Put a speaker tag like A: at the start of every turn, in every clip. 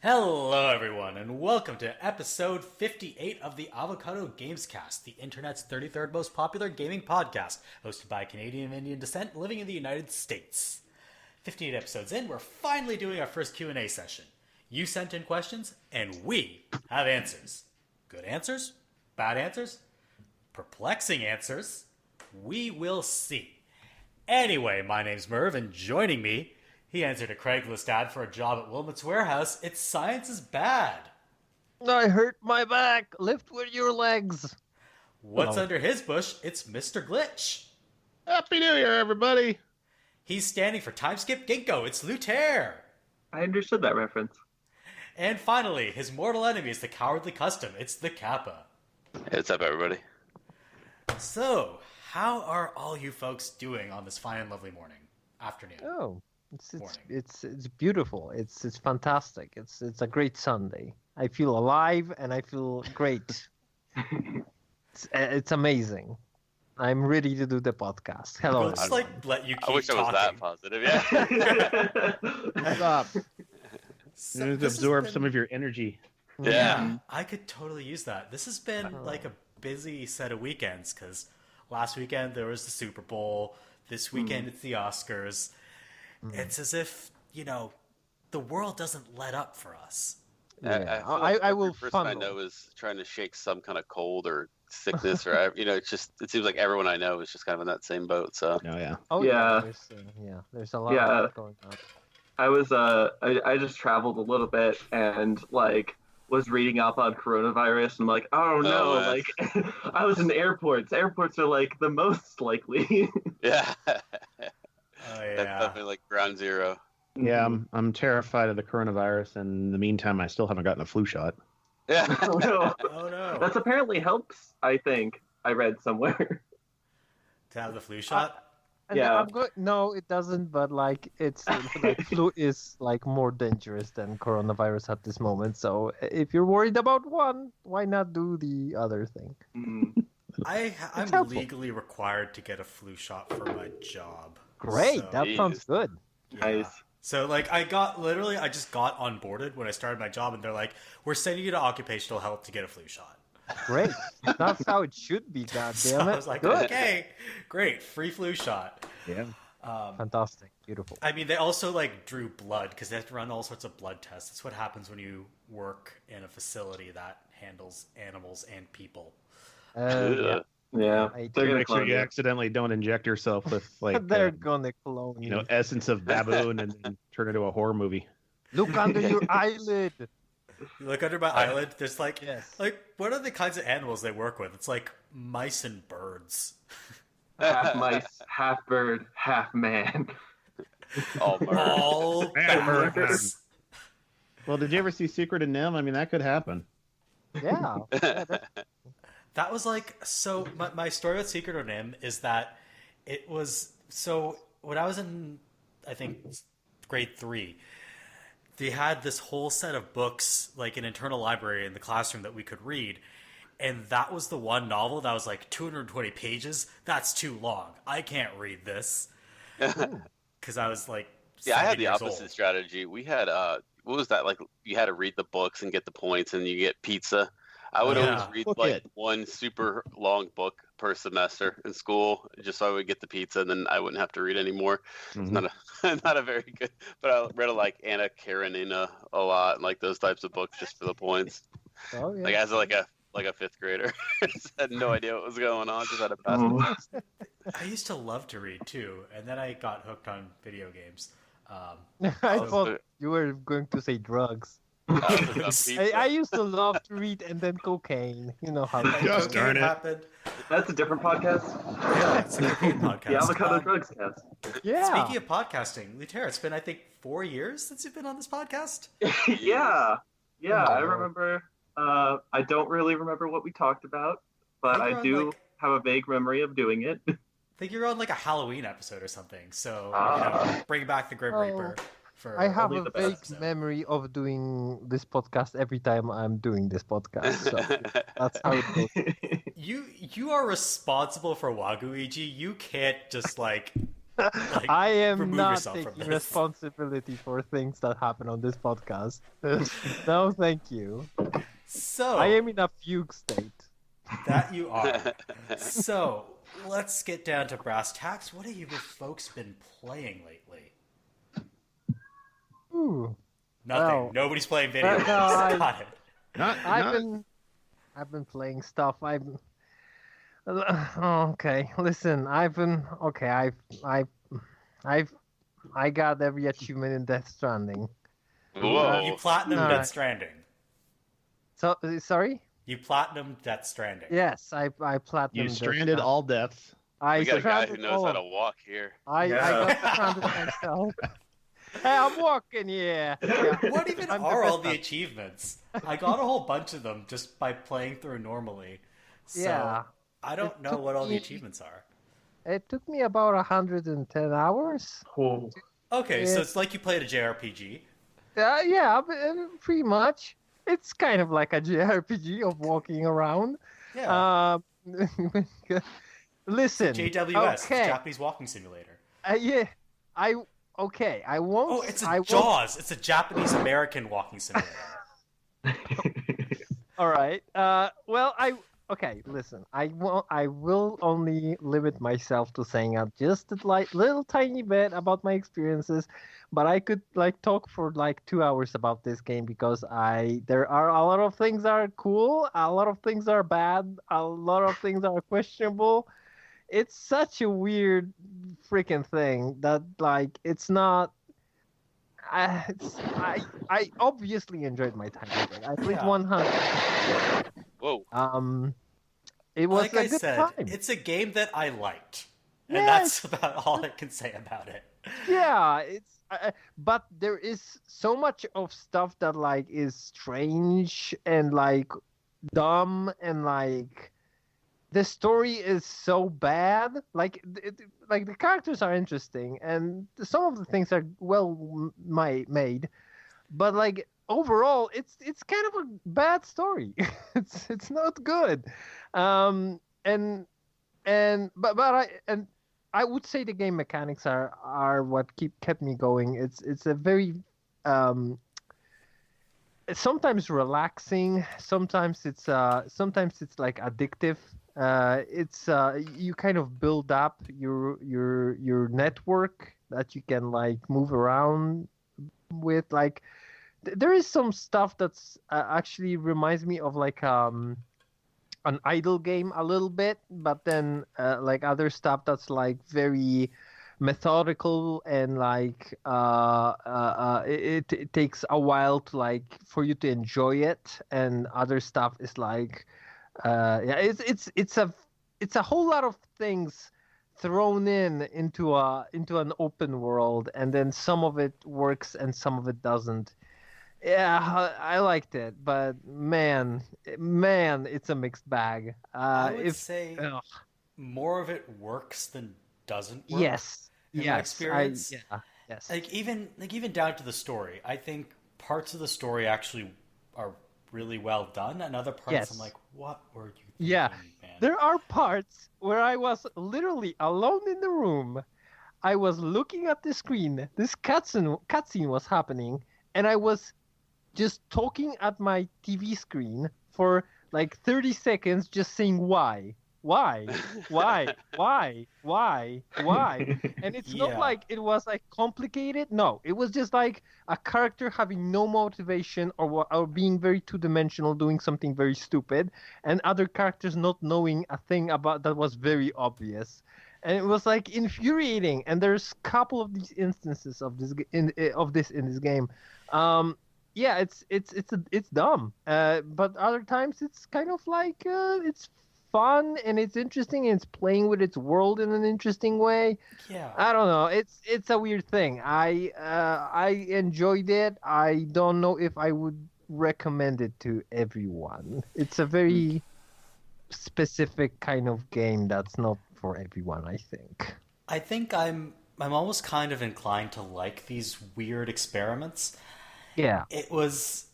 A: Hello, everyone, and welcome to episode 58 of the Avocado Gamescast, the internet's 33rd most popular gaming podcast, hosted by a Canadian of Indian descent living in the United States. 58 episodes in, we're finally doing our first Q&A session. You sent in questions, and we have answers. Good answers? Bad answers? Perplexing answers? We will see. Anyway, my name's Merve, and joining me, he answered a Craigslist ad for a job at Wilmot's warehouse. It's Science is Bad.
B: I hurt my back. Lift with your legs.
A: What's under his bush? It's Mr. Glitch.
C: Happy New Year, everybody!
A: He's standing for Timeskip Ginkgo. It's Lutair.
D: I understood that reference.
A: And finally, his mortal enemy is the Cowardly Custom. It's the Kappa.
E: Hey, what's up, everybody?
A: So, how are all you folks doing on this fine and lovely afternoon?
B: Oh, it's beautiful. It's fantastic. It's a great Sunday. I feel alive and I feel great. It's amazing. I'm ready to do the podcast. Hello.
A: We'll just let you keep
E: I wish
A: talking.
E: I was that positive. Yeah.
C: Stop.
A: So,
C: You need to absorb some of your energy.
E: Yeah.
A: I could totally use that. This has been like a busy set of weekends because last weekend there was the Super Bowl. This weekend it's the Oscars. It's as if, the world doesn't let up for us.
B: Yeah.
E: I
B: will
E: every person
B: funnel.
E: I know is trying to shake some kind of cold or sickness, or it seems like everyone I know is just kind of in that same boat. So
C: Oh, yeah.
B: Oh
D: Yeah.
B: There's a lot of that going on.
D: I was I just traveled a little bit and was reading up on coronavirus and oh no,
E: man.
D: I was in airports. Airports are the most likely.
E: yeah,
A: Oh, yeah.
E: that's definitely like ground zero.
C: Yeah, I'm terrified of the coronavirus, and in the meantime, I still haven't gotten a flu shot.
E: Yeah.
D: Oh, no.
A: Oh, no.
D: That's apparently helps, I think. I read somewhere.
A: To have the flu shot?
B: And
D: Yeah.
B: No, it doesn't. But it's flu is more dangerous than coronavirus at this moment. So if you're worried about one, why not do the other thing?
D: Mm.
A: I'm
B: helpful.
A: legally required to get a flu shot for my job.
B: Great,
A: So,
B: that sounds good.
A: yeah.
D: Nice.
A: So, I just got onboarded when I started my job, and they're like, we're sending you to occupational health to get a flu shot.
B: Great, that's how it should be. God
A: So
B: damn it!
A: I was like,
B: Good.
A: okay, great, free flu shot.
C: Yeah.
B: Fantastic, beautiful.
A: I mean, they also drew blood because they have to run all sorts of blood tests. That's what happens when you work in a facility that handles animals and people.
B: Yeah.
D: Yeah.
B: I
D: They're gonna
C: Make sure
D: clone
C: you
D: you.
C: accidentally don't inject yourself with
B: They're gonna clone you.
C: essence of baboon and then turn into a horror movie.
B: Look under your eyelid.
A: You look under my eyelid. There's
B: Yes.
A: what are the kinds of animals they work with? It's like mice and birds.
D: Half mice, half bird, half man.
E: All murder.
A: All birds.
C: Well, did you ever see Secret of Nim? I mean, that could happen.
B: Yeah.
A: That was so. My story with Secret of Nim is that it was so when I was in, I think, grade 3. They had this whole set of books, an internal library in the classroom that we could read. And that was the one novel that was 220 pages. That's too long. I can't read this. Because I was
E: Yeah, I
A: 7
E: had the
A: years
E: opposite
A: old.
E: strategy. We had what was that like? You had to read the books and get the points, and you get pizza. I would
A: Yeah.
E: always read
C: Book it.
E: one super long book per semester in school, just so I would get the pizza, and then I wouldn't have to read anymore. It's not a very good. But I read Anna Karenina a lot, and those types of books just for the points.
B: Oh yeah.
E: As a fifth grader, just had no idea what was going on. Just had to pass
D: Oh.
E: the test.
A: I used to love to read too. And then I got hooked on video games.
B: I
E: Oh,
B: thought you were going to say drugs.
E: Pizza.
B: I used to love to read and then cocaine. You know how that
C: Just
B: goes.
C: darn it.
A: happened.
D: That's a different podcast.
A: Yeah, it's a European podcast.
D: The Avocado Drugs Cast.
B: Yeah.
A: Speaking of podcasting, Lutair, it's been, I think, 4 years since you've been on this podcast.
D: Yeah. Yeah, I
B: Oh.
D: remember. I don't really remember what we talked about, but
A: We were
D: I
A: on,
D: do have a vague memory of doing it.
A: I think you were on a Halloween episode or something. So,
D: Ah.
A: bring back the Grim
B: Oh.
A: Reaper. For
B: I have
D: Only
B: a
D: the
B: vague
D: best.
B: memory of doing this podcast every time I'm doing this podcast. So that's how it goes.
A: You are responsible for Waguigi. You can't just Like,
B: I am
A: remove
B: not
A: yourself from
B: taking
A: this.
B: responsibility for things that happen on this podcast. No, thank you.
A: So
B: I am in a fugue state.
A: that you are. So let's get down to brass tacks. What have you folks been playing lately?
B: Ooh.
A: Nothing.
B: Well,
A: Nobody's playing video games.
B: no,
A: Got it.
B: I've been playing stuff. Okay. Listen, I got every achievement in Death Stranding.
E: Whoa.
A: You platinum
B: All
A: Death
B: right.
A: Stranding.
B: So sorry?
A: You platinum Death Stranding.
B: Yes, I platinum.
C: You
B: Death
C: stranded all deaths.
B: I
E: We got a guy who
B: stranded
E: knows
B: all
E: how
B: of-
E: to walk here.
B: I got stranded myself. Hey, I'm walking here. Yeah.
A: What even
B: I'm the
A: are all
B: best
A: the
B: one.
A: achievements? I got a whole bunch of them just by playing through normally. So
B: Yeah.
A: I don't
B: It
A: know
B: took
A: what all the
B: me-
A: achievements are.
B: It took me about 110 hours.
D: Cool.
A: Okay, so
B: Yeah.
A: it's like you played a JRPG.
B: Yeah, pretty much. It's kind of like a JRPG of walking around.
A: Yeah.
B: Listen.
A: JWS,
B: Okay.
A: Japanese Walking Simulator.
B: Yeah. I won't.
A: Oh, it's
B: I
A: a
B: won't-
A: Jaws. It's a Japanese American walking simulator.
B: All right. Okay. Listen. I will only limit myself to saying just a little tiny bit about my experiences, but I could talk for 2 hours about this game because there are a lot of things that are cool, a lot of things are bad, a lot of things are questionable. It's such a weird freaking thing that it's not. I obviously enjoyed my time with it. I played
A: Yeah.
B: 100.
E: Whoa.
B: It was
A: Like
B: a
A: I
B: good
A: said,
B: time.
A: it's a game that I liked. And
B: Yes.
A: that's about all I can say about it.
B: Yeah, it's but there is so much of stuff that is strange and dumb and the story is so bad. The characters are interesting and some of the things are well made, but overall it's kind of a bad story. it's not good. I would say the game mechanics are what kept me going. It's a very it's sometimes relaxing, sometimes it's addictive. It's you kind of build up your network that you can move around with. There is some stuff that's actually reminds me of an idle game a little bit, but then other stuff that's very methodical and it takes a while to for you to enjoy it, and other stuff is it's a whole lot of things thrown into an open world, and then some of it works and some of it doesn't. Yeah, I liked it, but man, it's a mixed bag.
A: I would say more of it works than doesn't work.
B: Yes,
A: in my experience.
B: Yes.
A: Even down to the story. I think parts of the story actually are really well done, and other parts
B: Yes.
A: I'm like, what were you thinking,
B: Yeah,
A: man?
B: there are parts where I was literally alone in the room. I was looking at the screen. This cutscene was happening, and I was just talking at my TV screen for 30 seconds, just saying why, and it's
A: Yeah.
B: not it was complicated. No, it was just a character having no motivation or being very two-dimensional, doing something very stupid, and other characters not knowing a thing about that was very obvious. And it was infuriating. And there's a couple of these instances of this in this game. Yeah, it's dumb. But other times it's kind of it's fun and it's interesting and it's playing with its world in an interesting way.
A: Yeah.
B: I don't know. It's a weird thing. I enjoyed it. I don't know if I would recommend it to everyone. It's a very specific kind of game that's not for everyone, I think.
A: I think I'm almost kind of inclined to like these weird experiments.
B: Yeah.
A: It was.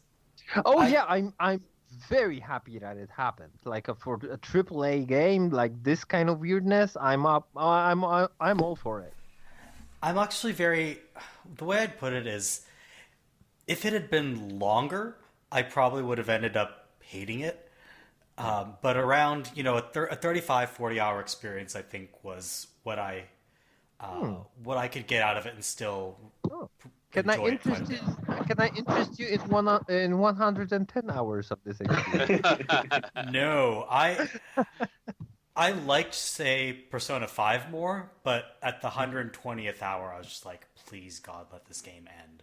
B: Yeah, I'm very happy that it happened. For a AAA game, this kind of weirdness, I'm all for it.
A: I'm actually the way I'd put it is, if it had been longer, I probably would have ended up hating it. But around, a 35, 40-hour experience, I think, was what I could get out of it and still enjoy it quite a bit.
B: Can I interest you in 110 hours of this experience?
A: No, I liked, say, Persona 5 more, but at the 120th hour, I was just like, please, God, let this game end.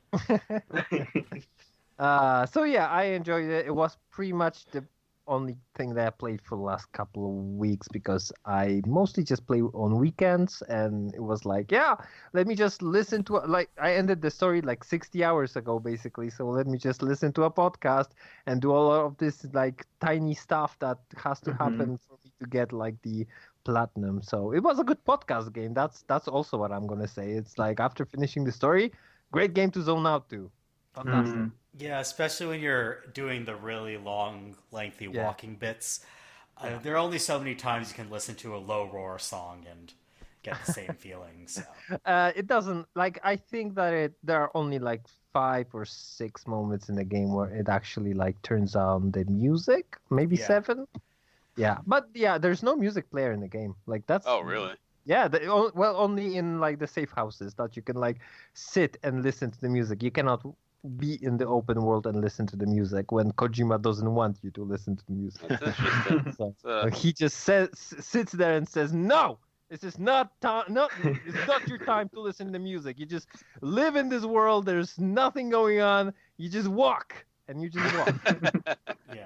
B: So yeah, I enjoyed it. It was pretty much the only thing that I played for the last couple of weeks because I mostly just play on weekends, and it was like, yeah, let me just listen to like I ended the story like 60 hours ago basically, so let me just listen to a podcast and do all of this like tiny stuff that has to happen for me to get like the platinum. So it was a good podcast game. That's also what I'm gonna say. It's like after finishing the story, great game to zone out to. Fantastic.
A: Yeah, especially when you're doing the really long, lengthy walking bits. There are only so many times you can listen to a low roar song and get the same feeling. So.
B: It doesn't like. I think that there are only like 5 or 6 moments in the game where it actually like turns on the music. Maybe 7. Yeah, but yeah, there's no music player in the game. Like that's.
E: Oh, really?
B: Yeah, only in like the safe houses that you can like sit and listen to the music. You cannot be in the open world and listen to the music when Kojima doesn't want you to listen to the music.
E: That's interesting.
B: So he just sits there and says, "No, this is not time. No, it's not your time to listen to the music. You just live in this world. There's nothing going on. You just walk, and you just walk."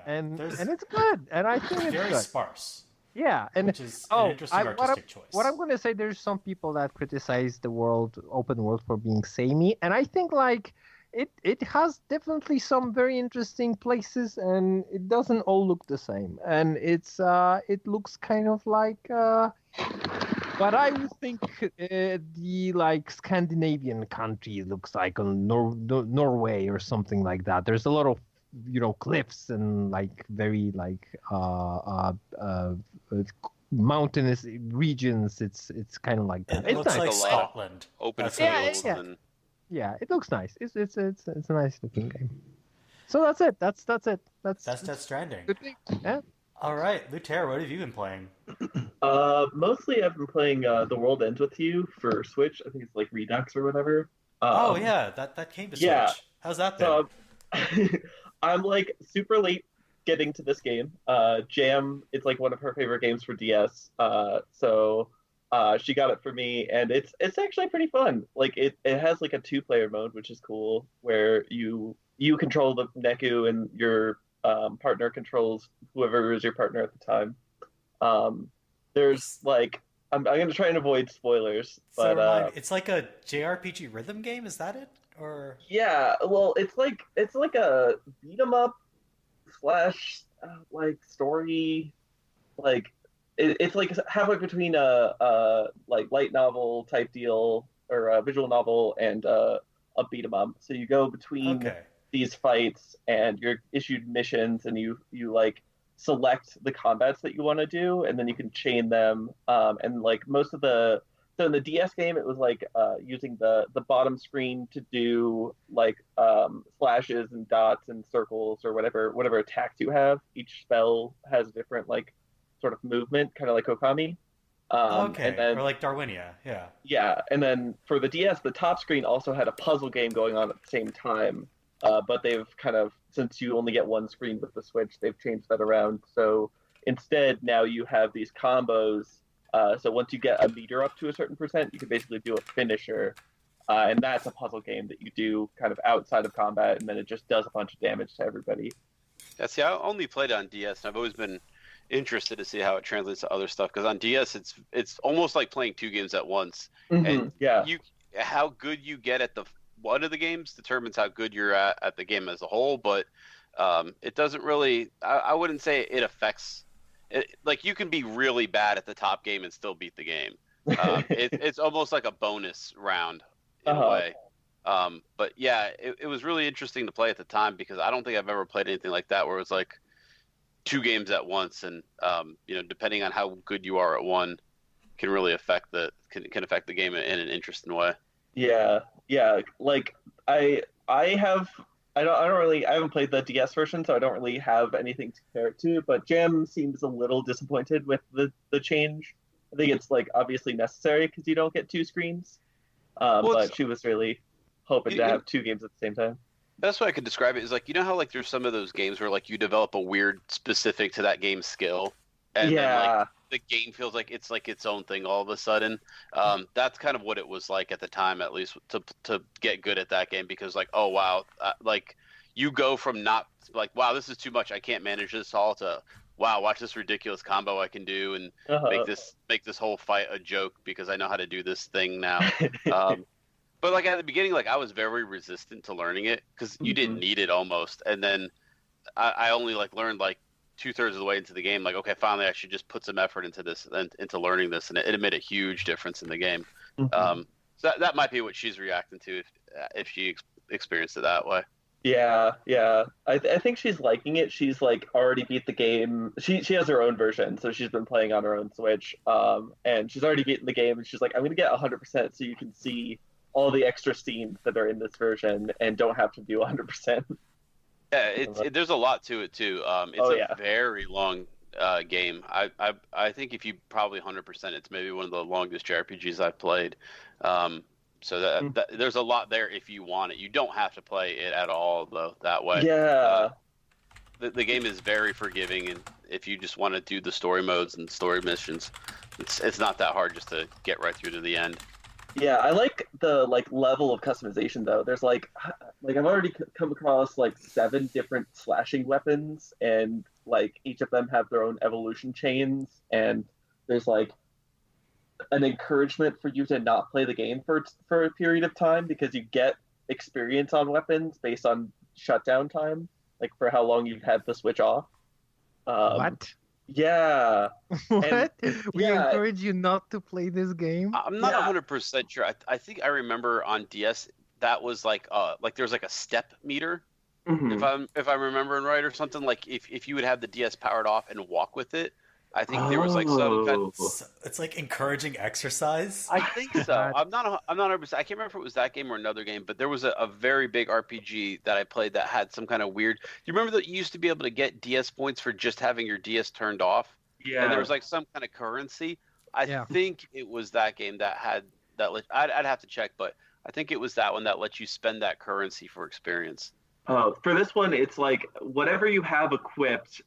B: and it's good. And I think it's
A: very
B: good.
A: Sparse.
B: Yeah, and
A: which is an interesting artistic choice.
B: What I'm going to say, there's some people that criticize the open world for being samey, and I think like it has definitely some very interesting places, and it doesn't all look the same, and it looks kind of like what I would think the like Scandinavian country looks like on Norway or something like that. There's a lot of cliffs and like very like mountainous regions. It's kind of like that.
A: It looks like Scotland.
E: Open fields.
B: Yeah, it looks nice. It's a nice looking game. So that's it. That's it. That's
A: Death Stranding.
B: Good thing. Yeah.
A: All right, Lutair, what have you been playing?
D: Mostly I've been playing The World Ends With You for Switch. I think it's like Redux or whatever.
A: Oh yeah, that came to Switch.
D: Yeah.
A: How's that been?
D: So, I'm like super late getting to this game. Jam, it's like one of her favorite games for DS. So she got it for me, and it's actually pretty fun. Like it has like a 2-player mode, which is cool, where you control the Neku and your partner controls whoever is your partner at the time. There's like I'm going to try and avoid spoilers, but
A: it's like a JRPG rhythm game. Is that it? Or
D: yeah, well, it's like a beat 'em up / like story, like it's like halfway between a like light novel type deal or a visual novel and a beat 'em up. So you go between these fights and you're issued missions, and you like select the combats that you want to do, and then you can chain them. And like most of so in the DS game, it was like using the bottom screen to do like slashes and dots and circles or whatever attacks you have. Each spell has a different like sort of movement, kind of like Okami.
A: And then, or like Darwinia, yeah.
D: Yeah, and then for the DS, the top screen also had a puzzle game going on at the same time. But they've kind of, since you only get one screen with the Switch, they've changed that around. So instead, now you have these combos. So once you get a meter up to a certain percent, you can basically do a finisher. And that's a puzzle game that you do kind of outside of combat, and then it just does a bunch of damage to everybody.
E: Yeah, see, I only played on DS, and I've always been interested to see how it translates to other stuff. Because on DS, it's almost like playing 2 games at once.
D: Mm-hmm.
E: And how good you get at one of the games determines how good you're at the game as a whole. But it doesn't really. I wouldn't say it affects. Like you can be really bad at the top game and still beat the game. It's almost like a bonus round in a way. But yeah, it was really interesting to play at the time because I don't think I've ever played anything like that where it was like 2 games at once, and depending on how good you are at one, can really affect the game in an interesting way.
D: Yeah, yeah. Like I have I haven't played the DS version, so I don't really have anything to compare it to. But Jam seems a little disappointed with the change. I think it's like obviously necessary because you don't get two screens.
E: Well,
D: But she was really hoping to
E: you,
D: have two games at the same time.
E: best way I could describe it is like, you know how like there's some of those games where like you develop a weird specific to that game's skill, and then like
D: Yeah,
E: the game feels like its own thing all of a sudden. That's kind of what it was like at the time, at least to get good at that game, because like, oh wow, like you go from not like, wow, this is too much, I can't manage this all, to wow, watch this ridiculous combo I can do, and
D: uh-huh.
E: make this whole fight a joke because I know how to do this thing now. Um, but like at the beginning, like I was very resistant to learning it because you didn't need it almost. And then I only like learned like 2/3 of the way into the game. Like, okay, finally I should just put some effort into this and into learning this, and it made a huge difference in the game. So that might be what she's reacting to if she experienced it that way.
D: Yeah, yeah. I think she's liking it. She's like already beat the game. She has her own version, so she's been playing on her own Switch. And she's already beaten the game, and she's like, I'm gonna get 100% so you can see all the extra scenes that are in this version and don't have to do 100%.
E: Yeah, there's a lot to it too. It's a very long game. I think if you probably 100%, it's maybe one of the longest JRPGs I've played. So that there's a lot there if you want it. You don't have to play it at all though that way.
D: Yeah.
E: The game is very forgiving, and if you just want to do the story modes and story missions, it's not that hard just to get right through to the end.
D: Yeah, I like the level of customization though. There's like I've already come across like 7 different slashing weapons, and like each of them have their own evolution chains, and there's like an encouragement for you to not play the game for a period of time because you get experience on weapons based on shutdown time, like for how long you've had the Switch off.
B: What?
D: Yeah.
B: What?
D: And,
B: We
D: yeah.
B: encourage you not to play this game?
E: I'm not 100% sure. I think I remember on DS that was like there's like a step meter, if I'm remembering right, or something. Like if you would have the DS powered off and walk with it, I think there was like some kind of...
A: It's like encouraging exercise.
E: I think so. I'm not 100%. I can't remember if it was that game or another game, but there was a very big RPG that I played that had some kind of weird... Do you remember that you used to be able to get DS points for just having your DS turned off?
D: Yeah.
E: And there was like some kind of currency. I think it was that game that had that. I'd have to check, but I think it was that one that lets you spend that currency for experience.
D: For this one, it's like whatever you have equipped,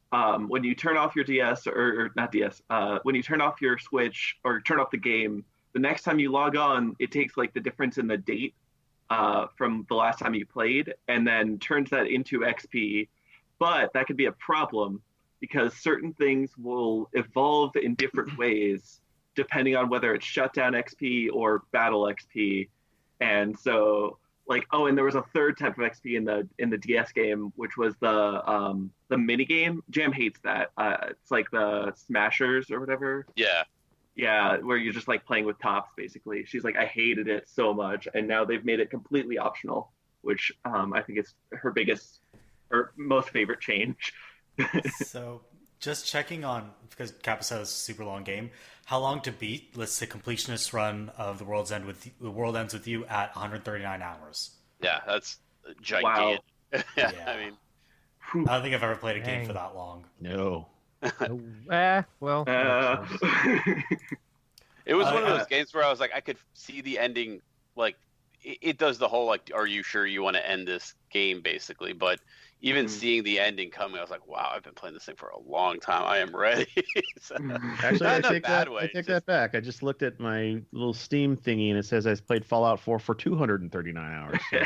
D: when you turn off your DS or not DS, when you turn off your Switch or turn off the game, the next time you log on, it takes like the difference in the date from the last time you played and then turns that into XP. But that could be a problem because certain things will evolve in different ways depending on whether it's shutdown XP or battle XP. And so... and there was a third type of XP in the DS game, which was the mini game. Jam hates that. It's like the Smashers or whatever. Yeah, where you're just like playing with tops basically. She's like, I hated it so much, and now they've made it completely optional, which I think is her most favorite change.
A: So, just checking on, because Kappa said it's a super long game, how long to beat? Let's say completionist run of The World Ends With You at 139 hours.
E: Yeah, that's gigantic. Wow. yeah, I mean,
A: I don't think I've ever played a game for that long.
C: No.
B: Well.
E: It was one of those games where I was like, I could see the ending. Like, it does the whole like, are you sure you want to end this game, basically? But even seeing the ending coming, I was like, wow, I've been playing this thing for a long time. I am ready.
C: Actually, I take that back. I just looked at my little Steam thingy, and it says I played Fallout 4 for 239 hours. So.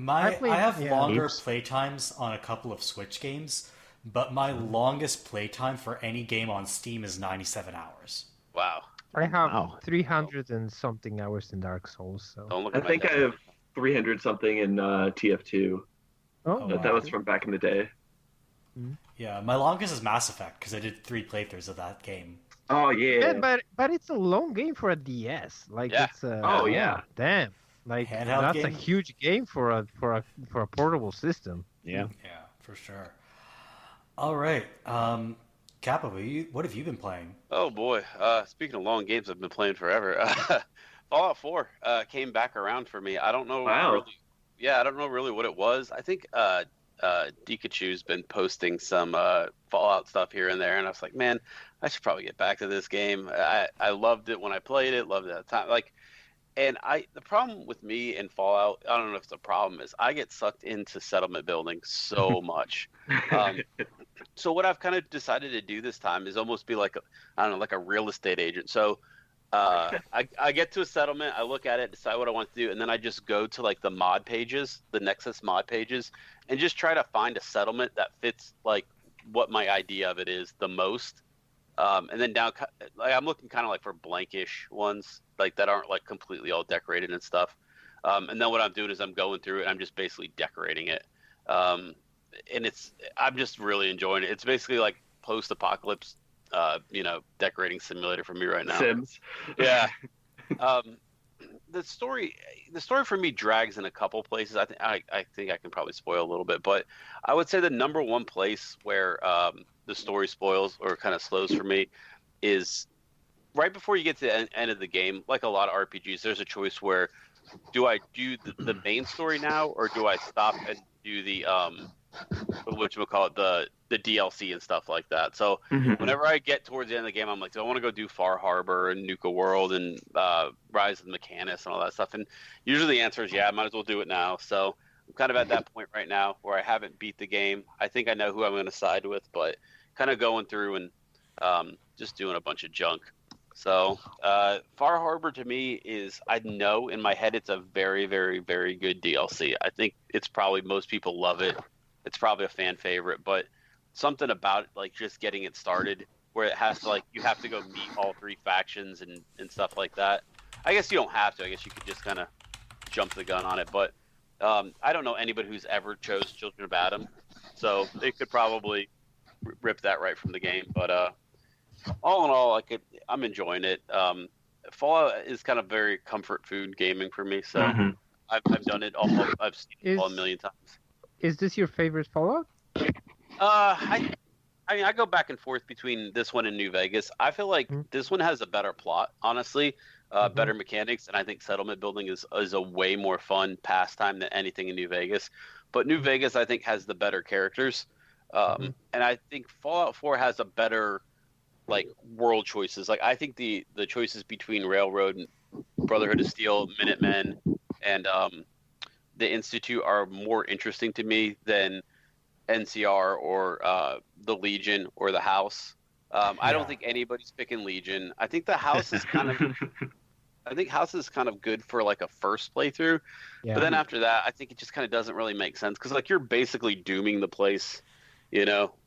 A: I have longer playtimes on a couple of Switch games, but my longest playtime for any game on Steam is 97 hours.
E: Wow.
B: I have 300 and something hours in Dark Souls. So.
D: I think I have 300 something in TF2. That was from back in the day.
A: Yeah, my longest is Mass Effect because I did 3 playthroughs of that game.
D: Oh yeah.
B: But it's a long game for a DS. It's damn. Like
A: handheld
B: that's
A: game?
B: A huge game for a portable system.
C: Yeah.
A: Yeah, for sure. All right, Kappa, what have you been playing?
E: Oh boy. Speaking of long games, I've been playing forever. Fallout 4 came back around for me. I don't know.
D: Wow.
E: Really, I don't know really what it was. I think Pikachu's been posting some Fallout stuff here and there, and I was like, man, I should probably get back to this game. I loved it when I played it. Loved it at the time. And the problem with me in Fallout, I don't know if it's a problem, is I get sucked into settlement building so much. So what I've kind of decided to do this time is almost be like a real estate agent. So I get to a settlement, I look at it, decide what I want to do, and then I just go to like the mod pages, the Nexus mod pages, and just try to find a settlement that fits like what my idea of it is the most. And then down, like I'm looking kind of like for blankish ones, like that aren't like completely all decorated and stuff. And then what I'm doing is I'm going through it and I'm just basically decorating it. And I'm just really enjoying it. It's basically like post-apocalypse, decorating simulator for me right now.
D: Sims.
E: Yeah. The story for me drags in a couple places. I think I can probably spoil a little bit, but I would say the number one place where the story spoils or kind of slows for me is right before you get to the end of the game. Like a lot of RPGs, there's a choice where do I do the main story now, or do I stop and do the the DLC and stuff like that. So whenever I get towards the end of the game, I'm like, do I want to go do Far Harbor and Nuka World and Rise of the Mechanist and all that stuff? And usually the answer is yeah, I might as well do it now. So I'm kind of at that point right now where I haven't beat the game. I think I know who I'm going to side with, but kind of going through and just doing a bunch of junk. So Far Harbor to me is, I know in my head it's a very, very, very good DLC. I think it's probably, most people love it. It's probably a fan favorite, but something about it, like just getting it started where it has to, like, you have to go meet all three factions and stuff like that. I guess you don't have to. I guess you could just kind of jump the gun on it. But I don't know anybody who's ever chose Children of Adam, so they could probably rip that right from the game. But all in all, I'm enjoying it. Fallout is kind of very comfort food gaming for me, so I've done it all. I've seen it all a million times.
B: Is this your favorite Fallout?
E: I mean, I go back and forth between this one and New Vegas. I feel like this one has a better plot, honestly, better mechanics, and I think settlement building is a way more fun pastime than anything in New Vegas. But New Vegas, I think, has the better characters, and I think Fallout 4 has a better, like, world choices. Like, I think the choices between Railroad, and Brotherhood of Steel, Minutemen, and the Institute are more interesting to me than NCR or the Legion or the House. I don't think anybody's picking Legion. I think the House is kind of House is kind of good for like a first playthrough, but then after that, I think it just kind of doesn't really make sense because like you're basically dooming the place,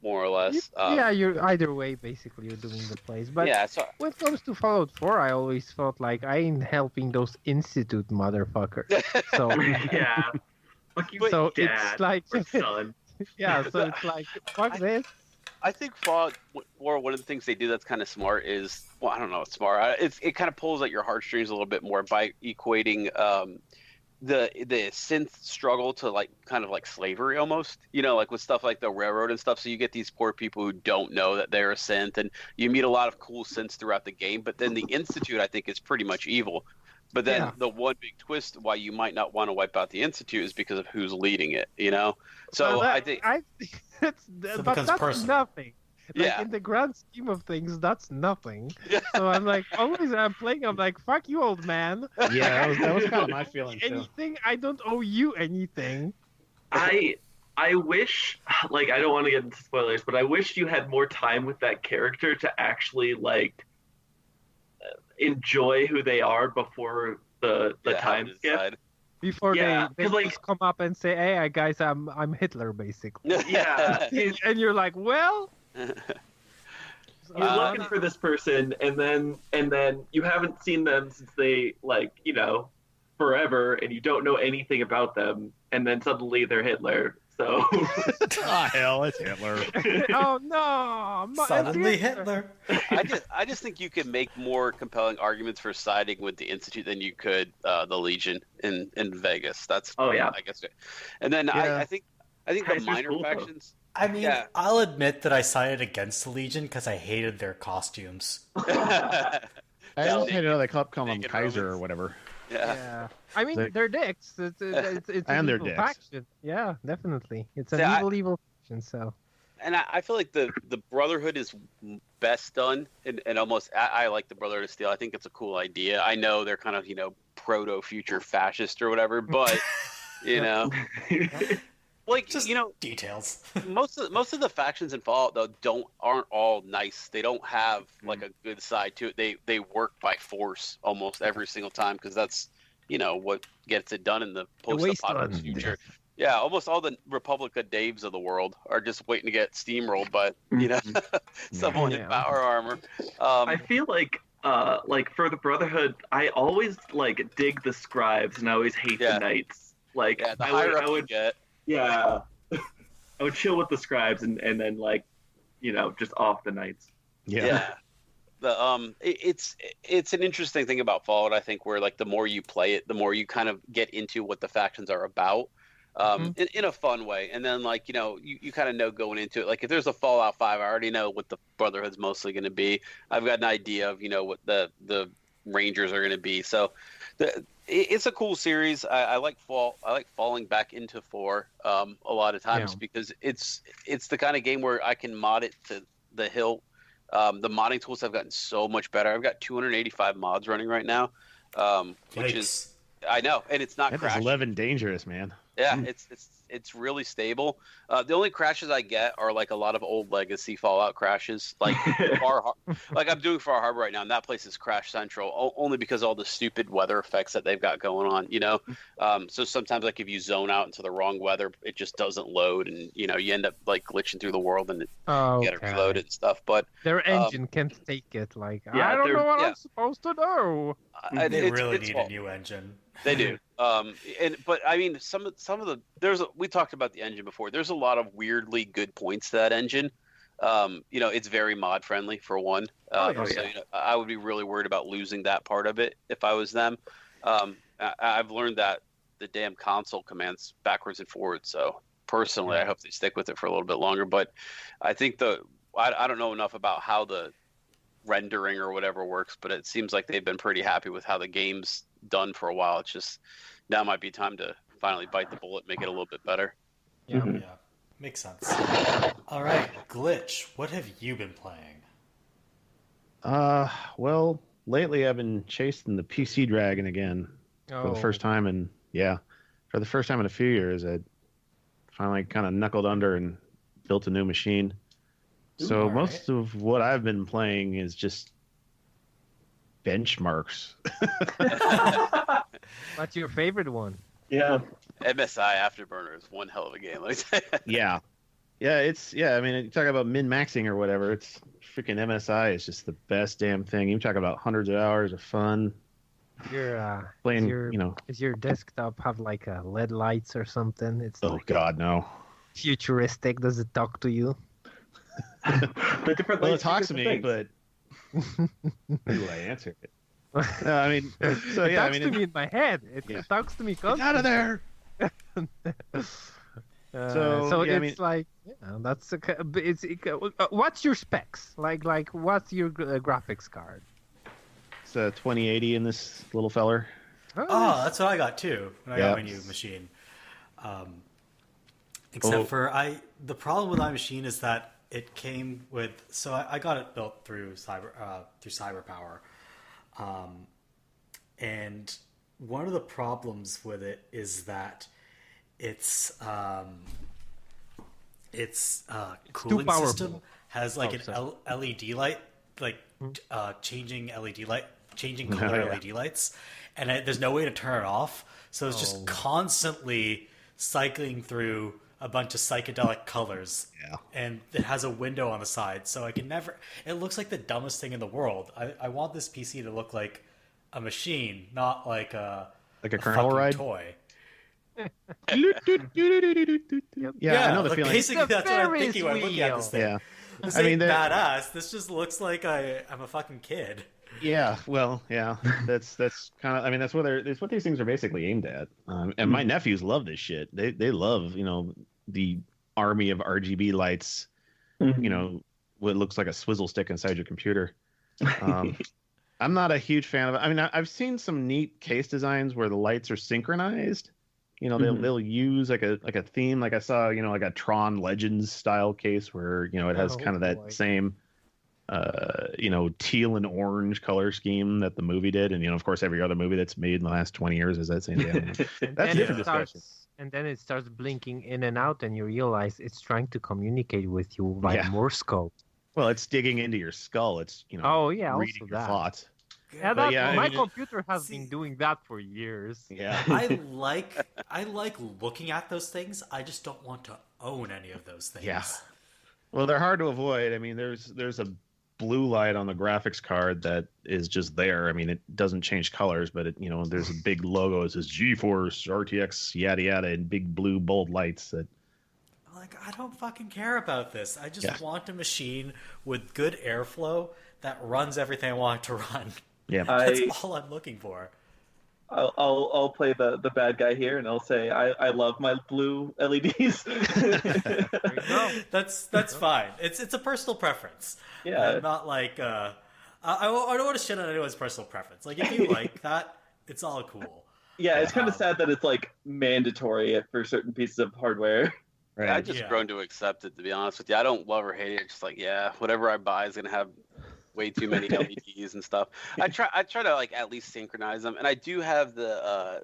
E: more or less.
B: You're either way basically you're dooming the place. But
E: so
B: when it comes to Fallout 4, I always felt like I ain't helping those Institute motherfuckers. So so it's like son. Yeah, so it's like, fuck this.
E: I think Fallout 4, one of the things they do that's kind of smart is, well, I don't know, it's smart. It kind of pulls at your heartstrings a little bit more by equating the synth struggle to like kind of like slavery almost, like with stuff like the railroad and stuff. So you get these poor people who don't know that they're a synth, and you meet a lot of cool synths throughout the game. But then the Institute, I think, is pretty much evil. But then the one big twist why you might not want to wipe out the Institute is because of who's leading it, So I think
B: that's nothing. Like, in the grand scheme of things, that's nothing. So I'm like, always I'm playing, I'm like, fuck you, old man.
C: Yeah, that was kind of my feeling too.
B: Anything, I don't owe you anything.
D: I wish, like, I don't want to get into spoilers, but I wish you had more time with that character to actually, like, enjoy who they are before the time skip.
B: Before they just come up and say, "Hey, guys, I'm Hitler," basically.
D: Yeah,
B: and you're like, "Well."
D: You're looking for this person, and then you haven't seen them since they forever, and you don't know anything about them, and then suddenly they're Hitler. So,
C: hell, it's Hitler.
B: Oh no!
A: Suddenly Hitler.
E: I just think you could make more compelling arguments for siding with the Institute than you could the Legion in Vegas. That's I guess. And then I think the minor factions.
A: I mean, I'll admit that I sided against the Legion because I hated their costumes.
C: I didn't know they call them
E: Naked
C: Kaiser
E: Romans.
C: or whatever.
E: Yeah.
B: I mean, they're dicks. It's an evil faction. Yeah, definitely. It's an evil faction. So.
E: And I feel like the Brotherhood is best done, and almost I like the Brotherhood of Steel. I think it's a cool idea. I know they're kind of proto future fascist or whatever, but like
A: just details.
E: most of the factions in Fallout though aren't all nice. They don't have like a good side to it. They work by force almost every single time because that's what gets it done in the post-apocalypse future. Yeah, almost all the Republica Daves of the world are just waiting to get steamrolled by someone in power armor.
D: I feel like for the Brotherhood, I always dig the scribes and I always hate the knights. Like
E: the higher up you get.
D: Yeah, I would chill with the scribes and then just off the knights.
E: Yeah. It's an interesting thing about Fallout, I think, where the more you play it, the more you kind of get into what the factions are about. In a fun way, and then you kind of know going into it. Like if there's a Fallout 5, I already know what the Brotherhood's mostly going to be. I've got an idea of what the Rangers are going to be. So it's a cool series. I like falling back into 4 a lot of times because it's the kind of game where I can mod it to the hilt. The modding tools have gotten so much better. I've got 285 mods running right now, which is I know, and it's not crashing.
C: 11 dangerous, man.
E: Yeah, it's really stable. The only crashes I get are a lot of old legacy Fallout crashes, like I'm doing Far Harbor right now, and that place is crash central only because all the stupid weather effects that they've got going on. So sometimes if you zone out into the wrong weather, it just doesn't load, and you end up glitching through the world and you get it reloaded and stuff. But
B: their engine can't take it. I don't know what I'm supposed to do.
A: They really need a new engine.
E: They do. But I mean, some of the we talked about the engine before. There's a lot of weirdly good points to that engine. It's very mod friendly for one. So I would be really worried about losing that part of it if I was them. I've learned that the damn console commands backwards and forwards. So personally, I hope they stick with it for a little bit longer. But I think I don't know enough about how the rendering or whatever works, but it seems like they've been pretty happy with how the game's done for a while. It's just now might be time to finally bite the bullet, make it a little bit better.
A: Yeah, makes sense. All right, Glitch, what have you been playing?
C: Well, lately I've been chasing the PC Dragon again for the first time, and for the first time in a few years, I finally kind of knuckled under and built a new machine. So most of what I've been playing is just benchmarks.
B: What's your favorite one?
D: Yeah.
E: MSI Afterburner is one hell of a game.
C: Yeah. I mean, you talk about min-maxing or whatever. It's freaking MSI is just the best damn thing. You talk about hundreds of hours of fun.
B: Playing, does your desktop have LED lights or something? It's
C: God, no.
B: Futuristic. Does it talk to you?
C: It talks to me, but do I answer it? No, I mean, so
B: it talks to me in my head. It talks to me constantly.
C: Get out of there!
B: What's your specs? What's your graphics card?
C: It's a 2080 in this little feller.
A: Oh, that's what I got too when I got my new machine. Except for the problem with my machine is that it came with, so I got it built through CyberPower, and one of the problems with it is that its cooling system has an LED light, changing color LED lights, and there's no way to turn it off, so it's just constantly cycling through a bunch of psychedelic colors, and it has a window on the side, so I can never. It looks like the dumbest thing in the world. I want this PC to look like a machine, not like a
C: kernel ride
A: toy.
C: I know the feeling.
A: Basically, that's what I'm thinking when looking at this thing.
C: Yeah,
A: this ain't badass. This just looks like I'm a fucking kid.
C: Yeah, well, that's kind of. I mean, that's what these things are basically aimed at. And my nephews love this shit. They love the army of RGB lights. What looks like a swizzle stick inside your computer. I'm not a huge fan of it. I mean, I've seen some neat case designs where the lights are synchronized. You know, they'll use like a theme. Like I saw, you know, like a Tron Legends style case where, you know, it has kind of that same, you know, teal and orange color scheme that the movie did. And, you know, of course, every other movie that's made in the last 20 years is that same thing. That's a different discussion.
B: And then it starts blinking in and out, and you realize it's trying to communicate with you by Morse code.
C: Well, it's digging into your skull. It's, you know, reading your thoughts.
B: Yeah, my computer has been doing that for years.
C: Yeah,
A: I like looking at those things. I just don't want to own any of those things.
C: Yeah. Well, they're hard to avoid. I mean, there's a blue light on the graphics card that is just there. I mean, it doesn't change colors, but it, you know, there's a big logo that says GeForce RTX yada yada in big blue bold lights that.
A: Like, I don't fucking care about this. I just want a machine with good airflow that runs everything I want it to run.
C: Yeah,
A: that's all I'm looking for.
D: I'll play the bad guy here, and I'll say I love my blue LEDs.
A: That's fine. It's a personal preference.
D: Yeah,
A: I'm not like I don't want to shit on anyone's personal preference. Like, if you like that, it's all cool.
D: Yeah, it's kind of sad that it's like mandatory for certain pieces of hardware.
E: Right. I've just grown to accept it, to be honest with you. I don't love or hate it. It's just like, whatever I buy is gonna have way too many LEDs and stuff. I try to like at least synchronize them, and I do have the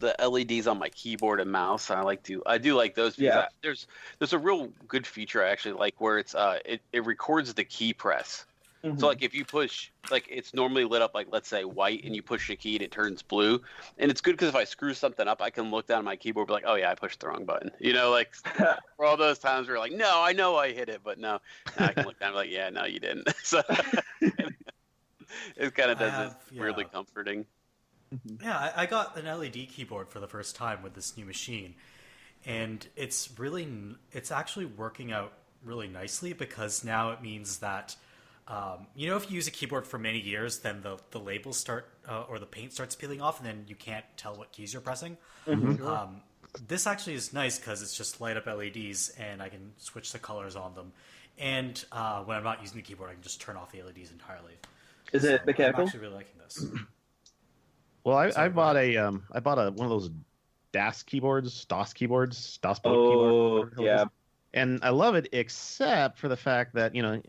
E: LEDs on my keyboard and mouse. I do like those.
D: Yeah.
E: There's a real good feature I actually like where it's it records the key press. Mm-hmm. So like if you push, like it's normally lit up like let's say white, and you push the key and it turns blue, and it's good because if I screw something up, I can look down at my keyboard and be like, oh yeah, I pushed the wrong button. You know, like for all those times where like, no, I know I hit it, but no, now I can look down and be like, yeah, no, you didn't. So it kind of does this weirdly comforting.
A: Yeah, I got an LED keyboard for the first time with this new machine, and it's actually working out really nicely because now it means that. You know, if you use a keyboard for many years, then the labels start or the paint starts peeling off, and then you can't tell what keys you're pressing.
D: Mm-hmm. Sure.
A: This actually is nice because it's just light up LEDs, and I can switch the colors on them. And when I'm not using the keyboard, I can just turn off the LEDs entirely.
D: Is it mechanical?
A: I'm actually really liking this.
C: Well, I bought one of those DOS keyboards.
D: Oh, yeah.
C: And I love it, except for the fact that, you know,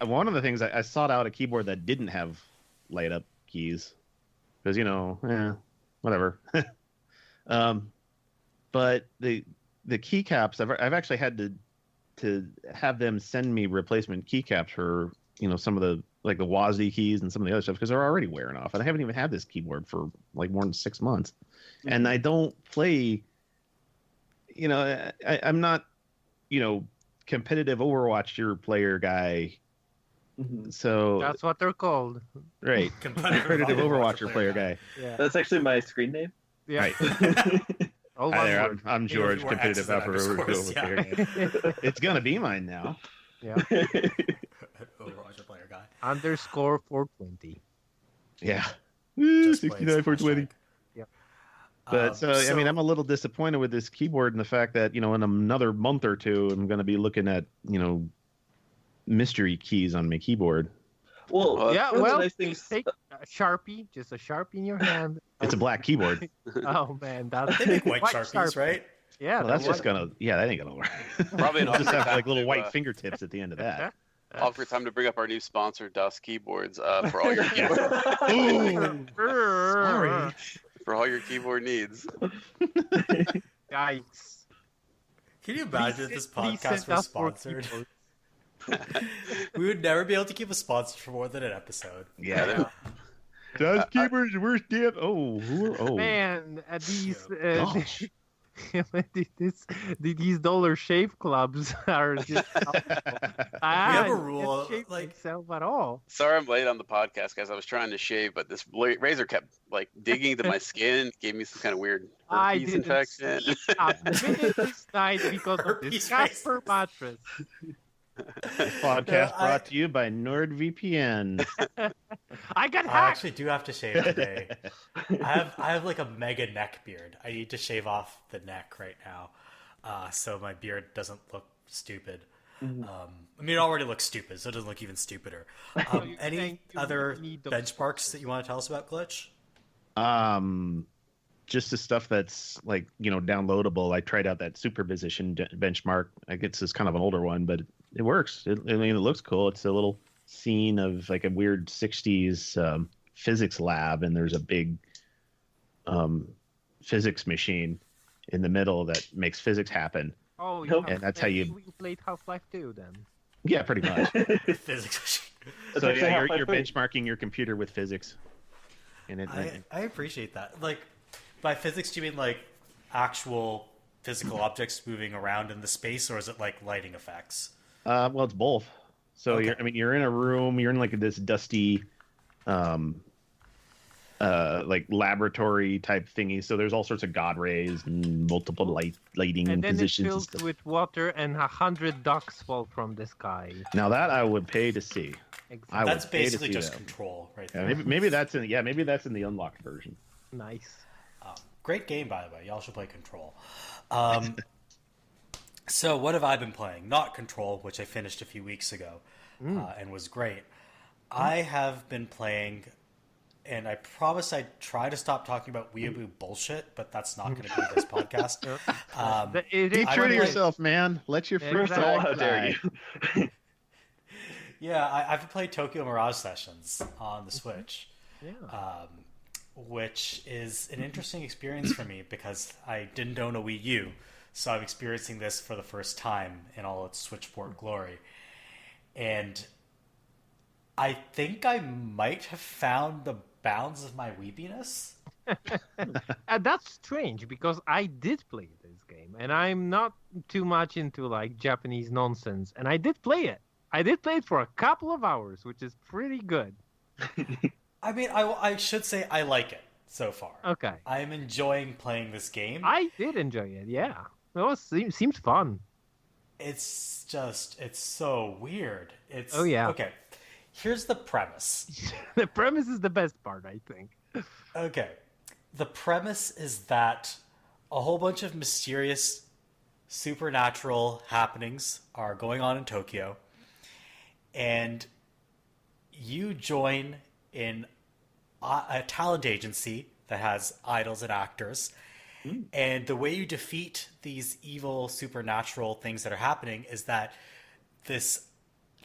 C: one of the things I sought out a keyboard that didn't have light up keys because, you know, whatever. But the keycaps, I've actually had to have them send me replacement keycaps for, you know, some of the like the WASD keys and some of the other stuff because they're already wearing off, and I haven't even had this keyboard for like more than 6 months, and I don't play. You know, I'm not. You know, competitive Overwatch player guy.
D: Mm-hmm.
C: So
B: that's what they're called.
C: Right. Competitive Overwatch player guy.
D: Yeah. That's actually my screen name.
B: Yeah.
C: Right. Hi there, I'm George, competitive Overwatch player guy. It's gonna be mine now.
B: Yeah.
A: Overwatch player guy.
B: Underscore 420.
C: Yeah. 69 420. But so I mean, I'm a little disappointed with this keyboard and the fact that, you know, in another month or two, I'm going to be looking at, you know, mystery keys on my keyboard.
D: Well,
B: nice take a Sharpie, just a Sharpie in your hand.
C: It's a black keyboard.
B: Oh man,
A: they make white Sharpies, right?
B: Yeah,
C: well, that's just gonna. Yeah, that ain't gonna work.
E: Probably
C: just have like little white fingertips at the end of that.
E: Offer time to bring up our new sponsor, DOS Keyboards, for all your keyboard.
B: Sorry.
E: For all your keyboard needs.
B: Yikes.
A: Can you imagine if this podcast was sponsored? We would never be able to keep a sponsor for more than an episode.
C: Yeah. DOS Keyboards, worst damn.
B: Man, these Dollar Shave Clubs are just.
A: We have a rule, like
B: myself at all.
E: Sorry, I'm late on the podcast, guys. I was trying to shave, but this razor kept like digging into my skin, gave me some kind of weird herpes infection.
B: This night because of this Casper mattress.
C: Podcast brought to you by NordVPN.
B: I got hacked.
A: I actually do have to shave today. I have like a mega neck beard. I need to shave off the neck right now, so my beard doesn't look stupid. I mean, it already looks stupid, so it doesn't look even stupider. Any other benchmarks that you want to tell us about Glitch?
C: Just the stuff that's like, downloadable. I tried out that superposition benchmark. I guess it's kind of an older one, but it works. It looks cool. It's a little scene of like a weird 60s physics lab, and there's a big physics machine in the middle that makes physics happen.
B: Oh,
C: and that's how you
B: played Half-Life 2 then.
C: Yeah, pretty much.
A: Physics.
C: So yeah, you're benchmarking your computer with physics. And
A: I appreciate that. Like, by physics, do you mean like actual physical objects moving around in the space, or is it like lighting effects?
C: Well, it's both. So
A: Okay.
C: you're in a room. You're in like this dusty, like laboratory type thingy. So there's all sorts of god rays and multiple lighting
B: and then
C: positions.
B: It's filled with water, and 100 ducks fall from the sky.
C: Now that I would pay to see.
B: Exactly.
A: That's basically just Control, right there.
C: Yeah, maybe that's in the unlocked version.
B: Nice.
A: Great game, by the way. Y'all should play Control. So what have I been playing? Not Control, which I finished a few weeks ago and was great. I have been playing, and I promise I'd try to stop talking about weeaboo bullshit, but that's not going to be this podcast.
C: Be true to yourself, man. Let your free soul
D: how dare you.
A: Yeah, I've been playing Tokyo Mirage Sessions on the Switch.
B: Yeah.
A: Which is an interesting experience for me because I didn't own a Wii U, so I'm experiencing this for the first time in all its Switchport glory. And I think I might have found the bounds of my weebiness.
B: That's strange because I did play this game, and I'm not too much into like Japanese nonsense, and I did play it. I did play it for a couple of hours, which is pretty good.
A: I mean, I should say I like it so far.
B: Okay.
A: I'm enjoying playing this game.
B: I did enjoy it, yeah. It seems fun.
A: It's so weird.
B: Oh, yeah.
A: Okay, here's the premise.
B: The premise is the best part, I think.
A: Okay. The premise is that a whole bunch of mysterious supernatural happenings are going on in Tokyo, and you join in a talent agency that has idols and actors. And the way you defeat these evil supernatural things that are happening is that this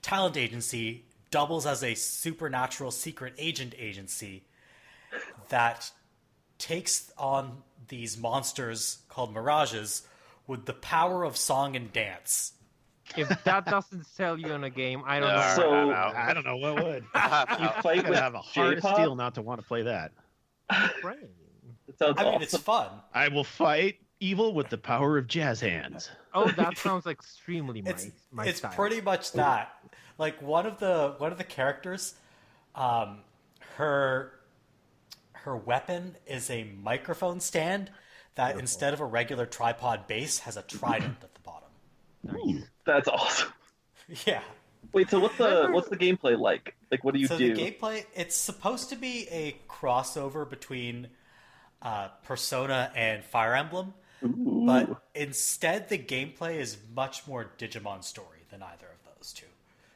A: talent agency doubles as a supernatural secret agent agency that takes on these monsters called mirages with the power of song and dance.
B: If that doesn't sell you in a game, I don't know.
D: So
C: I don't know what would.
D: you fight with
C: have a heart of
D: J-pop?
C: steel not to want to play that.
D: It sounds
A: I mean,
D: awesome.
A: it's fun.
C: I will fight evil with the power of jazz hands.
B: Oh, that sounds extremely my
A: It's
B: style.
A: pretty much that. Like one of the characters, her weapon is a microphone stand that instead of a regular tripod base has a trident at the bottom.
B: Nice.
D: That's awesome.
A: Yeah.
D: Wait, so what's the gameplay like? Like, what do you do?
A: The gameplay, it's supposed to be a crossover between Persona and Fire Emblem, but instead the gameplay is much more Digimon story than either of those two.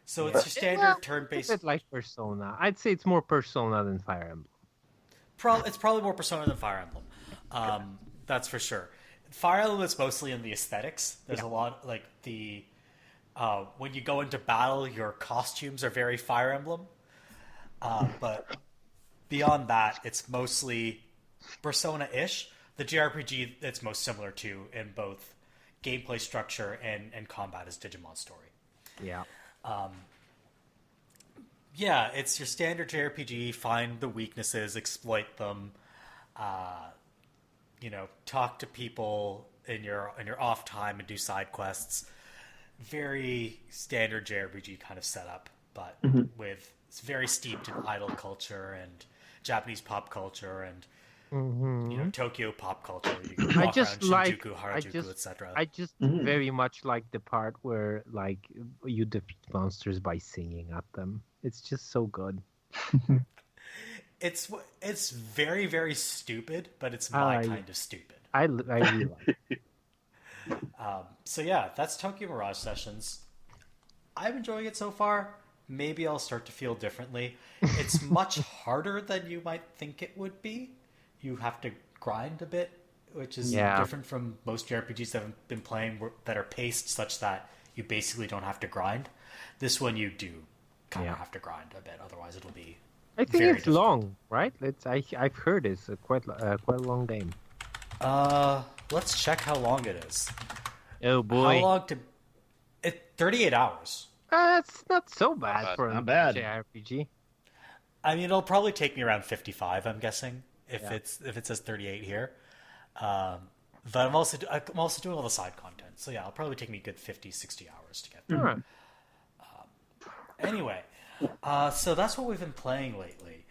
A: So it's your standard turn-based.
B: It's like Persona. I'd say it's more Persona than Fire Emblem.
A: It's probably more Persona than Fire Emblem. That's for sure. Fire Emblem is mostly in the aesthetics. There's a lot like the when you go into battle, your costumes are very Fire Emblem. But beyond that, it's mostly Persona-ish. The JRPG it's most similar to in both gameplay structure and combat is Digimon story.
B: Yeah.
A: Yeah, it's your standard JRPG. Find the weaknesses, exploit them. Talk to people in your off time and do side quests. Very standard JRPG kind of setup, but it's very steeped in idol culture and Japanese pop culture and Tokyo pop culture. You can walk around Shinjuku, Harajuku, etc.
B: I just very much like the part where like you defeat monsters by singing at them. It's just so good.
A: It's very, very stupid, but it's my kind of stupid.
B: I really like it.
A: So yeah, that's Tokyo Mirage Sessions. I'm enjoying it so far. Maybe I'll start to feel differently. It's much harder than you might think it would be. You have to grind a bit, which is different from most JRPGs that I've been playing that are paced such that you basically don't have to grind. This one you do kind of have to grind a bit, otherwise it'll be
B: I think it's difficult. Long, right? I've heard it's quite a long game.
A: Let's check how long it is.
B: Oh boy.
A: How long 38 hours.
B: That's not so bad for
C: a
B: JRPG.
A: I mean, it'll probably take me around 55, I'm guessing, if it says 38 here. But I'm also doing all the side content. So yeah, it'll probably take me a good 50, 60 hours to get through.
B: All right.
A: Anyway, so that's what we've been playing lately.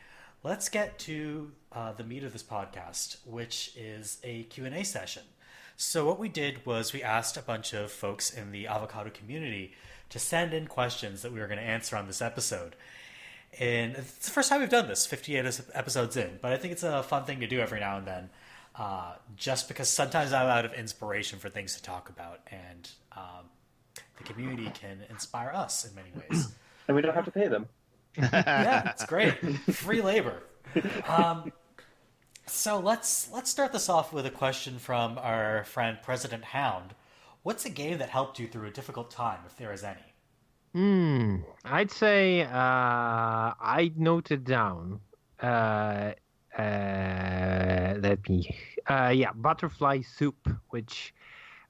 A: Let's get to the meat of this podcast, which is a Q&A session. So what we did was we asked a bunch of folks in the avocado community to send in questions that we were going to answer on this episode. And it's the first time we've done this, 58 episodes in, but I think it's a fun thing to do every now and then, just because sometimes I'm out of inspiration for things to talk about, and the community can inspire us in many ways.
D: And we don't have to pay them.
A: Yeah, it's great. Free labor. So let's start this off with a question from our friend President Hound. What's a game that helped you through a difficult time, if there is any?
B: I'd say I noted down. Let me. Butterfly Soup, which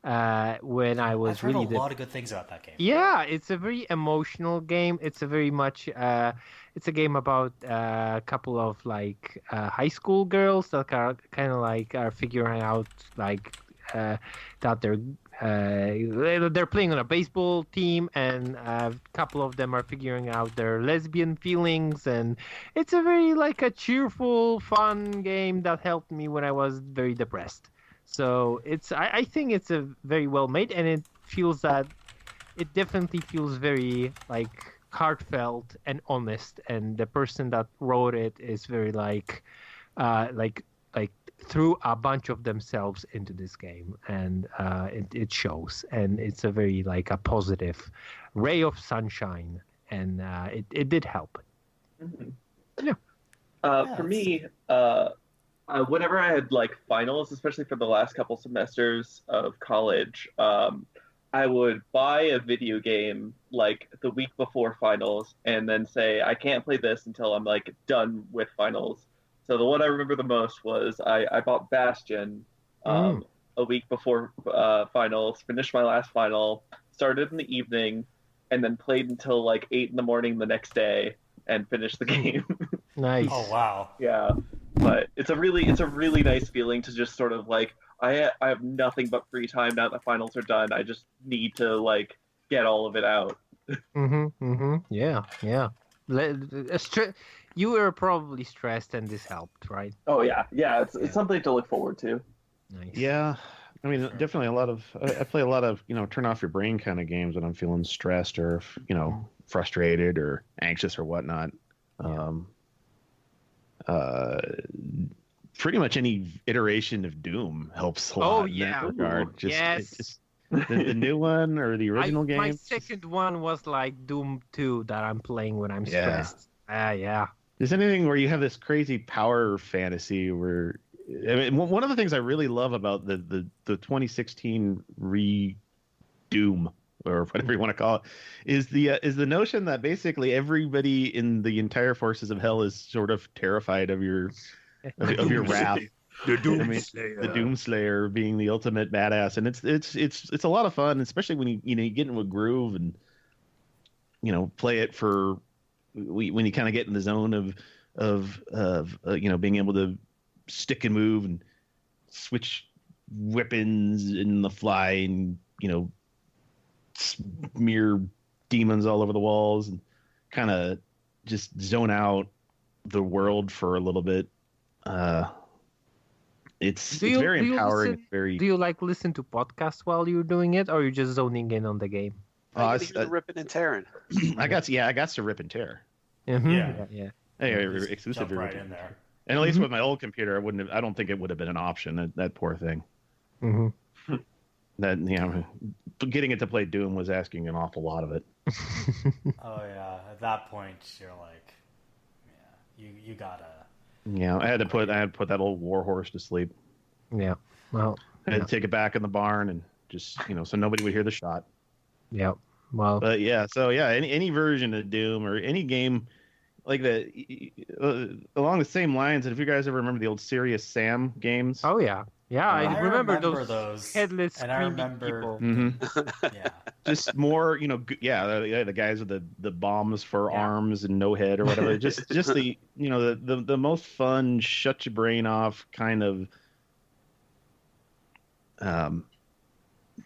B: when I was
A: I've heard a lot of good things about that game.
B: Yeah, it's a very emotional game. It's a very much. It's a game about a couple of high school girls that are kind of are figuring out that they're playing on a baseball team, and a couple of them are figuring out their lesbian feelings, and it's a very a cheerful, fun game that helped me when I was very depressed. So I think it's a very well made, and it definitely feels very heartfelt and honest, and the person that wrote it is very threw a bunch of themselves into this game, and it shows, and it's a very a positive ray of sunshine, and it did help.
D: Mm-hmm.
B: Yeah.
D: For me, whenever I had finals, especially for the last couple semesters of college, I would buy a video game the week before finals, and then say I can't play this until I'm done with finals. So the one I remember the most was I bought Bastion a week before finals, finished my last final, started in the evening, and then played until 8 in the morning the next day and finished the game.
B: Nice.
A: Oh wow.
D: Yeah, but it's a really nice feeling to just sort of I have nothing but free time now that the finals are done. I just need to get all of it out.
B: Yeah. You were probably stressed, and this helped, right?
D: Oh yeah. It's something to look forward to.
B: Nice.
C: Yeah, I mean, definitely I play a lot of turn off your brain kind of games when I'm feeling stressed or frustrated or anxious or whatnot.
B: Yeah.
C: Pretty much any iteration of Doom helps a lot in that regard.
B: Yes.
C: The new one or the original game.
B: My second one was Doom 2 that I'm playing when I'm stressed. Yeah.
C: Is anything where you have this crazy power fantasy where one of the things I really love about the 2016 Doom or whatever you want to call it is the notion that basically everybody in the entire forces of hell is sort of terrified of your wrath.
B: The Doomslayer.
C: The Doomslayer being the ultimate badass, and it's a lot of fun, especially when you get into a groove and play it for when you kind of get in the zone of being able to stick and move and switch weapons in the fly and smear demons all over the walls and kind of just zone out the world for a little bit. It's very empowering.
B: Do you listen to podcasts while you're doing it, or you're just zoning in on the game?
E: I get to ripping and tearing.
C: I got to rip and tear.
B: Mm-hmm.
A: Yeah.
C: Exclusive
A: Jump right in there.
C: And at least with my old computer, I don't think it would have been an option. That poor thing.
B: Mm-hmm.
C: that getting it to play Doom was asking an awful lot of it.
A: Oh yeah, at that point you're like, yeah, you gotta.
C: Yeah, I had to put that old warhorse to sleep.
B: Yeah, well,
C: I had to take it back in the barn and just so nobody would hear the shot.
B: Yeah, well,
C: but yeah, so yeah, any version of Doom or any game like that along the same lines. And if you guys ever remember the old Serious Sam games,
B: oh yeah, I remember those headless
A: and
B: screaming
A: I remember,
B: people.
A: yeah,
C: just more, the guys with the bombs for arms and no head or whatever. just the the most fun, shut your brain off kind of.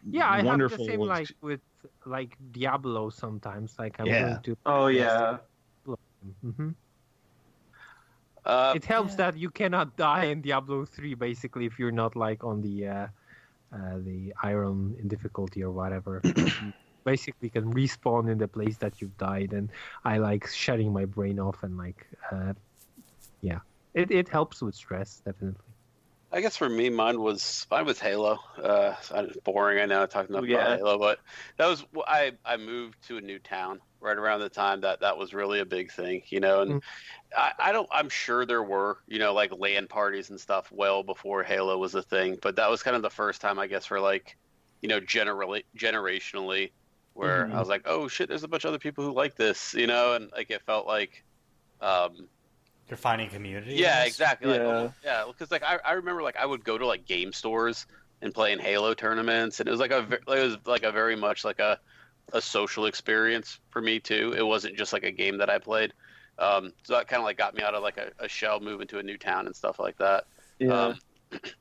B: Yeah, I
C: wonderful.
B: have the same like with like Diablo sometimes. Like I'm going to.
D: Oh yeah.
B: Mm-hmm. It helps that you cannot die in Diablo 3 basically if you're not like on the iron in difficulty or whatever. You basically can respawn in the place that you've died, and I like shutting my brain off and like it helps with stress, definitely.
E: I guess for me, mine was Halo. It's boring, I know, talking about Halo, but that was I moved to a new town right around the time that was really a big thing, and I'm sure there were, like LAN parties and stuff well before Halo was a thing, but that was kind of the first time, I guess, for like, generationally where I was like, oh shit, there's a bunch of other people who like this, and like it felt like
A: you're finding community.
E: Yeah, exactly. Because like I remember like I would go to like game stores and play in Halo tournaments, and it was like a very much like a social experience for me too. It wasn't just like a game that I played. So that kind of like got me out of like a shell, moving to a new town and stuff like that.
D: Yeah.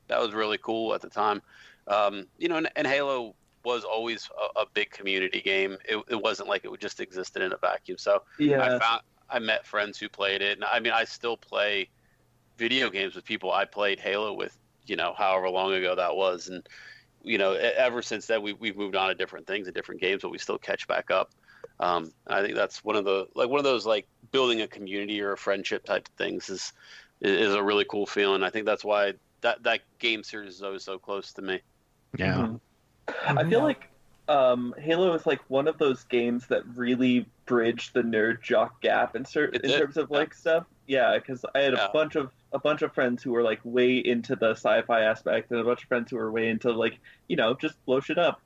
E: That was really cool at the time. And Halo was always a big community game. It wasn't like it would just existed in a vacuum. So I met friends who played it, and I mean, I still play video games with people I played Halo with, however long ago that was, and ever since then we've moved on to different things and different games, but we still catch back up. I think that's one of those like building a community or a friendship type of things is a really cool feeling. I think that's why that game series is always so close to me.
C: Yeah,
D: I feel like Halo is like one of those games that really bridged the nerd jock gap in terms of like stuff. Yeah, because I had a bunch of friends who were like way into the sci-fi aspect, and a bunch of friends who were way into like just blow shit up.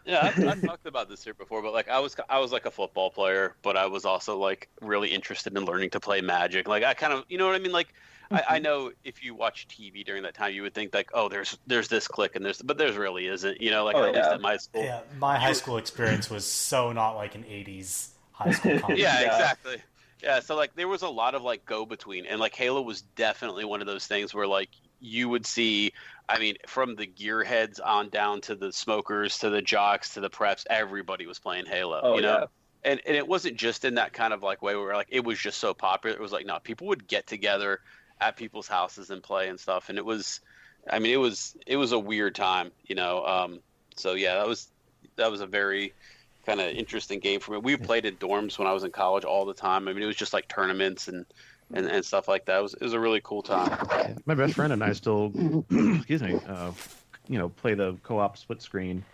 E: Yeah, I've talked about this here before, but like I was like a football player, but I was also like really interested in learning to play Magic. Like I kind of, you know what I mean, like. I know if you watch TV during that time, you would think like, oh, there's this clique and but there really isn't, at least at my school.
A: Yeah, my high school experience was so not like an 80s high school comedy.
E: Yeah, exactly. Yeah, so like there was a lot of like go between, and like Halo was definitely one of those things where like you would see, I mean, from the gearheads on down to the smokers to the jocks to the preps, everybody was playing Halo.
D: Oh, yeah.
E: And it wasn't just in that kind of like way where like it was just so popular. It was like no, people would get together at people's houses and play and stuff, and it was a weird time, so yeah, that was a very kind of interesting game for me. We played in dorms when I was in college all the time. I mean, it was just like tournaments and stuff like that. It was a really cool time.
C: My best friend and I still excuse me play the co-op split screen.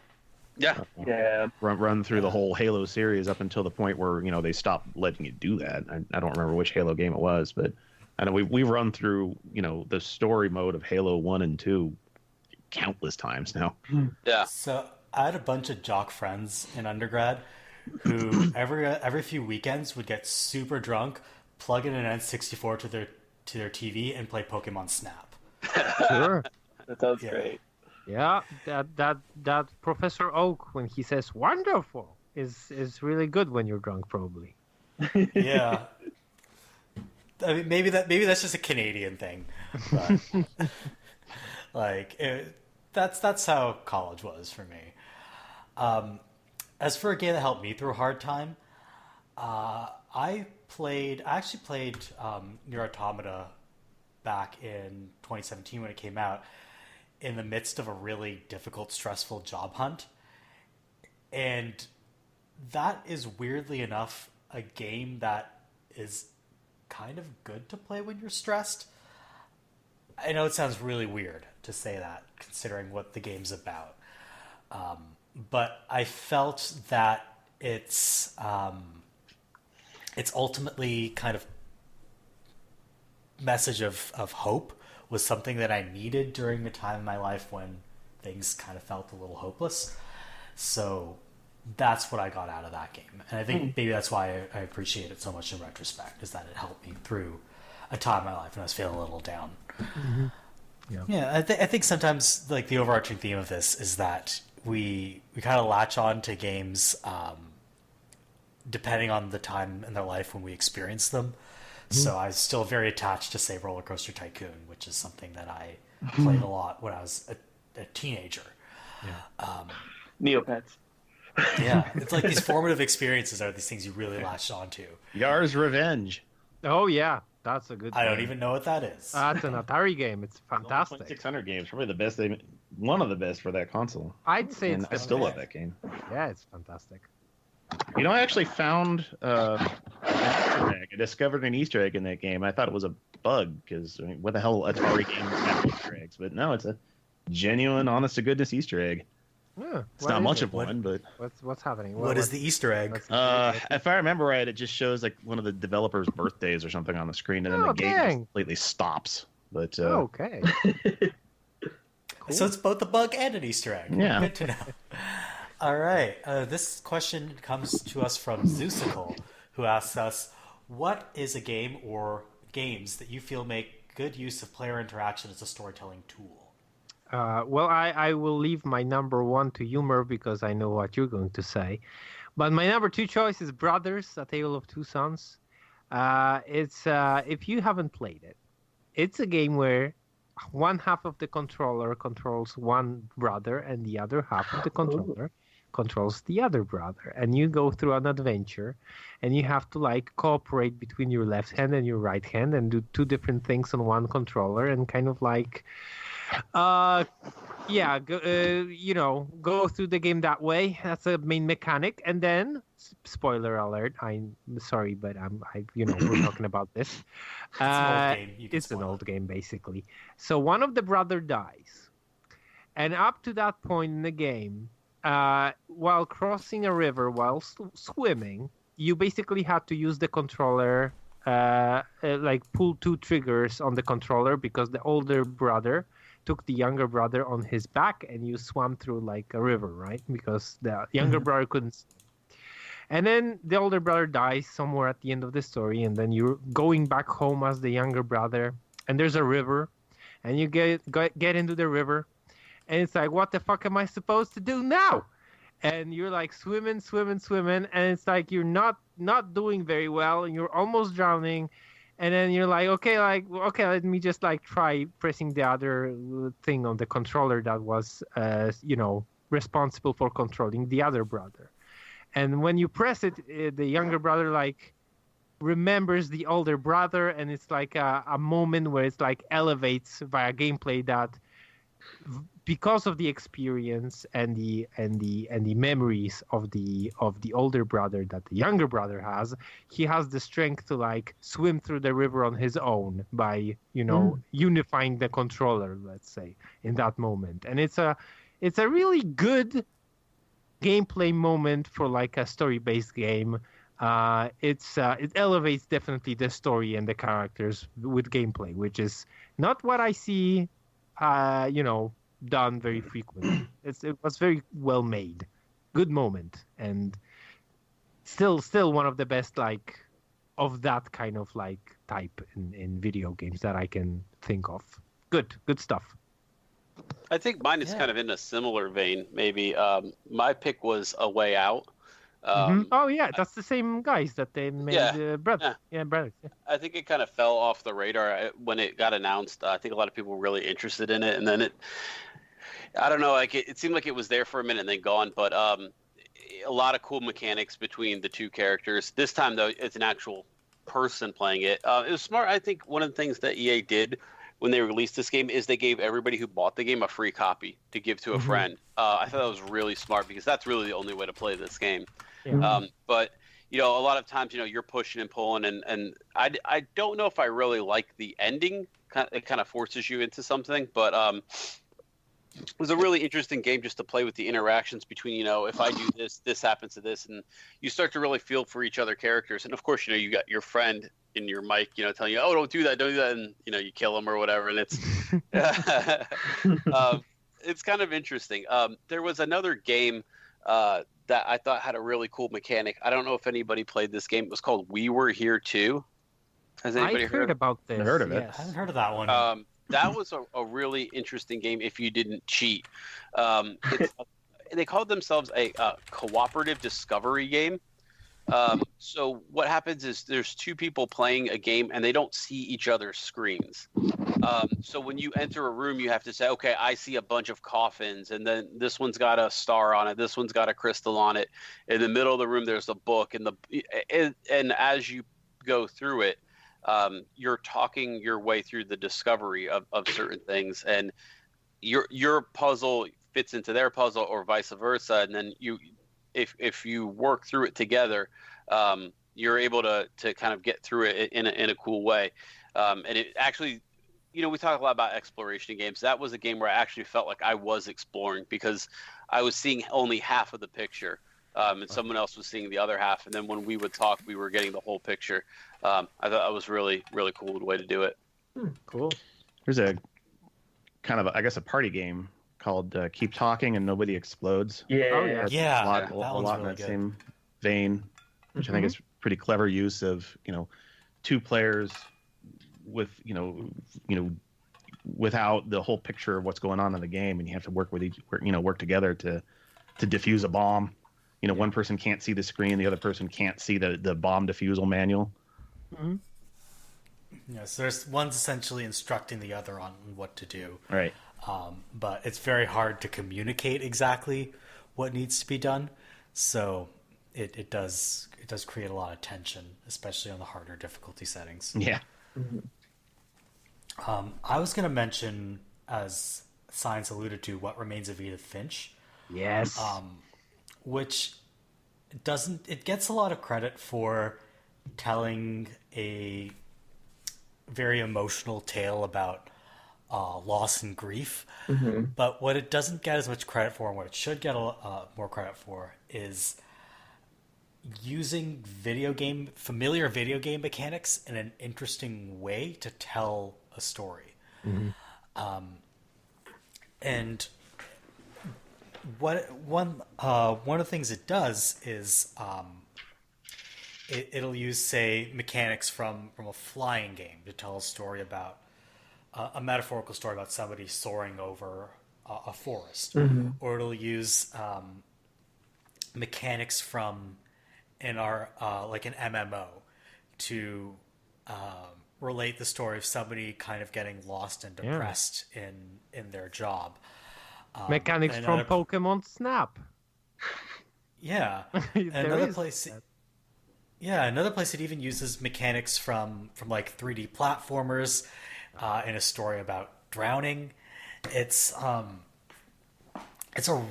C: Run through the whole Halo series up until the point where they stopped letting you do that. I don't remember which Halo game it was, but I know we've run through, the story mode of Halo 1 and 2 countless times now.
E: Yeah.
A: So I had a bunch of jock friends in undergrad who every few weekends would get super drunk, plug in an N64 to their TV, and play Pokemon Snap.
B: Sure.
D: That sounds great.
B: Yeah, that Professor Oak, when he says "wonderful," is really good when you're drunk, probably.
A: Yeah. I mean, maybe that's just a Canadian thing, but like that's how college was for me. As for a game that helped me through a hard time, I actually played Nier Automata back in 2017 when it came out, in the midst of a really difficult, stressful job hunt, and that is weirdly enough a game that is kind of good to play when you're stressed. I know it sounds really weird to say that, considering what the game's about. But I felt that it's ultimately kind of message of hope was something that I needed during a time in my life when things kind of felt a little hopeless. So that's what I got out of that game. And I think maybe that's why I appreciate it so much in retrospect, is that it helped me through a time in my life when I was feeling a little down.
B: Mm-hmm.
A: Yeah, I think sometimes like the overarching theme of this is that we kind of latch on to games depending on the time in their life when we experience them. So I'm still very attached to, say, Roller Coaster Tycoon, which is something that I played a lot when I was a teenager.
B: Yeah.
D: Neopets.
A: Yeah, it's like these formative experiences are these things you really latched onto.
C: Yar's Revenge.
B: Oh yeah, that's a good.
A: I don't even know what that is.
B: That's an Atari game. It's fantastic.
C: 600 games, probably the best. One of the best for that console.
B: I'd say
C: and I still love that game.
B: Yeah, it's fantastic.
C: You know, I actually found an Easter egg. I discovered an Easter egg in that game. I thought it was a bug because what the hell Atari games have Easter eggs? But no, it's a genuine, honest to goodness Easter egg.
B: Yeah,
C: it's not much of one, but
B: what's happening?
A: What is the Easter egg?
C: If I remember right, it just shows like one of the developers' birthdays or something on the screen, and then the game just completely stops. But
B: okay.
A: Cool. So it's both a bug and an Easter egg.
C: Yeah.
A: Good to know. All right. This question comes to us from Zeusical, who asks us, what is a game or games that you feel make good use of player interaction as a storytelling tool?
B: Well, I will leave my number one to you, Merve, because I know what you're going to say. But my number two choice is Brothers, A Tale of Two Sons. It's if you haven't played it, it's a game where one half of the controller controls one brother and the other half of the controller controls the other brother. And you go through an adventure and you have to like cooperate between your left hand and your right hand and do two different things on one controller and kind of like go through the game that way. That's a main mechanic. And then, spoiler alert, I'm sorry, but we're talking about this.
A: It's an old game.
B: It's an old game, basically. So one of the brother dies. And up to that point in the game, while crossing a river, while swimming, you basically had to use the controller, pull two triggers on the controller because the older brother took the younger brother on his back and you swam through like a river, right? Because the younger brother couldn't. And then the older brother dies somewhere at the end of the story, and then you're going back home as the younger brother, and there's a river, and you get into the river, and it's like, what the fuck am I supposed to do now? And you're like swimming, and it's like you're not doing very well, and you're almost drowning. And then you're like, okay, let me just like try pressing the other thing on the controller that was, responsible for controlling the other brother. And when you press it, the younger brother like remembers the older brother, and it's like a moment where it's like elevates via gameplay that because of the experience and the memories of the older brother that the younger brother has, he has the strength to like swim through the river on his own by unifying the controller, let's say, in that moment. And it's a really good gameplay moment for like a story-based game. It elevates definitely the story and the characters with gameplay, which is not what I see done very frequently. It was very well made, good moment, and still one of the best like of that kind of like type in video games that I can think of. Good stuff.
E: I think mine is kind of in a similar vein. Maybe my pick was A Way Out.
B: Oh yeah, that's the same guys that they made. Brothers. Yeah.
E: I think it kind of fell off the radar when it got announced. I think a lot of people were really interested in it, and then I don't know, like it seemed like it was there for a minute and then gone. But a lot of cool mechanics between the two characters. This time though, it's an actual person playing it. It was smart. I think one of the things that EA did when they released this game is they gave everybody who bought the game a free copy to give to a friend. I thought that was really smart because that's really the only way to play this game. Yeah. But a lot of times, you're pushing and pulling, and I don't know if I really like the ending. It kind of forces you into something, but it was a really interesting game just to play with the interactions between, you know, if I do this, this happens to this, and you start to really feel for each other characters. And of course, you know, you got your friend in your mic, you know, telling you, oh, don't do that, and you know, you kill him or whatever, and it's it's kind of interesting. There was another game that I thought had a really cool mechanic. I don't know if anybody played this game. It was called We Were Here Too. Has anybody
B: heard about this?
C: I heard of it.
B: Yes.
A: I haven't heard of that one.
E: That was a really interesting game if you didn't cheat. They called themselves a cooperative discovery game. So what happens is there's two people playing a game and they don't see each other's screens. So when you enter a room, you have to say, okay, I see a bunch of coffins, and then this one's got a star on it, this one's got a crystal on it. In the middle of the room, there's a book, and as you go through it, you're talking your way through the discovery of certain things, and your puzzle fits into their puzzle or vice versa, and then if you work through it together, you're able to kind of get through it in a cool way. And it actually, you know, we talk a lot about exploration games. That was a game where I actually felt like I was exploring because I was seeing only half of the picture. And someone else was seeing the other half. And then when we would talk, we were getting the whole picture. I thought that was really, really cool way to do it.
B: Cool.
C: There's a kind of, I guess, a party game called Keep Talking and Nobody Explodes.
D: Yeah.
B: Oh, yeah.
A: Yeah,
C: A lot,
A: that
C: a
A: one's
C: lot in
A: really
C: that
A: good.
C: same vein, which I think is pretty clever use of, you know, two players with, you know, without the whole picture of what's going on in the game, and you have to work together to defuse a bomb. You know, one person can't see the screen, the other person can't see the bomb defusal manual.
B: Mm-hmm.
A: Yeah, so one's essentially instructing the other on what to do.
C: Right.
A: But it's very hard to communicate exactly what needs to be done. So it does create a lot of tension, especially on the harder difficulty settings.
C: Yeah.
A: I was going to mention, as Science alluded to, What Remains of Edith Finch.
B: Yes.
A: Which it gets a lot of credit for telling a very emotional tale about loss and grief. But what it doesn't get as much credit for, and what it should get more credit for, is using familiar video game mechanics in an interesting way to tell a story. And one of the things it does is it'll use, say, mechanics from a flying game to tell a story about a metaphorical story about somebody soaring over a forest, or it'll use mechanics from like an MMO to relate the story of somebody kind of getting lost and depressed in their job.
B: Mechanics from Pokemon Snap.
A: Yeah. Another place it even uses mechanics from like 3D platformers in a story about drowning. It's a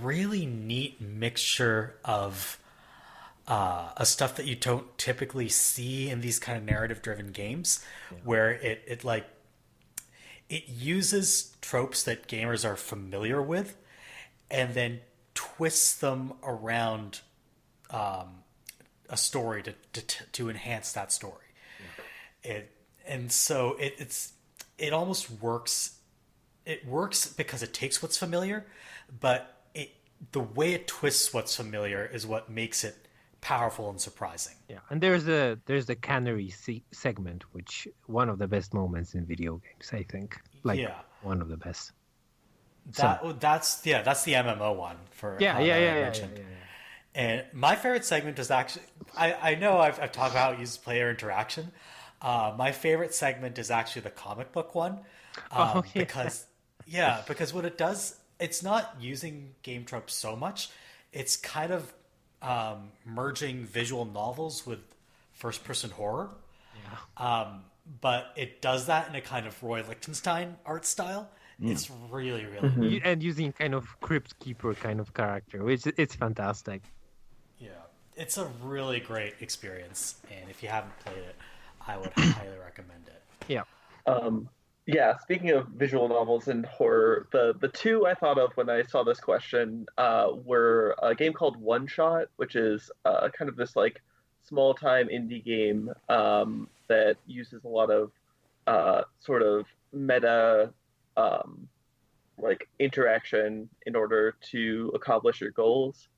A: really neat mixture of stuff that you don't typically see in these kind of narrative-driven games, where it uses tropes that gamers are familiar with, and then twists them around a story to enhance that story. So it almost works. It works because it takes what's familiar, but the way it twists what's familiar is what makes it powerful and surprising.
B: Yeah, and there's the cannery segment, which one of the best moments in video games, I think. One of the best.
A: That's the MMO one for
B: yeah.
A: And my favorite segment is actually, I know I've talked about how it uses player interaction. My favorite segment is actually the comic book one, because what it does, it's not using game tropes so much. It's kind of merging visual novels with first-person horror. But it does that in a kind of Roy Lichtenstein art style. It's really, really neat.
B: And using kind of Crypt Keeper kind of character, which it's fantastic.
A: Yeah, it's a really great experience, and if you haven't played it, I would highly recommend it.
B: Yeah.
D: Yeah, speaking of visual novels and horror, the two I thought of when I saw this question were a game called One Shot, which is kind of this like small time indie game that uses a lot of sort of meta like interaction in order to accomplish your goals.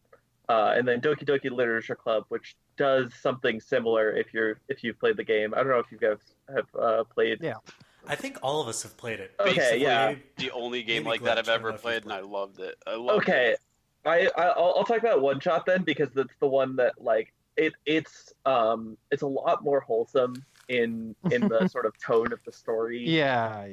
D: And then Doki Doki Literature Club, which does something similar if you've played the game. I don't know if you guys have played.
B: Yeah.
A: I think all of us have played it.
D: Okay,
A: Basically,
D: yeah.
E: The only game like that I've ever played, and I loved it.
D: Okay, I'll talk about One Shot then, because that's the one that like it's a lot more wholesome in the sort of tone of the story.
B: Yeah.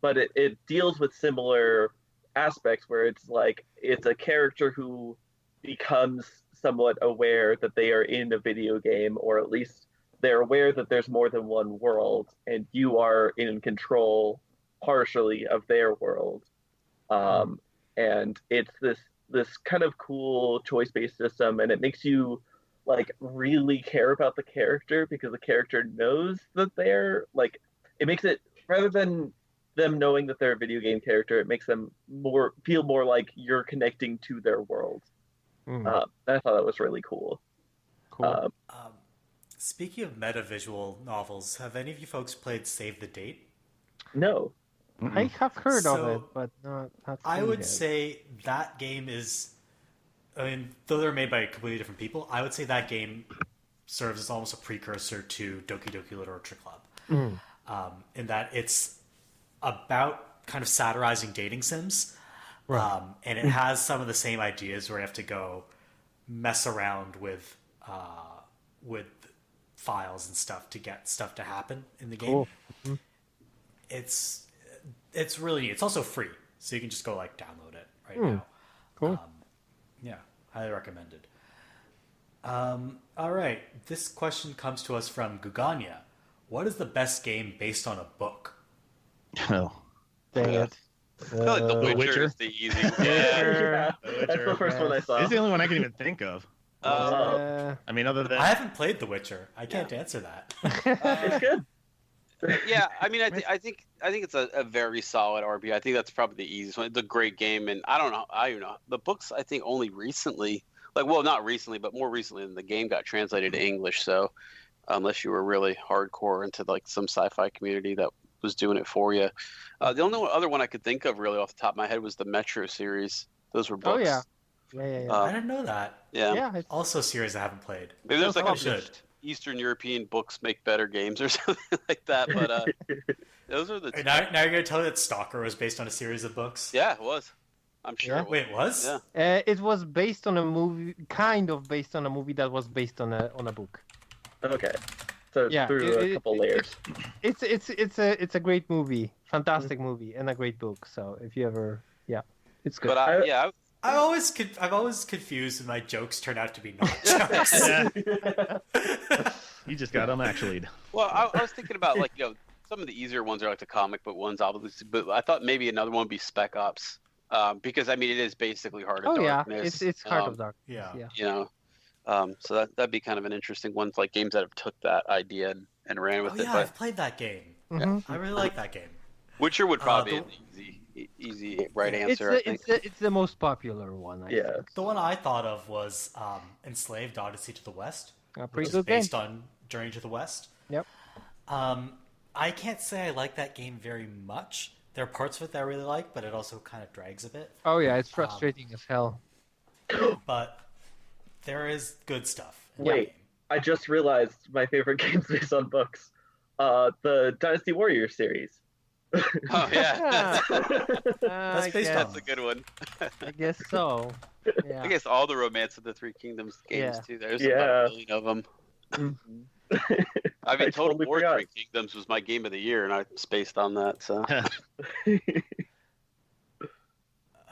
D: But it deals with similar aspects where it's like it's a character who becomes somewhat aware that they are in a video game, or at least they're aware that there's more than one world, and you are in control partially of their world. And it's this kind of cool choice-based system, and it makes you like really care about the character, because the character knows that they're like, it makes it, rather than them knowing that they're a video game character, it makes them feel more like you're connecting to their world. I thought that was really cool.
B: Cool.
A: Speaking of meta visual novels, have any of you folks played Save the Date?
D: No.
B: I have heard of
A: So,
B: it, but not
A: I would
B: played it.
A: say that game is, I mean, though they're made by completely different people, I would say that game serves as almost a precursor to Doki Doki Literature Club. In that it's about kind of satirizing dating sims.
B: Right.
A: And it has some of the same ideas where you have to go mess around with files and stuff to get stuff to happen in the game.
B: Cool.
A: It's really neat. It's also free, so you can just go like download it right now.
B: Cool.
A: Yeah, highly recommended. All right, this question comes to us from Guganya. What is the best game based on a book?
C: Oh,
B: Dang it.
E: I feel like The Witcher is the easy.
D: Yeah, that's the first one I saw.
C: It's the only one I can even think of. I mean, other than
A: I haven't played The Witcher. I can't answer that.
D: It's good.
E: Yeah, I mean, I think it's a very solid RPG. I think that's probably the easiest one. It's a great game, and I don't know. The books I think only recently, not recently, but more recently than the game got translated to English. So unless you were really hardcore into like some sci-fi community that was doing it for you, the only other one I could think of really off the top of my head was the Metro series. Those were books.
B: Oh yeah. Yeah.
A: I didn't know that.
E: Yeah.
B: It's
A: Also, a series I haven't played.
E: Maybe there's like
A: I
E: a
A: should.
E: Eastern European books make better games or something like that. But those are the two.
A: Now you're going to tell me that Stalker was based on a series of books?
E: Yeah, it was. I'm sure.
B: Yeah.
E: It was.
A: Wait, it was?
E: Yeah.
B: it was based on a movie, kind of based on a movie that was based on a book.
D: Okay. So
B: Yeah,
D: through a couple layers.
B: It's a great movie, fantastic movie, and a great book. So if you ever, it's good.
E: But
A: I'm always confused when my jokes turn out to be not jokes.
C: you just got them actually.
E: Well, I was thinking about some of the easier ones are like the comic book ones, obviously. But I thought maybe another one would be Spec Ops, because I mean it is basically Heart of Darkness.
B: It's Heart of Darkness.
A: Yeah.
E: You know, so that'd be kind of an interesting one, like games that have took that idea and ran with it.
A: Yeah,
E: But
A: I've played that game.
B: Mm-hmm.
A: I really like that game.
E: Witcher would probably be an easy right answer. I think.
B: It's the most popular one. I think.
A: The one I thought of was Enslaved: Odyssey to the West,
B: A
A: which
B: pretty
A: is
B: good game.
A: based on Journey to the West.
B: Yep.
A: I can't say I like that game very much. There are parts of it that I really like, but it also kind of drags a bit.
B: Oh yeah, it's frustrating as hell.
A: But there is good stuff. In
D: Wait,
A: that game.
D: I just realized my favorite games based on books. The Dynasty Warriors series.
E: Oh yeah,
A: That's based on
E: that's a good one.
B: I guess so. Yeah.
E: I guess all the Romance of the Three Kingdoms games too. There's about a million of them. I mean, Total
D: totally
E: War
D: forgot.
E: Three Kingdoms was my game of the year, and I spaced on that. So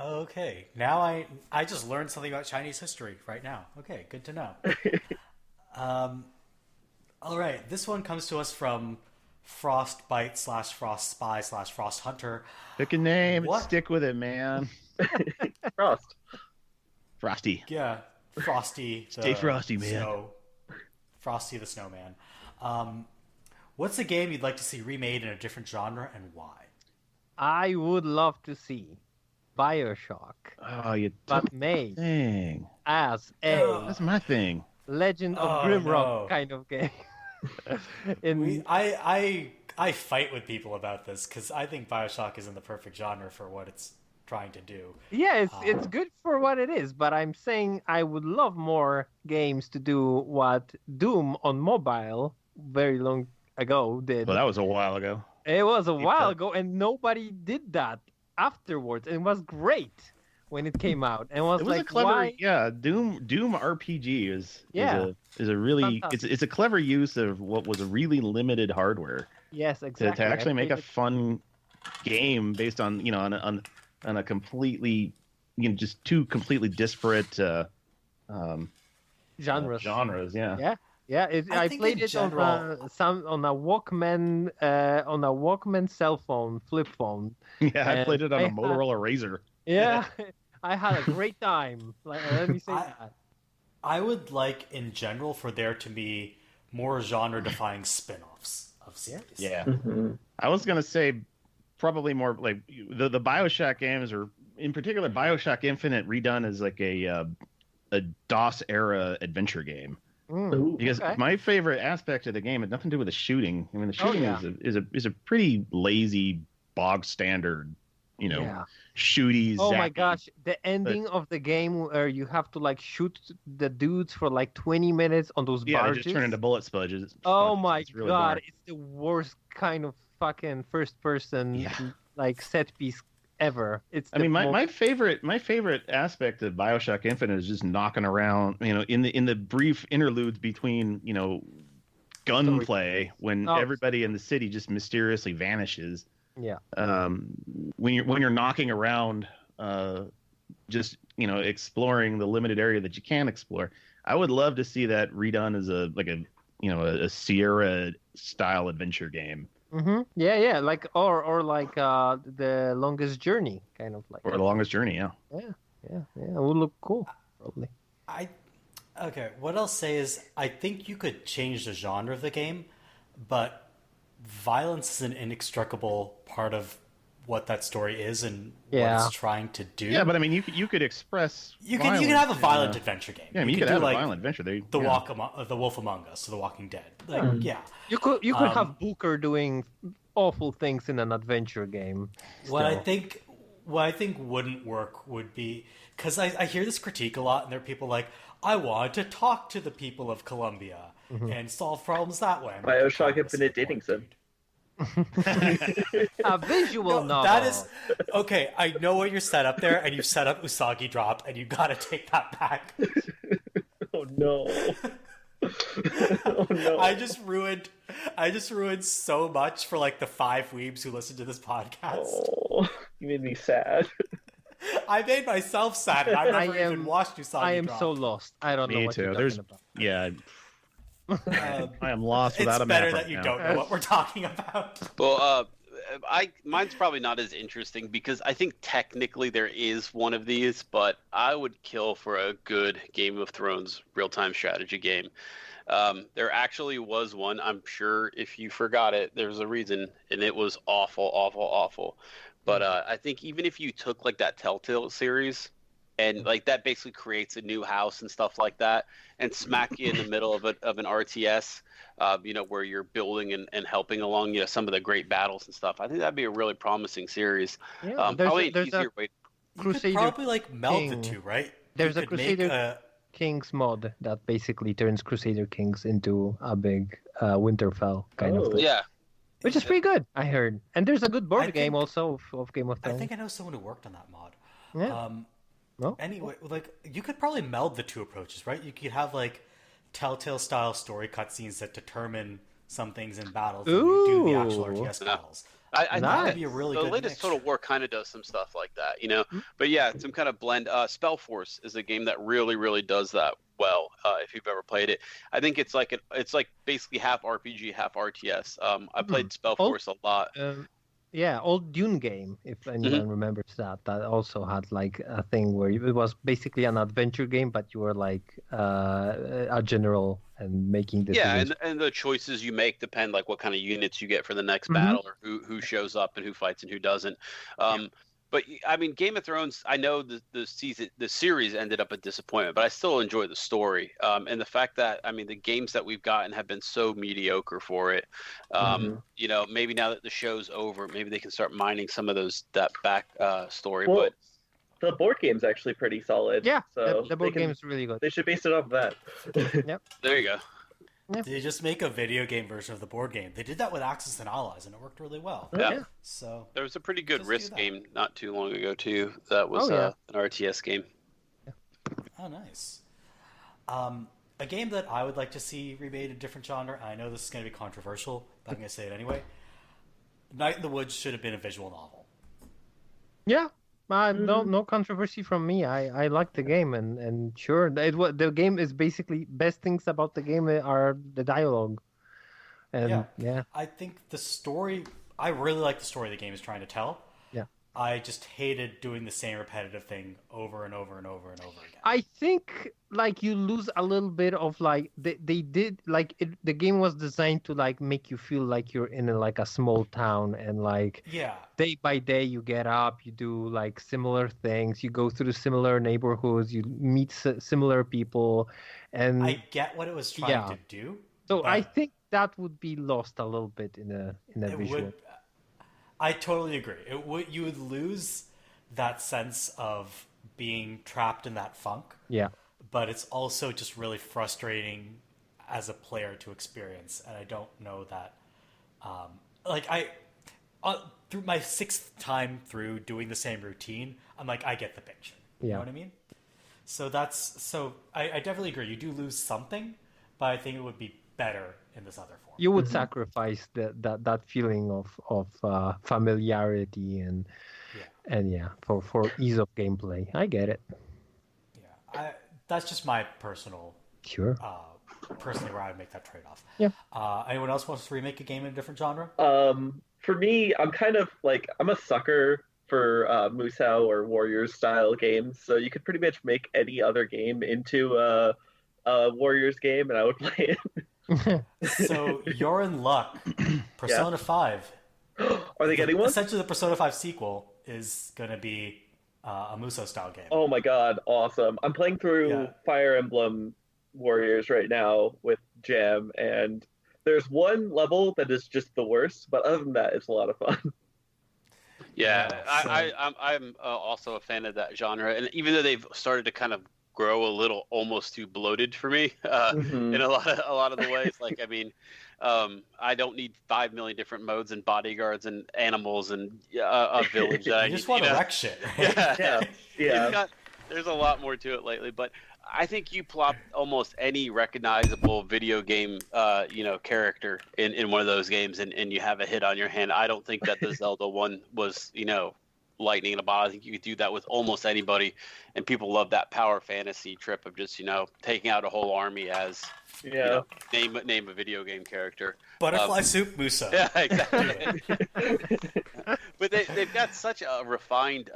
A: Okay, now I just learned something about Chinese history right now. Okay, good to know. All right, this one comes to us from Frostbite / Frost Spy / Frost Hunter.
C: Pick a name
A: What?
C: and stick with it, man.
D: Frost.
C: Frosty.
A: Yeah, Frosty.
C: Stay frosty, man.
A: Frosty the Snowman. What's a game you'd like to see remade in a different genre and why?
B: I would love to see BioShock,
C: Oh, you
B: but made
C: thing.
B: as
C: That's my thing.
B: Legend of Grimrock kind of game.
A: I fight with people about this because I think BioShock isn't the perfect genre for what it's trying to do.
B: Yeah, it's good for what it is, but I'm saying I would love more games to do what Doom on mobile very long ago did.
C: Well, that was a while ago.
B: It was a while ago, and nobody did that afterwards. It was great when it came out, and it was like,
C: a clever,
B: why?
C: Yeah, Doom RPG is a really it's a clever use of what was a really limited hardware.
B: Yes, exactly.
C: To actually make a fun game based on on a completely just two completely disparate
B: genres.
C: Yeah.
B: Yeah, I played it on a Walkman cell phone, flip phone.
C: Yeah, I played it on a Motorola Razr.
B: Yeah, I had a great time. Let me say that.
A: I would like, in general, for there to be more genre-defying spin-offs of series.
C: Yeah. I was gonna say probably more like the BioShock games, or in particular BioShock Infinite redone as like a DOS era adventure game. Because my favorite aspect of the game had nothing to do with the shooting. I mean, the shooting is a pretty lazy, bog standard, shooty.
B: Oh my gosh, the ending of the game where you have to shoot the dudes for 20 minutes on those barges.
C: They just turn into bullet sponges.
B: Oh my god, it's the worst kind of fucking first person set piece ever.
C: My favorite aspect of BioShock Infinite is just knocking around, in the brief interludes between, gunplay when everybody in the city just mysteriously vanishes.
B: Yeah.
C: When you're knocking around, just exploring the limited area that you can explore. I would love to see that redone as a Sierra style adventure game.
B: Mm-hmm. Yeah, or the Longest Journey, kind of like.
C: Or the Longest Journey, yeah.
B: Yeah, it would look cool, probably.
A: Okay, what I'll say is I think you could change the genre of the game, but violence is an inextricable part of what that story is and what it's trying to do.
C: Yeah, but I mean, you could express.
A: You can have a violent adventure game.
C: Yeah, you could have a violent adventure.
A: The Wolf Among Us, or The Walking Dead.
B: You could have Booker doing awful things in an adventure game.
A: What I think wouldn't work would be, because I hear this critique a lot, and there are people like, I want to talk to the people of Colombia and solve problems that way.
D: BioShock Infinite Dating Sim.
B: A visual novel.
A: That is okay. I know what you're set up there, and you've set up Usagi Drop, and you gotta take that back.
D: Oh no! Oh no!
A: I just ruined so much for the 5 weebs who listen to this podcast.
D: Oh, you made me sad.
A: I made myself sad. And I've never even watched Usagi Drop.
B: I am so lost. I don't know what you're talking about.
C: Yeah. I am lost without a map.
A: It's better that you don't know what we're talking about.
E: Well, mine's probably not as interesting because I think technically there is one of these, but I would kill for a good Game of Thrones real-time strategy game. There actually was one. I'm sure if you forgot it, there's a reason, and it was awful, awful, awful. But I think even if you took that Telltale series, and that basically creates a new house and stuff like that, and smack you in the middle of an RTS, where you're building and helping along, some of the great battles and stuff. I think that'd be a really promising series.
B: Yeah,
A: You could probably meld the two, right?
B: There's a Crusader Kings mod that basically turns Crusader Kings into a big Winterfell kind of thing.
E: Yeah.
B: Which is pretty good, I heard. And there's a good board game also of Game of Thrones.
A: I think I know someone who worked on that mod.
B: Yeah.
A: Well, anyway, you could probably meld the two approaches, right? You could have Telltale style story cutscenes that determine some things in battles, and you do the actual RTS battles.
E: I think
A: that'd be a really good
E: the latest
A: mixture.
E: Total War kind of does some stuff like that, But yeah, some kind of blend. Spellforce is a game that really, really does that well. If you've ever played it, I think it's basically half RPG, half RTS. I played Spellforce a lot.
B: old Dune game, if anyone remembers that. That also had like a thing where it was basically an adventure game, but you were like a general and making decisions.
E: Yeah, and the choices you make depend like what kind of units you get for the next battle, or who shows up and who fights and who doesn't. But I mean, Game of Thrones, I know the series ended up a disappointment, but I still enjoy the story. And the fact that, I mean, the games that we've gotten have been so mediocre for it. You know, maybe now that the show's over, maybe they can start mining some of that back story.
D: Well,
E: but
D: the board game's actually pretty solid.
B: Yeah,
D: so
B: the board game's really good.
D: They should base it off of that.
B: Yep.
E: There you go.
B: Yeah.
A: They just make a video game version of the board game. They did that with Axis and Allies, and it worked really well.
E: Yeah.
A: So
E: there was a pretty good Risk game not too long ago too. That was an RTS game.
A: Oh, nice. A game that I would like to see remade in a different genre. I know this is going to be controversial, but I'm going to say it anyway. Night in the Woods should have been a visual novel.
B: Yeah. No controversy from me. I like the game, and sure, the game is basically best things about the game are the dialogue, and
A: I think the story. I really like the story the game is trying to tell.
B: Yeah,
A: I just hated doing the same repetitive thing over and over and over and over again.
B: I think like you lose a little bit of like they did like the game was designed to like make you feel like you're in like a small town, and like day by day you get up, you do like similar things, you go through similar neighborhoods, you meet similar people, and
A: I get what it was trying to do.
B: So I think that would be lost a little bit in a visual.
A: I totally agree. You would lose that sense of being trapped in that funk. Yeah. But it's also just really frustrating as a player to experience, and I don't know that. Through my sixth time through doing the same routine, I'm like, I get the picture. You know what I mean? So I definitely agree. You do lose something, but I think it would be better in this other form.
B: You would sacrifice that feeling of familiarity and for ease of gameplay. I get it.
A: Yeah, that's just my personal.
B: Sure.
A: Personally, where I would make that trade-off.
B: Yeah.
A: Anyone else wants to remake a game in a different genre?
D: For me, I'm kind of like I'm a sucker for Musou or Warriors style games. So you could pretty much make any other game into a Warriors game, and I would play it.
A: So you're in luck. Persona 5.
D: Are they getting one?
A: Essentially, the Persona 5 sequel is going to be a Musou style game.
D: Oh my god, awesome! I'm playing through Fire Emblem Warriors right now with Jam, and there's one level that is just the worst, but other than that, it's a lot of fun.
E: Yeah, I'm also a fan of that genre, and even though they've started to kind of grow a little almost too bloated for me in a lot of the ways. Like, I mean, I don't need 5 million different modes and bodyguards and animals and a village. That
A: you just want to wreck shit. Right?
E: Yeah. There's a lot more to it lately, but I think you plop almost any recognizable video game, character in one of those games, and you have a hit on your hand. I don't think that the Zelda one was, lightning in a bottle. I think you could do that with almost anybody, and people love that power fantasy trip of just taking out a whole army as name a video game character.
A: Butterfly soup Musou.
E: Yeah, exactly. But they've got such a refined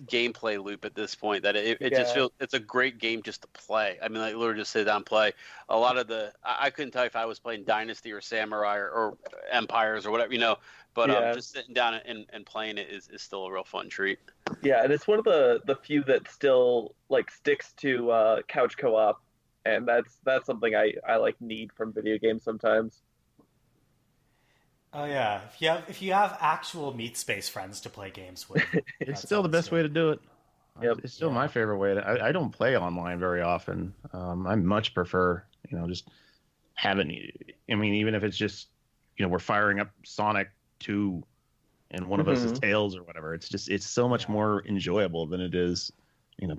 E: gameplay loop at this point that it just feels it's a great game just to play. I mean, like literally just sit down and play. A lot of I couldn't tell if I was playing Dynasty or Samurai or Empires or whatever, but just sitting down and playing it is still a real fun treat.
D: Yeah, and it's one of the few that still like sticks to couch co-op, and that's something I need from video games sometimes.
A: Oh yeah, if you have actual meat space friends to play games with,
C: it's still the best way to do it.
D: Yep.
C: It's still my favorite way. I don't play online very often. I much prefer just having. I mean, even if it's just we're firing up Sonic 2, and one of us is Tails or whatever. It's so much more enjoyable than it is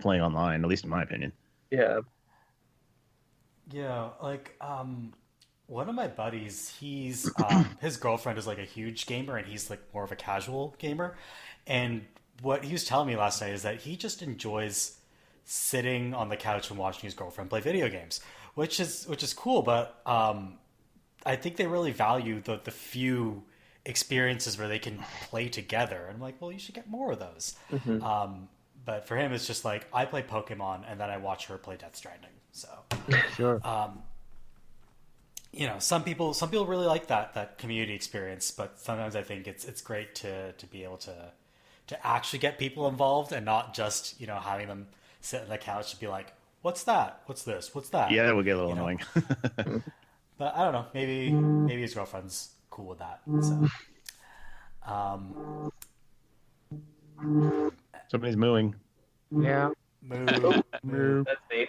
C: playing online. At least in my opinion.
D: Yeah.
A: Yeah, like one of my buddies, he's his girlfriend is like a huge gamer, and he's like more of a casual gamer. And what he was telling me last night is that he just enjoys sitting on the couch and watching his girlfriend play video games, which is cool. But I think they really value the few experiences where they can play together. And I'm like, well, you should get more of those. But for him, it's just like, I play Pokemon and then I watch her play Death Stranding. So
B: Sure.
A: You know, some people really like that community experience, but sometimes I think it's great to be able to actually get people involved and not just, you know, having them sit on the couch and be like, what's that? What's this? What's that?
C: Yeah, that would get a little
A: You know?
C: annoying.
A: But I don't know. Maybe his girlfriend's cool with that. So,
C: Somebody's mooing.
B: Yeah.
A: moo.
D: That's me.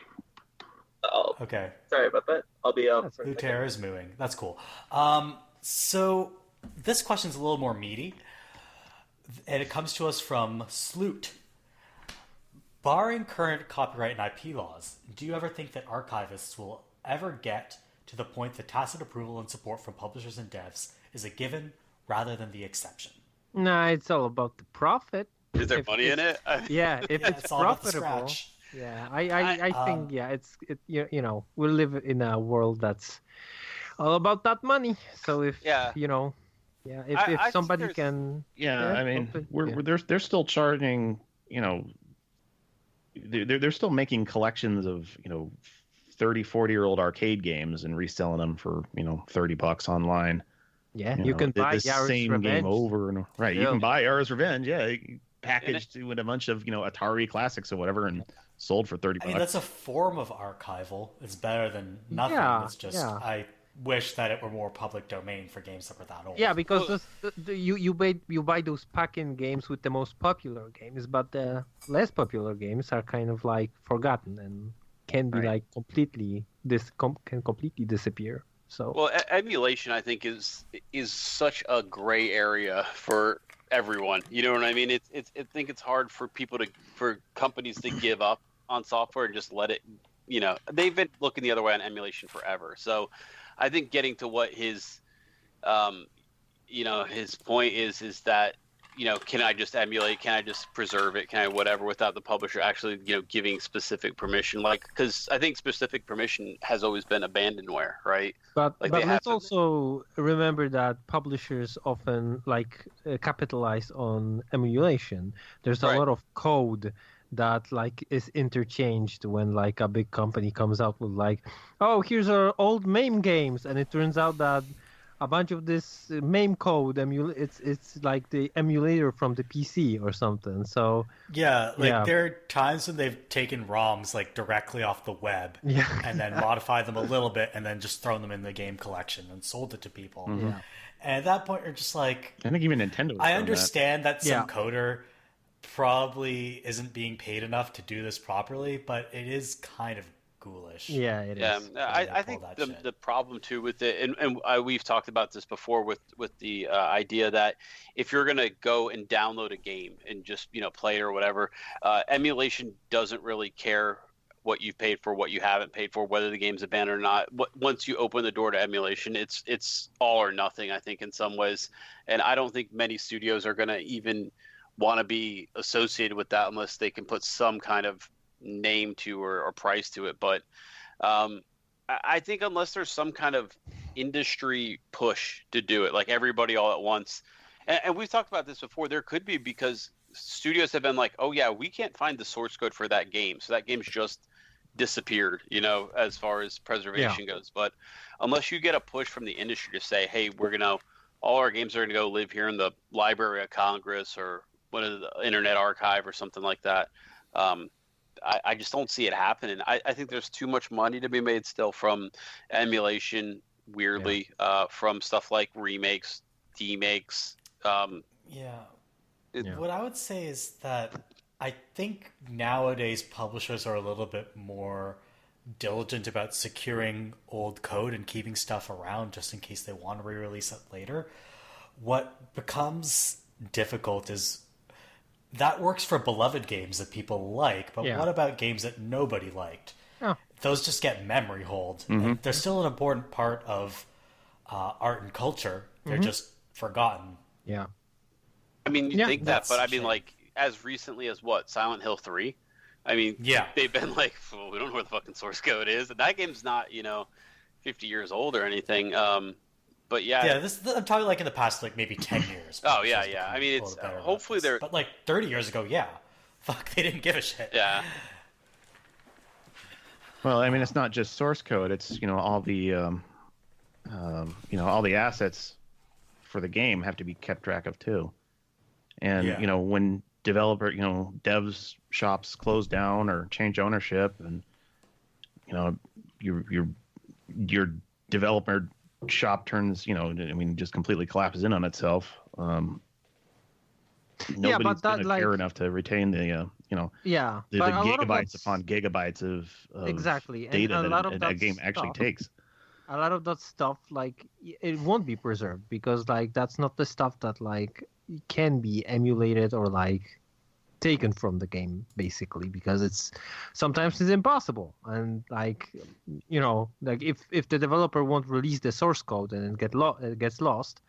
D: Oh,
A: Okay.
D: sorry about that. I'll be out. for a second.
A: Lutair is mooing. That's cool. So this question's a little more meaty, and it comes to us from Sloot. Barring current copyright and IP laws, do you ever think that archivists will ever get to the point that tacit approval and support from publishers and devs is a given rather than the exception?
B: Nah, it's all about the profit.
E: Is there
B: If
E: money in it?
B: Yeah, if
A: Yeah,
B: it's
A: all about the
B: profitable.
A: scratch.
B: Yeah, I think you know, we live in a world that's all about that money. So if you know, if
E: I
B: somebody
E: think
B: can,
C: I mean,
B: open-
C: they're still charging, you know, they're still making collections of, you know, 30, 40-year-old arcade games and reselling them for, you know, $30 online.
B: yeah,
C: You
B: you
C: know,
B: can buy
C: the
B: Yara's
C: same
B: Revenge.
C: game over and right. You
B: Yeah.
C: can buy Yara's Revenge, packaged with a bunch of, you know, Atari classics or whatever, and sold for $30.
A: I mean, that's a form of archival. It's better than nothing.
B: Yeah,
A: It's just
B: yeah.
A: I wish that it were more public domain for games that were that old.
B: Yeah, because you buy those pack-in games with the most popular games, but the less popular games are kind of like forgotten and can be like completely disappear. So
E: Well, emulation, I think, is such a gray area for everyone. You know what I mean? I think it's hard for for companies to give up on software and just let it. You know, they've been looking the other way on emulation forever. So, I think getting to what his, his point is that, you know, can I just emulate? Can I just preserve it? Can I whatever without the publisher actually, you know, giving specific permission? Like, because I think specific permission has always been abandonware, right?
B: But
E: Like,
B: but
E: they
B: let's
E: have to-
B: also remember that publishers often capitalize on emulation. There's a
E: Right.
B: lot of code that is interchanged when a big company comes out with oh, here's our old MAME games, and it turns out that a bunch of this MAME code it's like the emulator from the PC or something. So
A: Yeah, there are times when they've taken ROMs directly off the web and then modified them a little bit and then just thrown them in the game collection and sold it to people.
B: Yeah.
A: And at that point, you're just like,
C: I think even Nintendo.
A: I understand that some coder probably isn't being paid enough to do this properly, but it is kind of ghoulish.
B: Yeah, it is.
E: I think the problem too with it, and we've talked about this before with the idea that if you're gonna go and download a game and just, you know, play it or whatever, emulation doesn't really care what you've paid for, what you haven't paid for, whether the game's abandoned or not. Once you open the door to emulation, it's all or nothing, I think, in some ways. And I don't think many studios are gonna even want to be associated with that unless they can put some kind of name to or price to it. But I think unless there's some kind of industry push to do it, like everybody all at once, and we've talked about this before, there could be, because studios have been like, oh yeah, we can't find the source code for that game, so that game's just disappeared, you know, as far as preservation goes. But unless you get a push from the industry to say, hey, all our games are going to go live here in the Library of Congress or one of the Internet Archive or something like that, I just don't see it happening. I think there's too much money to be made still from emulation, weirdly, from stuff like remakes, demakes.
A: What I would say is that I think nowadays publishers are a little bit more diligent about securing old code and keeping stuff around just in case they want to re-release it later. What becomes difficult is that works for beloved games that people like, but what about games that nobody liked?
B: Oh.
A: Those just get memory hold. And they're still an important part of art and culture. They're just forgotten.
B: Yeah.
E: I mean, you think that, but I mean,
A: shame.
E: like, as recently as what, Silent Hill 3? I mean, they've been like, well, we don't know where the fucking source code is. And that game's not, 50 years old or anything. But yeah.
A: Yeah, I'm talking like in the past, like maybe 10 years.
E: Oh yeah. I mean, it's hopefully they're.
A: But like 30 years ago, yeah, fuck, they didn't give a shit.
E: Yeah.
C: Well, I mean, it's not just source code. It's all the all the assets for the game have to be kept track of too. And when devs shops close down or change ownership, and your developer shop turns, just completely collapses in on itself. Nobody's going to care enough to retain the gigabytes upon gigabytes of
B: exactly
C: data
B: and
C: that a game actually takes.
B: A lot of that stuff, like, it won't be preserved because, like, that's not the stuff that, like, can be emulated or, like, taken from the game, basically, because sometimes it's impossible. And, like, like if the developer won't release the source code and it gets lost,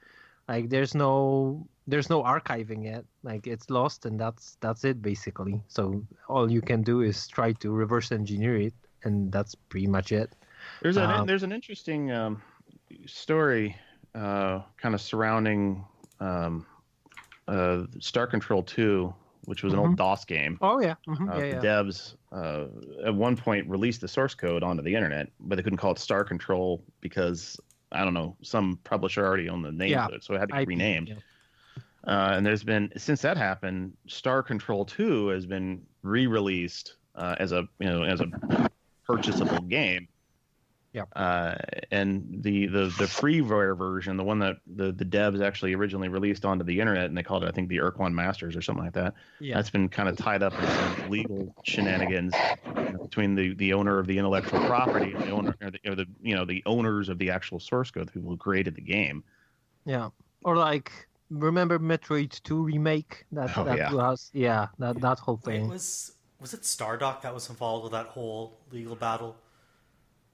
B: like, there's no archiving it. Like, it's lost, and that's it, basically. So all you can do is try to reverse engineer it, and that's pretty much it.
C: There's an interesting story kind of surrounding Star Control 2, which was an old DOS game.
B: Oh yeah.
C: The devs at one point released the source code onto the internet, but they couldn't call it Star Control because, I don't know, some publisher already owned the name of it, so it had to get renamed. Yeah. And there's been, since that happened, Star Control 2 has been re-released as a purchasable game.
B: Yeah.
C: And the freeware version, the one that the devs actually originally released onto the internet, and they called it, I think, the Urquan Masters or something like that. Yeah. That's been kind of tied up in some legal shenanigans between the owner of the intellectual property and the owner, or the owners of the actual source code, the people who created the game.
B: Yeah. Or like, remember Metroid 2 remake? That whole thing.
A: Was it Stardock that was involved with that whole legal battle?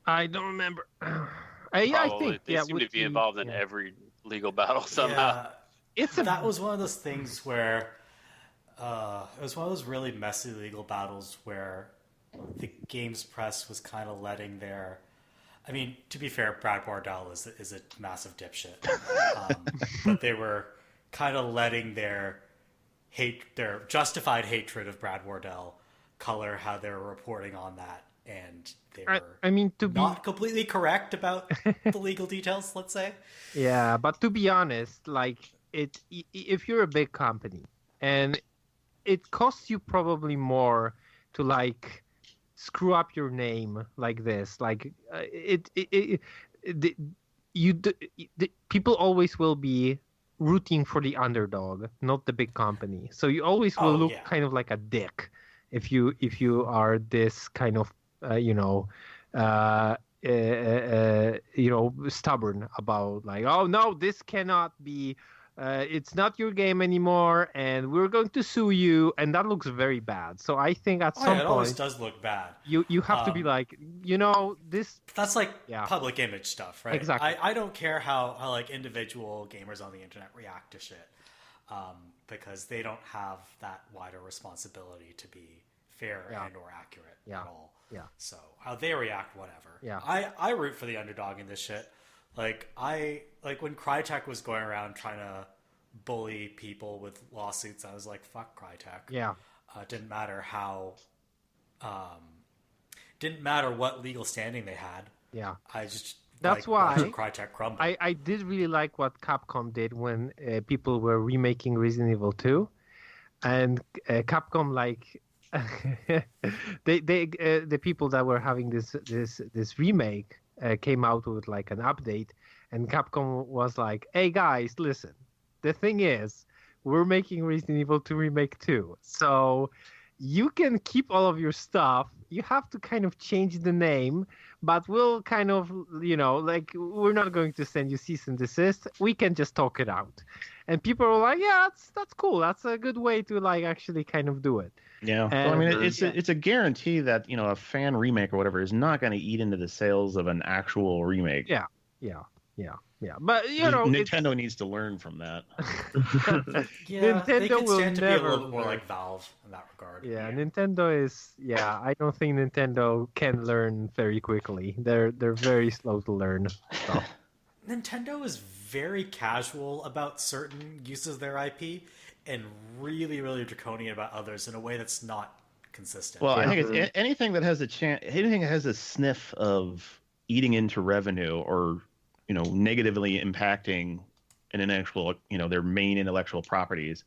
B: I don't remember. I think
E: they seem to be involved in every legal battle somehow.
A: Yeah. That was one of those things where it was one of those really messy legal battles where the games press was kind of letting their. I mean, to be fair, Brad Wardell is a massive dipshit, but they were kind of letting their justified hatred of Brad Wardell color how they were reporting on that. And they were not completely correct about the legal details, let's say.
B: Yeah, but to be honest, like, if you're a big company and it costs you probably more to, like, screw up your name like this, like, people always will be rooting for the underdog, not the big company. So you always will look kind of like a dick if you are this kind of stubborn about, like, oh no, this cannot be, it's not your game anymore, and we're going to sue you, and that looks very bad. So I think at some point,
A: it always does look bad.
B: You have to be like, this.
A: That's like public image stuff, right?
B: Exactly.
A: I don't care how like individual gamers on the internet react to shit, because they don't have that wider responsibility to be fair and or accurate at all.
B: Yeah.
A: So how they react, whatever.
B: Yeah.
A: I root for the underdog in this shit. Like when Crytek was going around trying to bully people with lawsuits, I was like, fuck Crytek.
B: Yeah.
A: Didn't matter how. Didn't matter what legal standing they had.
B: Yeah.
A: I just.
B: That's why
A: Crytek crumble.
B: I did really like what Capcom did when people were remaking Resident Evil 2, and Capcom, like. The people that were having this remake came out with, like, an update, and Capcom was like, hey guys, listen, the thing is, we're making Resident Evil 2 remake too, so you can keep all of your stuff, you have to kind of change the name, but we'll kind of, like, we're not going to send you cease and desist, we can just talk it out. And people were like, yeah, that's cool, that's a good way to, like, actually kind of do it.
C: Yeah, well, I mean, it's a guarantee that, a fan remake or whatever is not going to eat into the sales of an actual remake.
B: Yeah. But
C: Nintendo needs to learn from that.
A: Nintendo they can stand to be a little bit more like Valve in that regard.
B: Yeah, Nintendo is. Yeah, I don't think Nintendo can learn very quickly. They're very slow to learn stuff.
A: Nintendo is very casual about certain uses of their IP and really, really draconian about others in a way that's not consistent.
C: Well, I think it's anything that has anything that has a sniff of eating into revenue or, negatively impacting an intellectual, their main intellectual properties.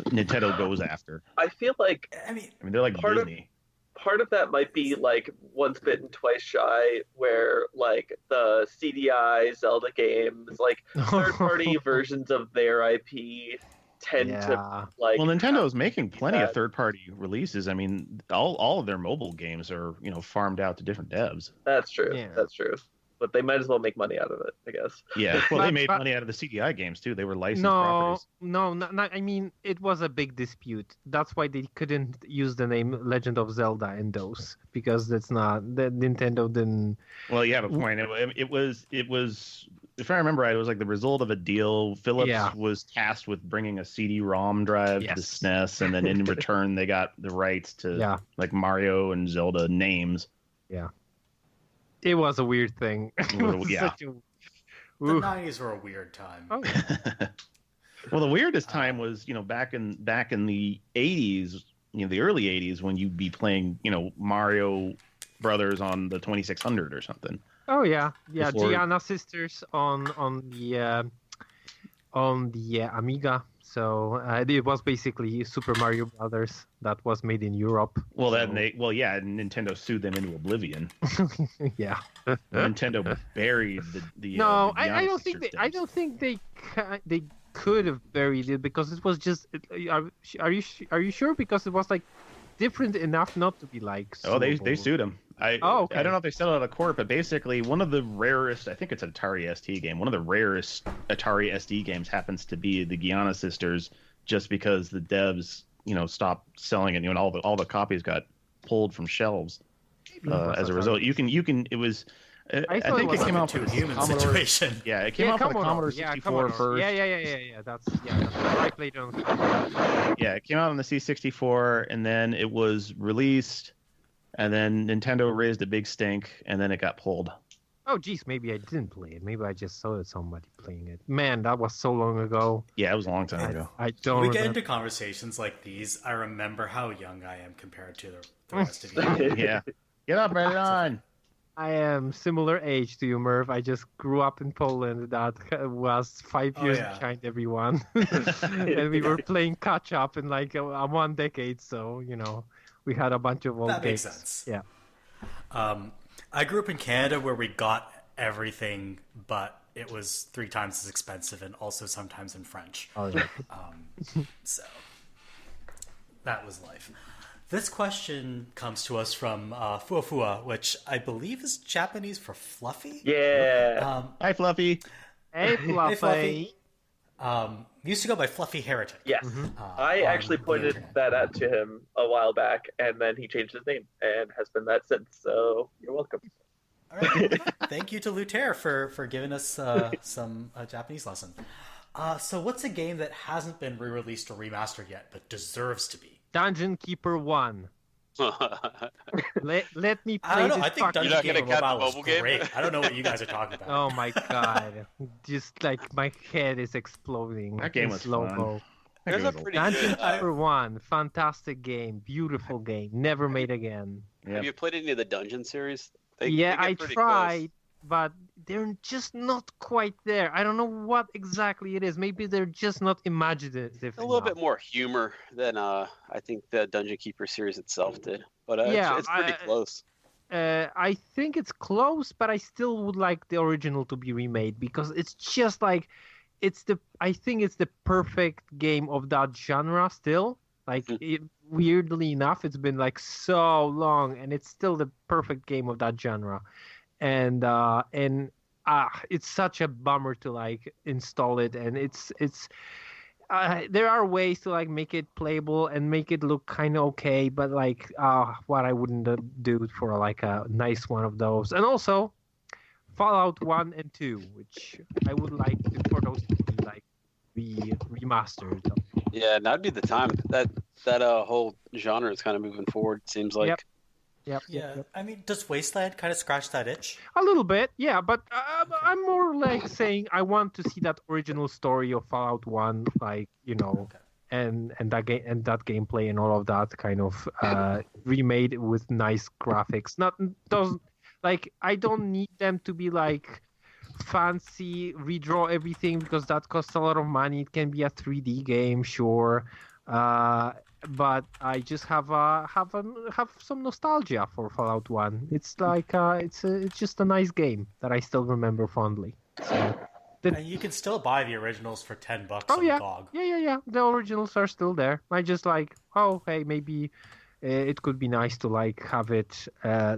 C: Nintendo goes after.
D: I feel like
C: I mean they're like Disney.
D: Part of that might be like Once Bitten, Twice Shy, where like the CDI Zelda games, like third-party versions of their IP tend to like.
C: Well, Nintendo's making plenty of third-party releases. I mean, all of their mobile games are farmed out to different devs.
D: That's true. Yeah. That's true. But they might as well make money out of it, I guess.
C: Yeah, well, they made money out of the CDI games too. They were licensed properties.
B: No, I mean, it was a big dispute. That's why they couldn't use the name Legend of Zelda in those, because that's not the Nintendo didn't.
C: Well, you have a point. It was. If I remember right, it was like the result of a deal. Philips was tasked with bringing a CD-ROM drive to the SNES, and then in return they got the rights to like Mario and Zelda names.
B: Yeah. It was a weird thing.
A: The 90s were a weird time.
B: Oh.
C: Well, the weirdest time was, back in the 80s, the early 80s, when you'd be playing, Mario Brothers on the 2600 or something.
B: Oh yeah, Gianna Sisters on the Amiga. So it was basically Super Mario Brothers that was made in Europe.
C: Well, Nintendo sued them into oblivion.
B: Yeah.
C: Nintendo buried the.
B: No,
C: the
B: I don't think they. I don't think they could have buried it because it was just. Are you sure? Because it was like different enough not to be like.
C: Oh, they sued them.
B: Okay.
C: I don't know if they settled out of court, but basically one of the rarest, I think it's an Atari ST game, one of the rarest Atari SD games happens to be the Gianna Sisters, just because the devs, stopped selling it, and all the copies got pulled from shelves as a result. You can it was. I think it came out for the Commodore
A: situation.
C: Yeah, it came out for the Commodore 64 first.
B: Yeah. That's I played on.
C: Yeah, it came out on the C64, and then it was released. And then Nintendo raised a big stink, and then it got pulled.
B: Oh, geez, maybe I didn't play it. Maybe I just saw somebody playing it. Man, that was so long ago.
C: Yeah, it was a long time ago.
B: I don't.
A: We get into conversations like these. I remember how young I am compared to the rest of you.
C: Yeah, get up, right on.
B: I am similar age to you, Merve. I just grew up in Poland. That was 5 years behind everyone, and we were playing catch up in like 1 decade. So we had a bunch of old games.
A: That makes sense.
B: Yeah.
A: I grew up in Canada where we got everything, but it was 3 times as expensive and also sometimes in French.
B: Oh, yeah.
A: So that was life. This question comes to us from Fuafua, which I believe is Japanese for fluffy.
D: Yeah.
C: Hi, Fluffy.
B: Hey, Fluffy.
A: Hey, Fluffy. Used to go by Fluffy Heretic.
D: Yes. I actually pointed that out to him a while back, and then he changed his name and has been that since. So you're welcome.
A: All right. Thank you to Lutair for giving us some Japanese lesson. So what's a game that hasn't been re-released or remastered yet, but deserves to be?
B: Dungeon Keeper 1. let me play
A: I don't know.
B: this.
A: I think Dungeon Keeper Mobile was
E: game?
A: great. I don't know what you guys are talking about.
B: Oh my god! Just like my head is exploding.
C: That game was fun.
E: There's a pretty
B: Dungeon Keeper 1, fantastic game, beautiful game, never made again.
C: Yep.
E: Have you played any of the Dungeon series?
B: I tried, but they're just not quite there. I don't know what exactly it is. Maybe they're just not imaginative.
E: A little bit more humor than I think the Dungeon Keeper series itself did, but it's pretty close.
B: I think it's close, but I still would like the original to be remade because it's just like I think it's the perfect game of that genre still. Like weirdly enough, it's been like so long, and it's still the perfect game of that genre. And it's such a bummer to like install it, and it's there are ways to like make it playable and make it look kind of okay, but like what I wouldn't do for like a nice one of those. And also Fallout 1 and 2, which I would like for those to be like remastered.
E: Yeah, that'd be the time. That whole genre is kind of moving forward. Seems like.
B: Yep. Yep.
A: I mean, does Wasteland kind of scratch that itch?
B: A little bit, yeah, but I'm more like saying I want to see that original story of Fallout 1, like, and that gameplay and all of that kind of remade with nice graphics. Not doesn't like I don't need them to be like fancy, redraw everything because that costs a lot of money. It can be a 3D game, sure. But I just have some nostalgia for Fallout 1. It's like it's just a nice game that I still remember fondly. So,
A: and you can still buy the originals for $10 on GOG.
B: Yeah. The originals are still there. I just like, hey, maybe it could be nice to like have it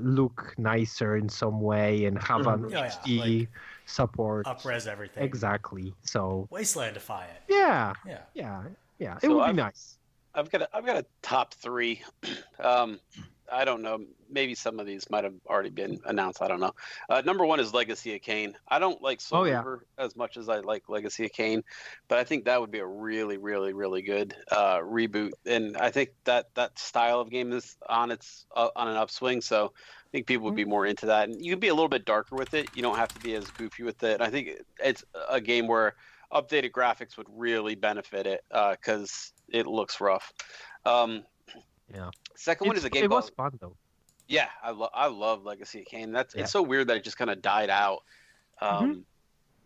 B: look nicer in some way and have an HD
A: like,
B: support.
A: Up-res everything.
B: Exactly. So
A: Wastelandify it.
B: Yeah. It would be nice.
E: I've got a top 3. I don't know. Maybe some of these might have already been announced. I don't know. Number 1 is Legacy of Kain. I don't like Soul Reaver as much as I like Legacy of Kain, but I think that would be a really, really, really good reboot. And I think that style of game is on an upswing. So I think people would be more into that. And you can be a little bit darker with it. You don't have to be as goofy with it. I think it's a game where updated graphics would really benefit it because it looks rough. Second one is a game.
B: It was fun though.
E: Yeah, I love Legacy of Kain. It's so weird that it just kind of died out.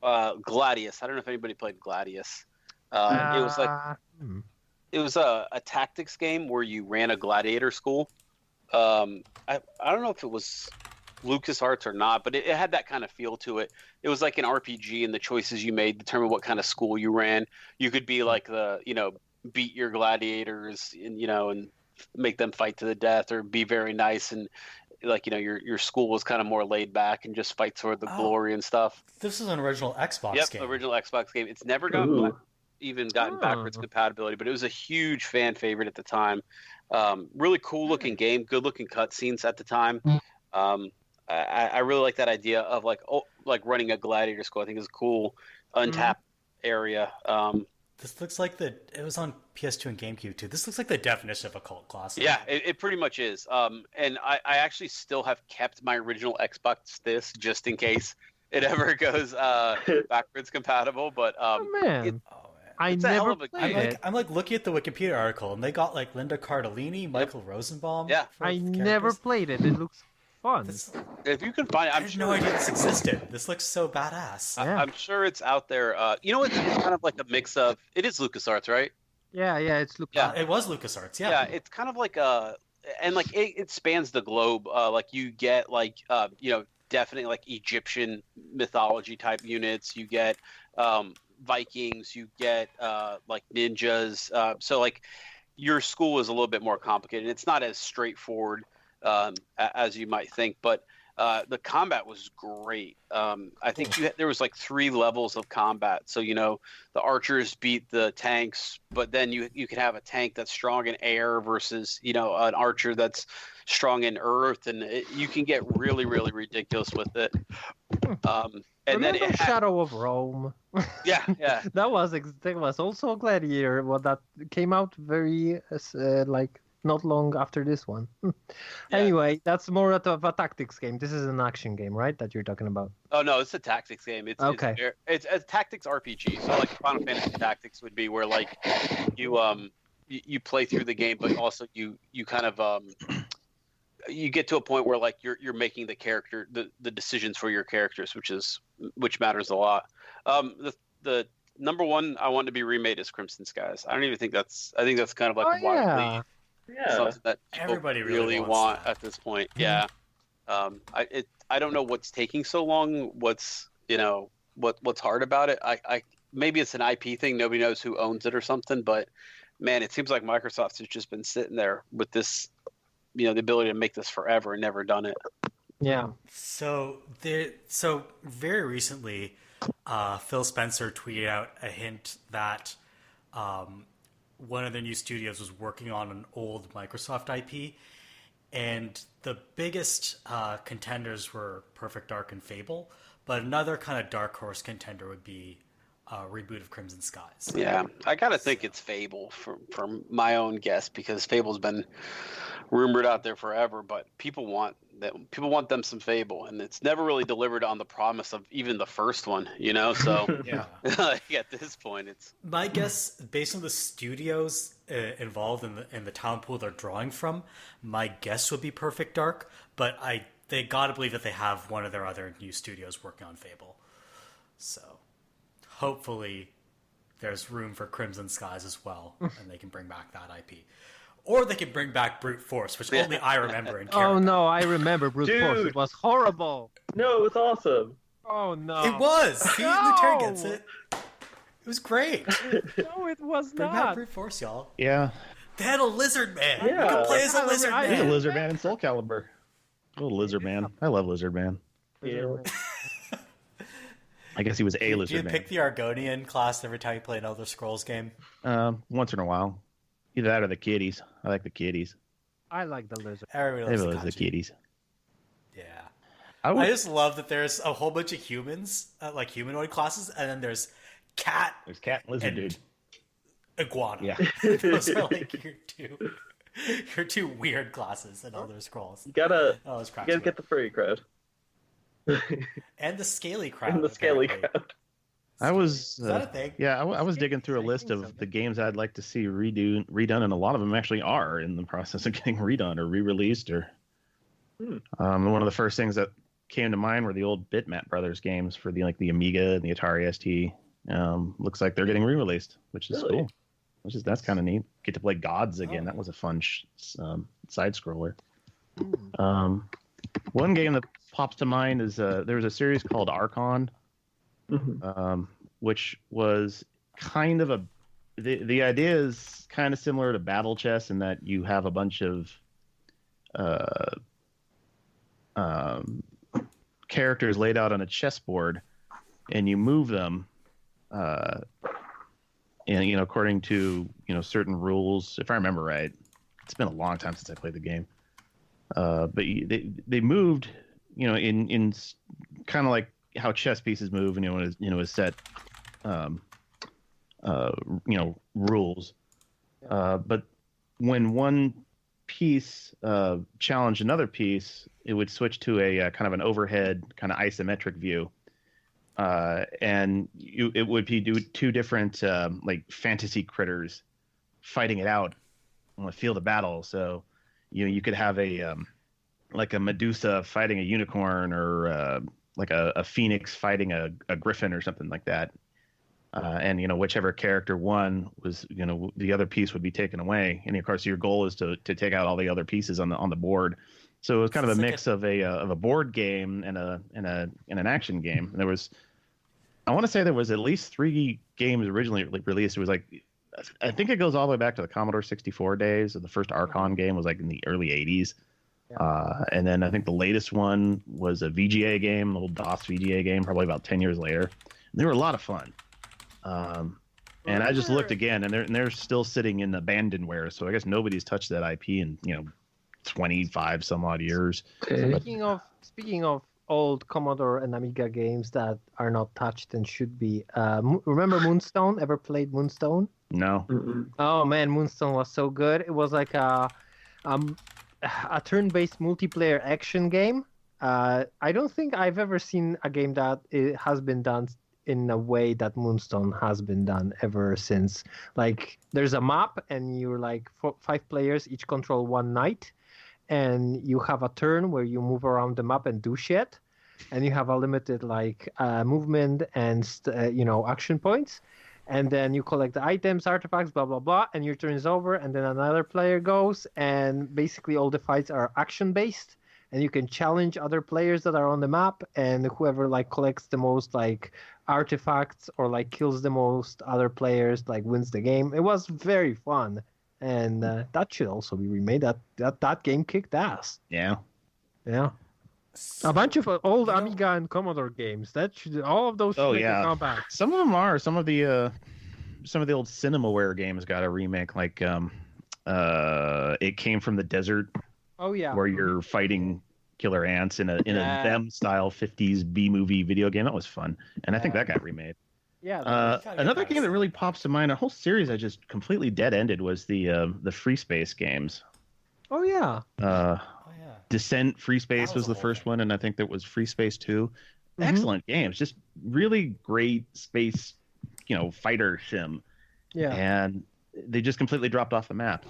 E: Gladius. I don't know if anybody played Gladius. It was a tactics game where you ran a gladiator school. I don't know if it was LucasArts or not, but it had that kind of feel to it. It was like an RPG, and the choices you made determine what kind of school you ran. You could be like beat your gladiators and make them fight to the death, or be very nice and your school was kind of more laid back and just fight toward the glory and stuff.
A: This is an original Xbox game.
E: Yep, original Xbox game. It's never gotten backwards compatibility, but it was a huge fan favorite at the time. Really cool looking game, good looking cutscenes at the time. I really like that idea of like running a gladiator school. I think is a cool untapped area.
A: This looks like it was on PS2 and GameCube too. This looks like the definition of a cult classic.
E: Yeah, it pretty much is. And I actually still have kept my original Xbox disc just in case it ever goes backwards compatible. But
B: I never played it.
A: I'm like looking at the Wikipedia article, and they got like Linda Cardellini, Michael Rosenbaum.
E: Yeah,
B: I never played it. It looks fun.
E: If you can find it,
A: I had no idea this existed. This looks so badass.
E: I'm sure it's out there. It's kind of like a mix of. It is LucasArts, right?
B: Yeah, it's LucasArts.
A: Yeah, it was LucasArts. Yeah,
E: it's kind of like it spans the globe. Like you get definitely like Egyptian mythology type units. You get Vikings. You get like ninjas. So like your school is a little bit more complicated. It's not as straightforward as you might think, but the combat was great. I think there was like 3 levels of combat. So the archers beat the tanks, but then you can have a tank that's strong in air versus an archer that's strong in earth, and you can get really, really ridiculous with it. And then it
B: Shadow of Rome.
E: Yeah.
B: that was also a gladiator. That came out very not long after this one. Anyway, that's more of a tactics game. This is an action game, right? That you're talking about.
E: Oh no, it's a tactics game. It's a tactics RPG. So like Final Fantasy Tactics would be where like you play through the game, but also you kind of you get to a point where like you're making the decisions for your characters, which matters a lot. The number 1 I want to be remade is Crimson Skies. I think that's kind of like wildly something that
A: everybody
E: really want at this point. Yeah. I don't know what's taking so long. What's hard about it. I maybe it's an IP thing. Nobody knows who owns it or something, but man, it seems like Microsoft has just been sitting there with this, the ability to make this forever and never done it.
B: Yeah.
A: So very recently, Phil Spencer tweeted out a hint that one of the new studios was working on an old Microsoft IP, and the biggest contenders were Perfect Dark and Fable, but another kind of dark horse contender would be reboot of Crimson Skies.
E: Yeah, I gotta think it's Fable from my own guess, because Fable's been rumored out there forever, but people want them some Fable, and it's never really delivered on the promise of even the first one, So
A: Yeah.
E: At this point, it's
A: my guess, based on the studios involved in the talent pool they're drawing from. My guess would be Perfect Dark, but they gotta believe that they have one of their other new studios working on Fable. So hopefully there's room for Crimson Skies as well, and they can bring back that IP. Or they can bring back Brute Force, which only I remember and care
B: Oh
A: about.
B: no, I remember Brute Force. It was horrible.
D: No, it's awesome.
B: Oh no.
A: It was! See, Lutair gets it. It was great.
B: No, it was
A: Bring back
B: not.
A: Brute Force, y'all.
C: Yeah.
A: They had a lizard man.
D: Yeah.
A: You can play as a lizard
B: I-
C: He's a
A: man.
C: lizard man in Soul Calibur. Little lizard man. I love lizard man.
D: Yeah.
C: I guess he was a
A: Do you
C: lizard man.
A: pick the Argonian class every time you play an Elder Scrolls game?
C: Once in a while. Either that or the kitties. I like the kitties.
B: I like the lizard.
A: Everybody
C: Everybody
A: loves
C: loves the
A: Kanji.
C: kitties.
A: Yeah.
C: I
A: I just love that there's a whole bunch of humans, like humanoid classes, and then there's cat
C: There's cat and lizard
A: and
C: dude.
A: iguana.
C: Yeah.
A: Those are like your two weird classes in Elder Scrolls.
D: You gotta
A: Get
D: the furry crowd.
A: and the scaly crowd.
D: And the scaly
A: apparently.
D: crowd.
C: I was
A: Is that a thing?
C: yeah, I was digging through a list of the games I'd like to see redone, and a lot of them actually are in the process of getting redone or re-released. Or one of the first things that came to mind were the old Bitmap Brothers games for the Amiga and the Atari ST. Looks like they're getting re-released, which is
D: Really?
C: cool. That's kind of neat. Get to play Gods again. That was a fun side scroller. One game that pops to mind is there was a series called Archon. Which was kind of the idea is kind of similar to Battle Chess in that you have a bunch of characters laid out on a chessboard, and you move them, and according to certain rules. If I remember right, it's been a long time since I played the game, but they moved, in kind of like how chess pieces move, and a set rules, but when one piece challenged another piece, it would switch to a kind of an overhead kind of isometric view, and it would be two different like fantasy critters fighting it out on the field of battle. So you could have a like a Medusa fighting a unicorn, or like a phoenix fighting a griffin or something like that. And whichever character won was, the other piece would be taken away. And of course, your goal is to take out all the other pieces on the board. So it was kind of a mix of a board game and an action game. And I want to say there was at least 3 games originally released. It was I think it goes all the way back to the Commodore 64 days. So the first Archon game was in the early 80s. Yeah. And then I think the latest one was a VGA game, a little DOS VGA game, probably about 10 years later. And they were a lot of fun. And I just looked again, and they're still sitting in abandonware. So I guess nobody's touched that IP in 25 some odd years.
B: Speaking of old Commodore and Amiga games that are not touched and should be, remember Moonstone? Ever played Moonstone?
C: No.
B: Oh man, Moonstone was so good. It was like a turn-based multiplayer action game. I don't think I've ever seen a game that it has been done in a way that Moonstone has been done ever since. Like, there's a map, and you're 5 players, each control one knight, and you have a turn where you move around the map and do shit, and you have a limited movement and action points. And then you collect the items, artifacts, blah, blah, blah, and your turn is over, and then another player goes, and basically all the fights are action-based, and you can challenge other players that are on the map, and whoever collects the most artifacts or kills the most other players wins the game. It was very fun, and that should also be remade. That game kicked ass.
C: Yeah.
B: A bunch of old Amiga and Commodore games. All of those should come back.
C: Some of them are. Some of the old Cinemaware games got a remake, It Came from the Desert.
B: Oh yeah.
C: Where you're fighting killer ants in a them style 50s B movie video game. That was fun, and I think that got remade.
B: Yeah.
C: Another game that really pops to mind, a whole series I just completely dead-ended, was the Free Space games.
B: Oh yeah.
C: Descent Free Space was the first one, and I think that was Free Space 2. Excellent games, just really great space, fighter sim.
B: Yeah.
C: And they just completely dropped off the map.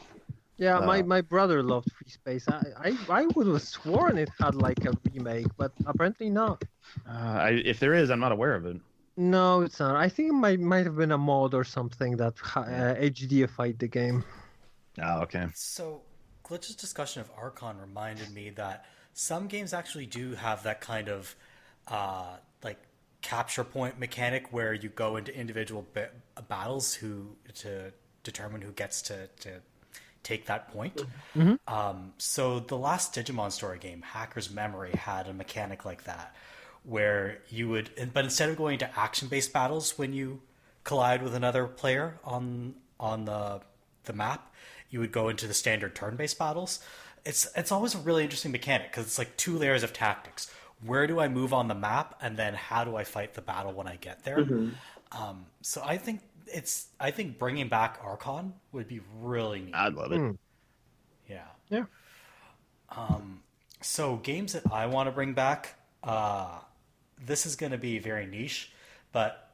B: Yeah, my brother loved Free Space. I would have sworn it had like a remake, but apparently not.
C: If there is, I'm not aware of it.
B: No, it's not. I think it might have been a mod or something that HDified the game.
C: Oh, okay.
A: So, Glitch's discussion of Archon reminded me that some games actually do have that kind of like capture point mechanic where you go into individual battles to determine who gets to take that point. So the last Digimon story game, Hacker's Memory, had a mechanic like that, where you would, but instead of going to action-based battles when you collide with another player on the map, you would go into the standard turn-based battles. It's always a really interesting mechanic because it's like 2 layers of tactics. Where do I move on the map, and then how do I fight the battle when I get there? So I think bringing back Archon would be really neat.
C: I'd love it.
B: Yeah.
A: So games that I want to bring back, this is going to be very niche, but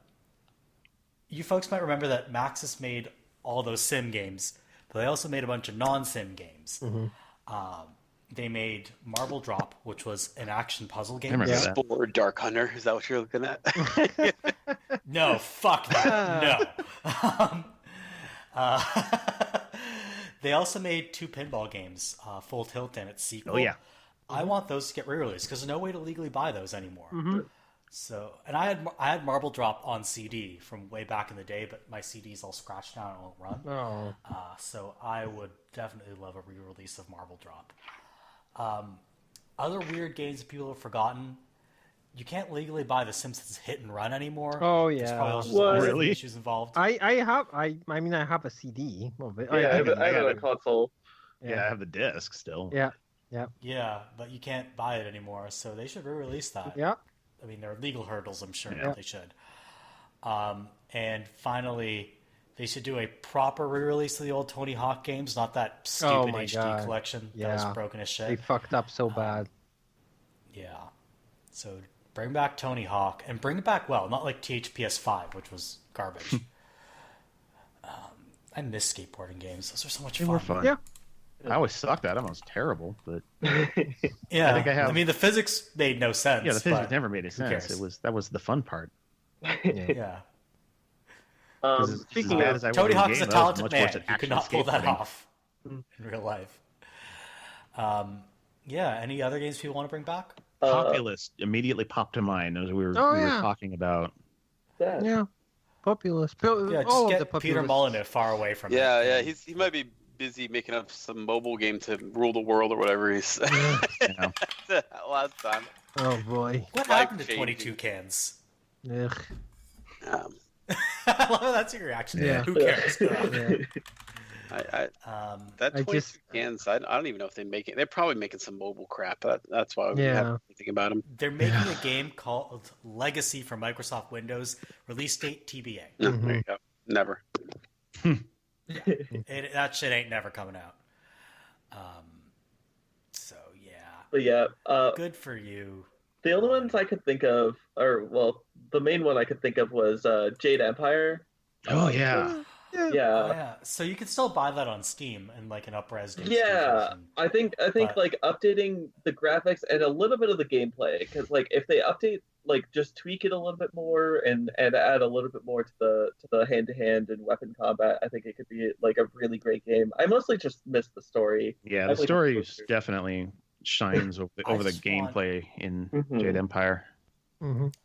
A: you folks might remember that Maxis made all those sim games, but they also made a bunch of non-sim games. They made Marble Drop, which was an action puzzle game.
C: I remember that.
E: Spore Dark Hunter, is that what you're looking at?
A: No, fuck that. No. They also made 2 pinball games, Full Tilt and its sequel.
C: Oh, yeah.
A: I want those to get re-released because there's no way to legally buy those anymore. So, and I had Marble Drop on CD from way back in the day, but my CD's all scratched now and it won't run. So I would definitely love a re-release of Marble Drop. Other weird games that people have forgotten. You can't legally buy The Simpsons Hit and Run anymore.
B: Oh
A: There's
B: yeah.
A: probably really issues involved.
B: I mean I have a CD of it.
D: I have a console.
C: Yeah, I have the disc still.
B: Yeah,
A: but you can't buy it anymore, so they should re-release that.
B: Yeah.
A: I mean, there are legal hurdles, I'm sure, but they should. And finally, they should do a proper re-release of the old Tony Hawk games, not that stupid HD collection that was broken as shit.
B: They fucked up so bad.
A: Yeah. So bring back Tony Hawk, and bring it back well, not like THPS 5, which was garbage. I miss skateboarding games. Those are so much fun.
C: They were fun.
B: Yeah.
C: I always sucked at them. I was terrible, but
A: yeah, I mean, the physics made no sense.
C: Yeah, the physics never made any sense. That was the fun part.
A: Yeah.
D: Speaking of
A: Tony Hawk is a talented man. You could not pull that off in real life. Yeah. Any other games people want to bring back?
C: Populous immediately popped to mind as we were talking about.
B: Yeah. Populous.
A: Just get Peter Molyneux far away from it.
E: Yeah. He might be busy making up some mobile game to rule the world or whatever he's last time.
B: Oh boy.
A: What happened to 22 cans?
B: Ugh.
A: I love how that's your reaction.
B: Yeah.
A: Who cares?
E: That 22 cans, I don't even know if they make it. They're probably making some mobile crap. That's why we have to think about them.
A: They're making a game called Legacy for Microsoft Windows. Release date TBA.
E: There you go. Never.
A: That shit ain't never coming out. So yeah.
D: But yeah.
A: Good for you.
D: The only ones I could think of, the main one I could think of was Jade Empire.
C: Oh yeah.
D: Yeah.
A: So you can still buy that on Steam in like an up-res.
D: Yeah, I think like updating the graphics and a little bit of the gameplay, because like if they update, like just tweak it a little bit more and add a little bit more to the hand-to-hand and weapon combat, I think it could be like a really great game. I mostly just miss the story.
C: Yeah, the story definitely shines over the gameplay in Jade Empire.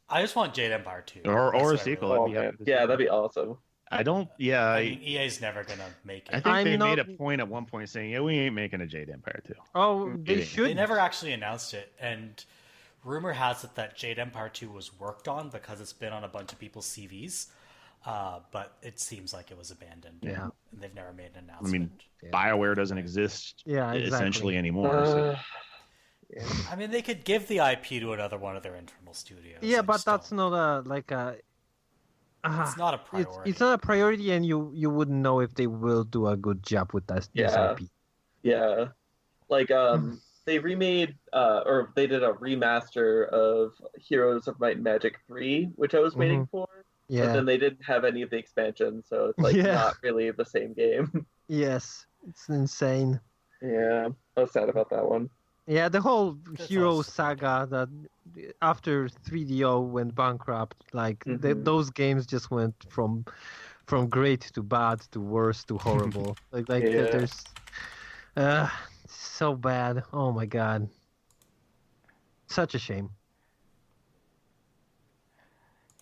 A: I just want Jade Empire 2.
C: Or a sequel.
D: That'd be awesome.
C: I don't. Yeah,
A: I mean, EA's never gonna make it.
C: I think they made a point at one point saying, "Yeah, we ain't making a Jade Empire 2."
B: Oh, they should.
A: They never actually announced it, and rumor has it that Jade Empire 2 was worked on because it's been on a bunch of people's CVs, but it seems like it was abandoned.
B: Yeah,
A: and they've never made an announcement.
C: I mean, BioWare doesn't exist. Essentially anymore. So.
B: Yeah.
A: I mean, they could give the IP to another one of their internal studios.
B: Yeah, but that's not
A: It's not a priority.
B: It's not a priority, and you wouldn't know if they will do a good job with this IP.
D: Yeah, like they remade or they did a remaster of Heroes of Might and Magic 3, which I was waiting for.
B: Yeah.
D: But then they didn't have any of the expansion, so it's like not really the same game.
B: Yes, it's insane.
D: Yeah, I was sad about that one.
B: Yeah, the whole Hero saga that after 3DO went bankrupt, like those games just went from great to bad to worse to horrible. There's so bad. Oh my god, such a shame.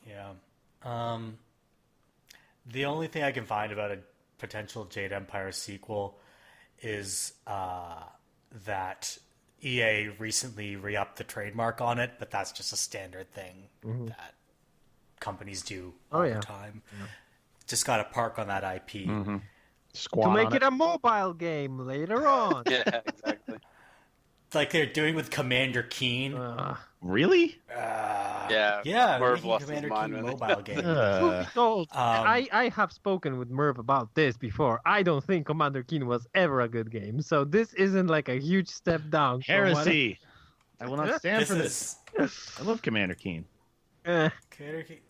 A: Yeah. The only thing I can find about a potential Jade Empire sequel is that EA recently re-upped the trademark on it, but that's just a standard thing that companies do all the time. Yeah. Just got to park on that IP.
B: To make it a mobile game later on.
E: Yeah, exactly.
A: Like they're doing with Commander Keen.
C: Really?
A: Yeah,
E: Merve
A: making
E: lost
A: Commander
E: his mind
A: Keen
E: with it.
A: mobile game.
B: I have spoken with Merve about this before. I don't think Commander Keen was ever a good game, so this isn't like a huge step down.
C: Heresy! I will not stand for this. I love Commander Keen.
A: Commander Keen.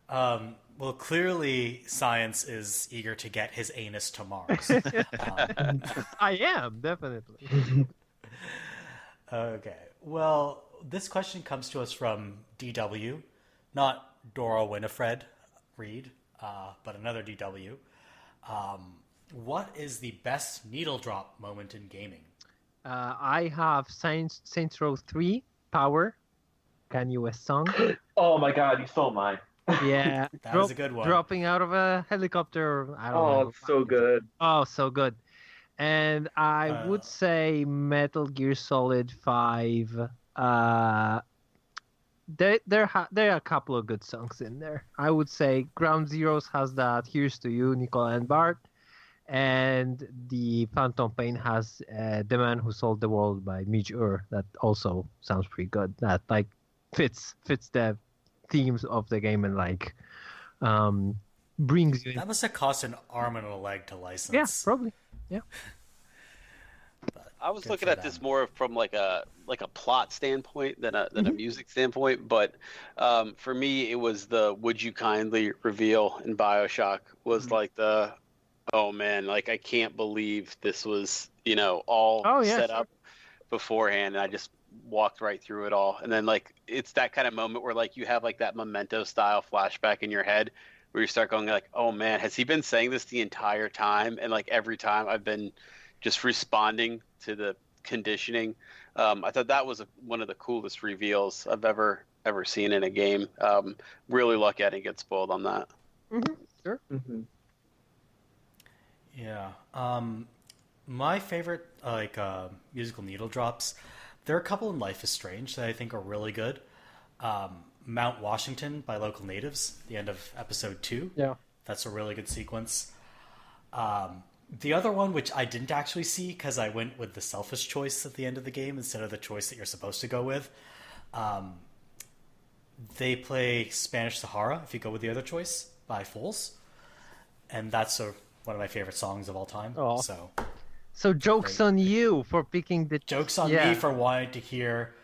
A: Well, clearly, science is eager to get his anus to Mars.
B: I am, definitely.
A: Okay. Well, this question comes to us from DW, not Dora Winifred Reed, but another DW. What is the best needle drop moment in gaming?
B: I have Saints Row 3 Power, Kanye West song.
D: Oh my god, you stole mine.
B: Yeah,
A: that was a good one.
B: Dropping out of a helicopter. I don't know.
D: Oh, it's so good.
B: Oh, so good. And I would say Metal Gear Solid 5. There are a couple of good songs in there. I would say Ground Zeroes has that Here's to You, Nicola and Bart. And the Phantom Pain has The Man Who Sold the World by Midge Ure. That also sounds pretty good. That like fits the themes of the game and like brings you in.
A: That must have cost an arm and a leg to license.
B: Yeah, probably. Yeah.
E: I was looking at this more from like a plot standpoint than a music standpoint, but for me it was the "Would You Kindly" reveal in BioShock was like the oh man, like I can't believe this was all set up beforehand, and I just walked right through it all. And then like it's that kind of moment where like you have like that Memento style flashback in your head where you start going like, oh man, has he been saying this the entire time? And like every time I've been just responding to the conditioning. I thought that was one of the coolest reveals I've ever seen in a game. Really lucky I didn't get spoiled on that.
B: Sure.
A: Yeah. My favorite musical needle drops, there are a couple in Life is Strange that I think are really good. Mount Washington by Local Natives, the end of episode 2.
B: Yeah.
A: That's a really good sequence. The other one, which I didn't actually see because I went with the selfish choice at the end of the game instead of the choice that you're supposed to go with. They play Spanish Sahara if you go with the other choice by Fools. And that's one of my favorite songs of all time.
B: Oh. So joke's
A: great.
B: On you for picking the...
A: Joke's on me for wanting to hear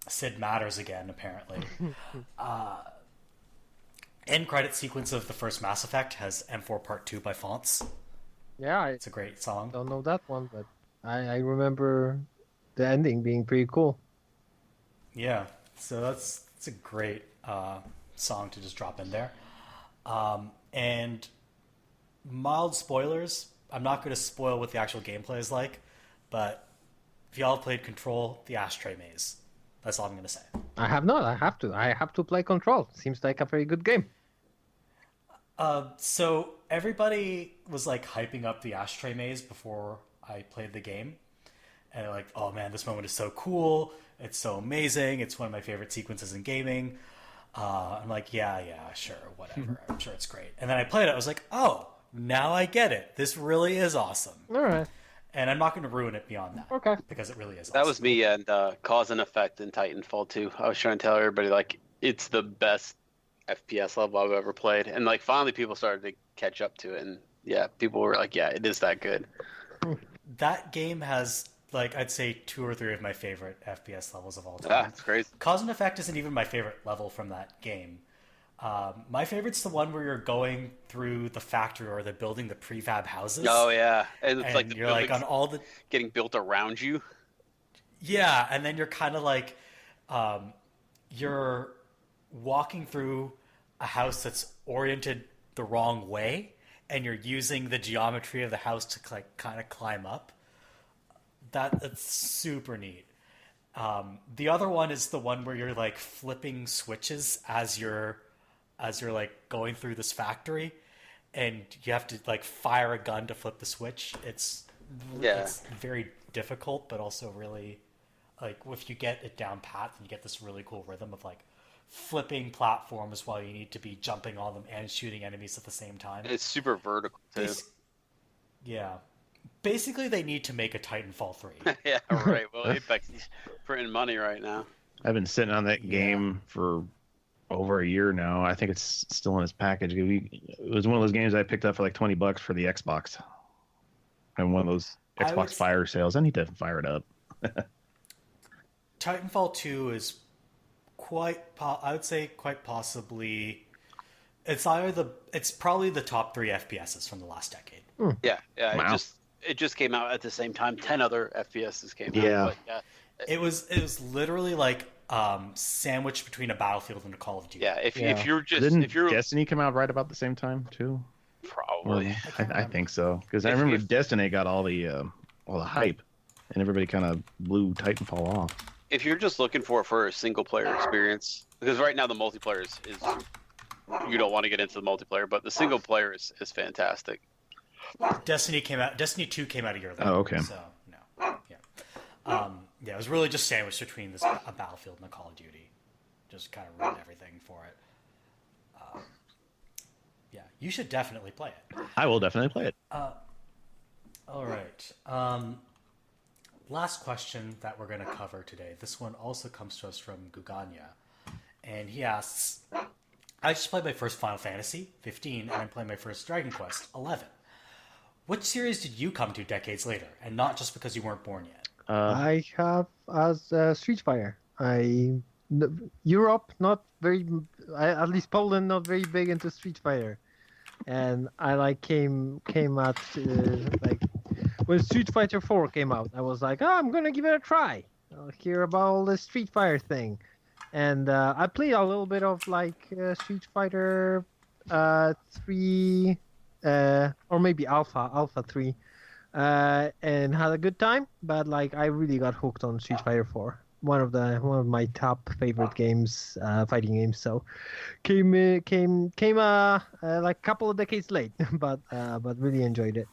A: Sid Matters again, apparently. End credit sequence of the first Mass Effect has M4 Part 2 by Fonts.
B: Yeah.
A: It's a great song.
B: Don't know that one, but I remember the ending being pretty cool.
A: Yeah, so it's a great song to just drop in there. And mild spoilers, I'm not going to spoil what the actual gameplay is like, but if y'all have played Control, the Ashtray Maze. That's all I'm going to say. I
B: have not. I have to play Control. Seems like a very good game.
A: So everybody was like hyping up the Ashtray Maze before I played the game. And they're like, oh man, this moment is so cool. It's so amazing. It's one of my favorite sequences in gaming. I'm like, yeah, sure, whatever. I'm sure it's great. And then I played it. I was like, oh, now I get it. This really is awesome.
B: All right.
A: And I'm not going to ruin it beyond that.
B: Okay.
A: Because it really is awesome.
E: That was me and Cause and Effect in Titanfall 2. I was trying to tell everybody, like, it's the best FPS level I've ever played, and like finally people started to catch up to it, and yeah, people were like, yeah, it is that good.
A: That game has, like, I'd say 2 or 3 of my favorite FPS levels of all time.
E: Ah, it's crazy.
A: Cause and Effect isn't even my favorite level from that game. My favorite's the one where you're going through the factory or they're building the prefab houses.
E: Oh yeah, and it's like the
A: you're like on all the
E: getting built around you.
A: Yeah, and then you're kind of like, you're walking through a house that's oriented the wrong way, and you're using the geometry of the house to like kind of climb up. That's super neat. The other one is the one where you're like flipping switches as you're like going through this factory, and you have to like fire a gun to flip the switch. It's very difficult, but also really like if you get it down pat, then you get this really cool rhythm of like flipping platforms while you need to be jumping on them and shooting enemies at the same time.
E: It's super vertical too.
A: Yeah. Basically, they need to make a Titanfall 3.
E: Yeah, right. Well, Apex is printing money right now.
C: I've been sitting on that game for over a year now. I think it's still in its package. It was one of those games I picked up for like $20 for the Xbox. And one of those Xbox fire sales. I need to fire it up.
A: Titanfall 2 is I would say quite possibly, it's probably the top 3 FPSs from the last decade.
E: Yeah,
C: Wow.
E: It just came out at the same time. 10 other FPSs came out.
C: Yeah.
E: But, yeah.
A: It was literally like sandwiched between a Battlefield and a Call of Duty.
E: Yeah, if you're
C: Didn't Destiny come out right about the same time too?
E: Probably.
C: I think so, because I remember Destiny got all the hype, and everybody kind of blew Titanfall off.
E: If you're just looking for a single player experience, because right now the multiplayer is you don't want to get into the multiplayer, but the single player is fantastic.
A: Destiny 2 came out a year later.
C: Oh, okay.
A: So no, yeah, it was really just sandwiched between a Battlefield and a Call of Duty. Just kind of ruined everything for it. Yeah, you should definitely play it.
C: I will definitely play it.
A: All right. Last question that we're going to cover today. This one also comes to us from Guganya, and he asks, "I just played my first Final Fantasy 15, and I'm playing my first Dragon Quest 11. Which series did you come to decades later, and not just because you weren't born yet?"
B: I have as Street Fighter. Europe not very, at least Poland not very big into Street Fighter, and I like came at like when Street Fighter 4 came out. I was like, I'm gonna give it a try. I'll hear about all the Street Fighter thing, and I played a little bit of like Street Fighter 3. Or maybe Alpha 3, and had a good time. But like, I really got hooked on Street Fighter 4. One of my top favorite games, fighting games. So came like a couple of decades late, but really enjoyed it.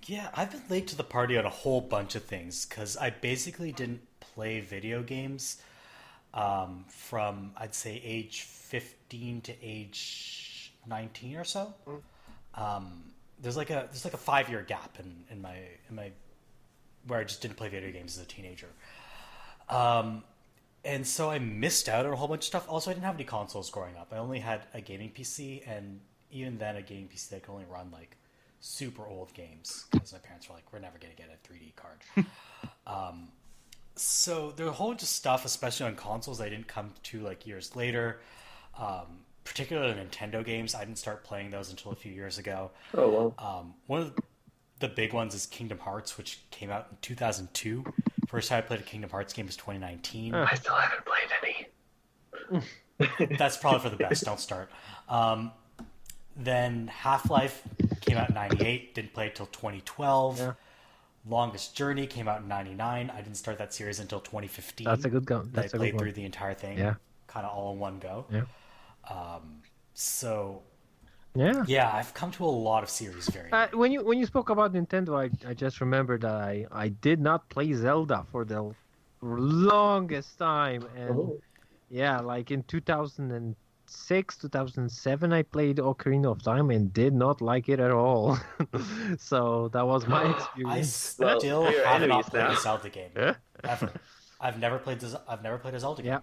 A: Yeah, I've been late to the party on a whole bunch of things because I basically didn't play video games from I'd say age 15 to age 19 or so. There's like a 5-year gap in my where I just didn't play video games as a teenager. And so I missed out on a whole bunch of stuff. Also, I didn't have any consoles growing up. I only had a gaming PC, and even then a gaming PC that could only run like super old games because my parents were like, we're never going to get a 3D card. So there were a whole bunch of stuff, especially on consoles, I didn't come to like years later. Particularly Nintendo games, I didn't start playing those until a few years ago.
D: Oh, wow.
A: One of the big ones is Kingdom Hearts, which came out in 2002. First time I played a Kingdom Hearts game was 2019.
D: I still haven't played any.
A: That's probably for the best. Don't start. Then Half-Life came out in 98. Didn't play it till 2012. Yeah. Longest Journey came out in 99. I didn't start that series until 2015.
B: That's a good go.
A: I played through the entire thing.
B: Yeah.
A: Kind of all in one go.
B: Yeah.
A: So
B: yeah,
A: I've come to a lot of series very
B: when you spoke about Nintendo, I just remembered that I did not play Zelda for the longest time, and yeah, like in 2006 2007 I played Ocarina of Time and did not like it at all. So that was my experience.
A: I still have not played a Zelda game.
B: Yeah?
A: Ever. I've never played a Zelda game.
B: Yeah.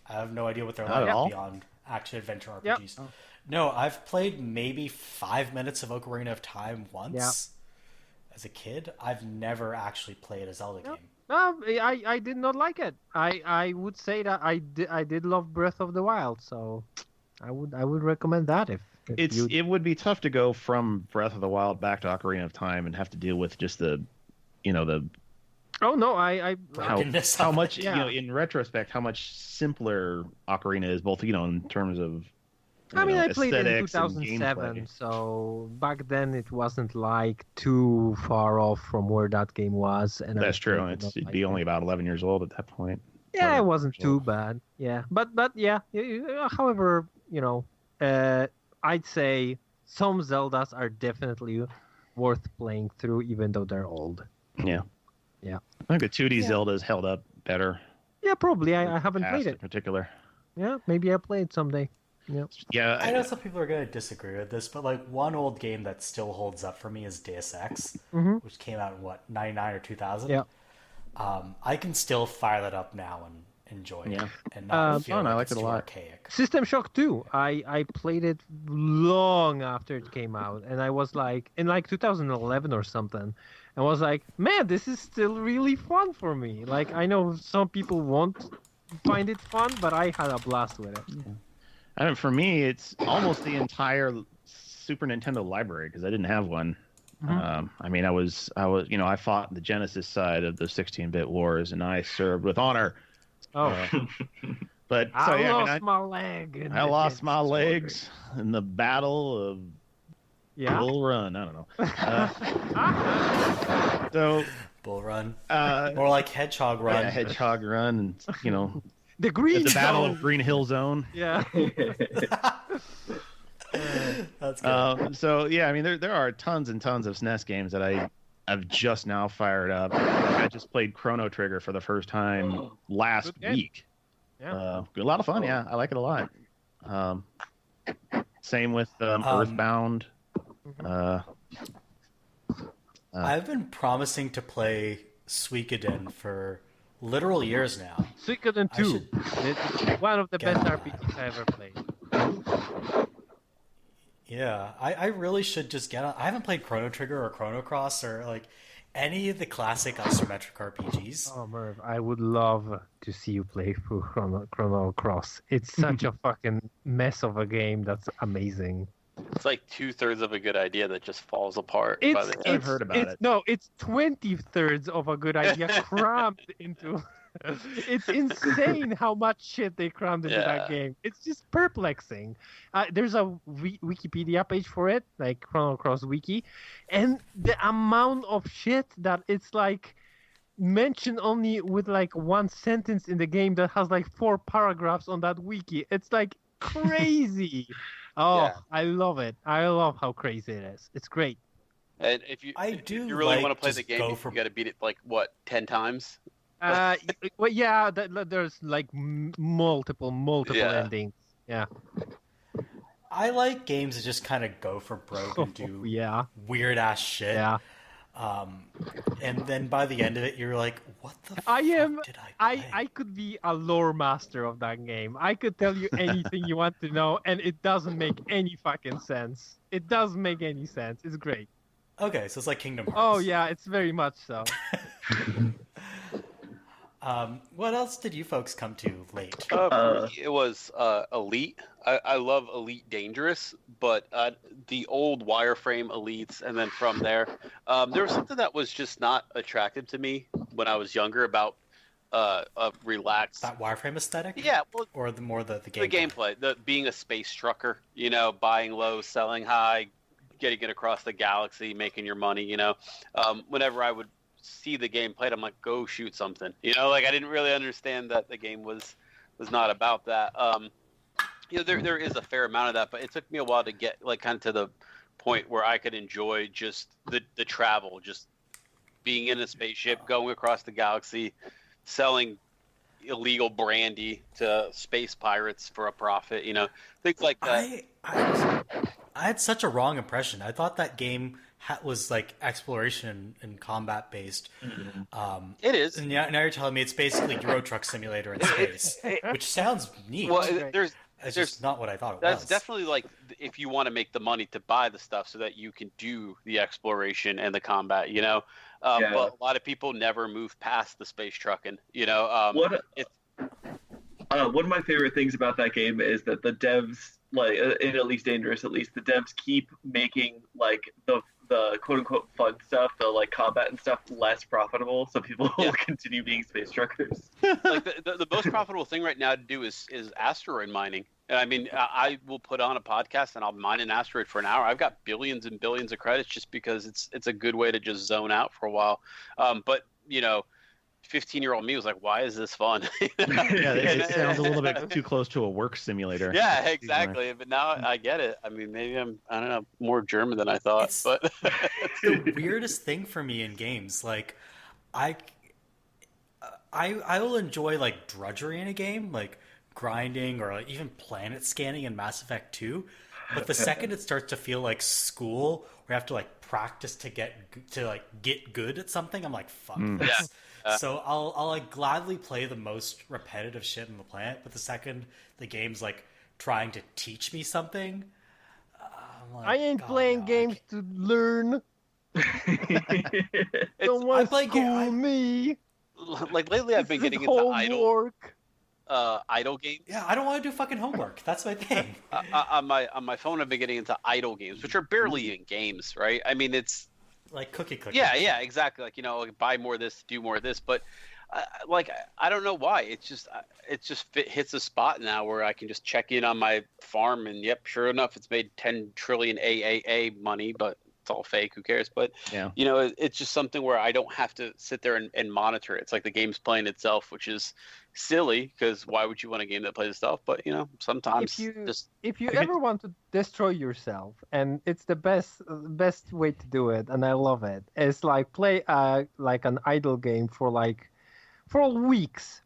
A: I have no idea what they're
C: Not at all?
A: like beyond action-adventure
B: Yep.
A: RPGs. No, I've played maybe 5 minutes of Ocarina of Time once as a kid. I've never actually played a Zelda game.
B: No, I did not like it. I would say that I did love Breath of the Wild, so I would recommend that if
C: It would be tough to go from Breath of the Wild back to Ocarina of Time and have to deal with just the
B: Oh no, I
C: how much in retrospect how much simpler Ocarina is, both in terms of
B: I played it in
C: aesthetics and
B: 2007,
C: gameplay.
B: so back then it wasn't like too far off from where that game was. And
C: That's true. It'd be only about 11 years old at that point.
B: Yeah, it wasn't too bad. Yeah, but yeah. However, I'd say some Zeldas are definitely worth playing through, even though they're old.
C: Yeah.
B: Yeah.
C: I think the 2D Zelda's held up better.
B: Yeah, probably. I haven't played it
C: in particular.
B: Yeah, maybe I'll play it someday. Yeah.
C: Yeah.
A: I know some people are going to disagree with this, but like one old game that still holds up for me is Deus Ex, which came out in 99 or 2000.
B: Yeah.
A: I can still fire that up now and enjoy it, and
C: not
A: feel
C: I
A: like
C: like
A: it's
C: it a
A: too
C: lot.
A: archaic.
B: System Shock 2. I played it long after it came out, and I was like in 2011 or something. I was like, man, this is still really fun for me. Like, I know some people won't find it fun, but I had a blast with it.
C: I mean, for me, it's almost the entire Super Nintendo library because I didn't have one. I mean, I fought the Genesis side of the 16-bit wars, and I served with honor.
B: Oh,
C: but
B: I lost my leg.
C: I lost my legs in the Battle of Bull Run. I don't know. So
A: Bull Run, more like Hedgehog Run.
C: Yeah, Hedgehog Run, and
B: the
C: Battle of Green Hill Zone.
B: Yeah.
A: That's good.
C: So yeah, I mean, there are tons and tons of SNES games that I've just now fired up. I just played Chrono Trigger for the first time last week.
B: Yeah.
C: A lot of fun. Yeah, I like it a lot. Same with Earthbound.
A: I've been promising to play Suikoden for literal years now.
B: Suikoden 2. It's one of the best RPGs I ever played.
A: Yeah, I really should just get on. I haven't played Chrono Trigger or Chrono Cross or like any of the classic isometric RPGs.
B: Oh, Merve, I would love to see you play through Chrono Cross. It's such a fucking mess of a game that's amazing.
E: It's like 2/3 of a good idea that just falls apart.
C: I've heard about it.
B: No, it's 20/3 of a good idea crammed into. It's insane how much shit they crammed into that game. It's just perplexing. There's a Wikipedia page for it, like Chrono Cross Wiki, and the amount of shit that it's like mentioned only with like one sentence in the game that has like 4 paragraphs on that wiki. It's like crazy. I love it. I love how crazy it is. It's great.
E: And if you really want to play the game, you got to beat it like 10 times.
B: Well, yeah, there's like multiple endings. Yeah.
A: I like games that just kind of go for broke and do weird ass shit.
B: Yeah.
A: And then by the end of it, you're like, "What the fuck did I play?"
B: I could be a lore master of that game. I could tell you anything you want to know, and it doesn't make any fucking sense. It doesn't make any sense. It's great.
A: Okay, so it's like Kingdom Hearts.
B: Oh yeah, it's very much so.
A: What else did you folks come to late?
E: It was Elite. I love Elite Dangerous, but the old wireframe Elites, and then from there was something that was just not attractive to me when I was younger about a relaxed...
A: That wireframe aesthetic?
E: Yeah. Well,
A: or the gameplay?
E: The gameplay. Being a space trucker, buying low, selling high, getting it across the galaxy, making your money, whenever I would see the game played, I'm like, go shoot something. I didn't really understand that the game was not about that. There is a fair amount of that, but it took me a while to get kind of to the point where I could enjoy just the travel, just being in a spaceship, going across the galaxy, selling illegal brandy to space pirates for a profit, things like that.
A: I had such a wrong impression. I thought that game was like exploration and combat based.
E: It is.
A: And now you're telling me it's basically Euro Truck Simulator in space, which sounds neat.
E: Well,
A: it's just not what I thought it was.
E: That's definitely like if you want to make the money to buy the stuff so that you can do the exploration and the combat, you know. But a lot of people never move past the space trucking, you know.
D: One of my favorite things about that game is that the devs, like in At Least Dangerous, the devs keep making like the quote unquote fun stuff, the like combat and stuff, less profitable, so people will continue being space truckers.
E: Like the most profitable thing right now to do is asteroid mining. And I mean, I will put on a podcast and I'll mine an asteroid for an hour. I've got billions and billions of credits just because it's a good way to just zone out for a while. But you know, 15-year-old me was like, why is this fun?
C: It sounds a little bit too close to a work simulator.
E: Yeah, exactly. But now I get it. I mean, maybe I don't know, more German than I thought. But
A: it's the weirdest thing for me in games. Like, I will enjoy like drudgery in a game, like grinding or like even planet scanning in Mass Effect 2. But the second it starts to feel like school, where you have to like practice to get good at something, I'm like, fuck this.
E: Yeah.
A: So I'll like gladly play the most repetitive shit on the planet, but the second the game's like trying to teach me something, I'm like,
B: I ain't playing games to learn. Don't school me.
E: Like lately, I've been getting into idle games.
A: Yeah, I don't want to do fucking homework. That's my thing.
E: On my phone, I've been getting into idle games, which are barely in games, right? I mean, it's
A: like cookie.
E: Yeah, exactly. Like, you know, like buy more of this, do more of this. But like, I don't know why. It's just hits a spot now where I can just check in on my farm, and yep, sure enough, it's made 10 trillion AAA money, but it's all fake. Who cares? But you know, it's just something where I don't have to sit there and monitor it. It's like the game's playing itself, which is silly because why would you want a game that plays itself? But you know, sometimes
B: if you ever want to destroy yourself, and it's the best way to do it, and I love it. It's like play like an idle game for weeks,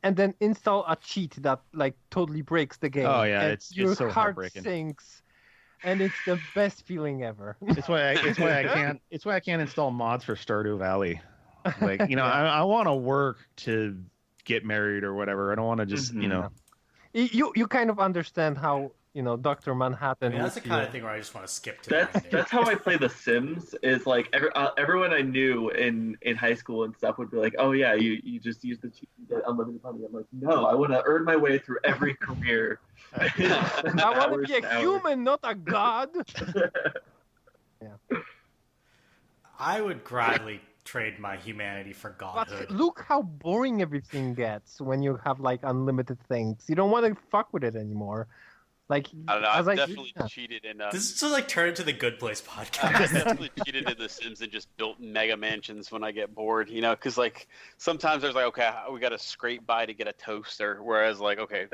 B: and then install a cheat that like totally breaks the game.
C: Oh yeah,
B: and
C: it's
B: your
C: so
B: heart
C: heartbreaking.
B: Sinks. And it's the best feeling ever.
C: It's why I can't install mods for Stardew Valley. Like, you know, I want to work to get married or whatever. I don't want to just, you know.
B: You kind of understand how, you know, Dr. Manhattan.
A: I mean, that's the kind of thing where I just want to skip to.
D: That's how I play The Sims. Is like everyone I knew in high school and stuff would be like, oh yeah, you just use the cheat and get unlimited money. I'm like, no, I want to earn my way through every career.
B: I want to be a human, not a god. Yeah.
A: I would gladly trade my humanity for godhood.
B: But look how boring everything gets when you have like unlimited things. You don't want to fuck with it anymore. Like,
E: I don't know. I've definitely cheated in.
A: This is to like turn into the Good Place podcast.
E: I've definitely cheated in The Sims and just built mega mansions when I get bored. You know, because like sometimes there's like, okay, we got to scrape by to get a toaster, whereas like, okay,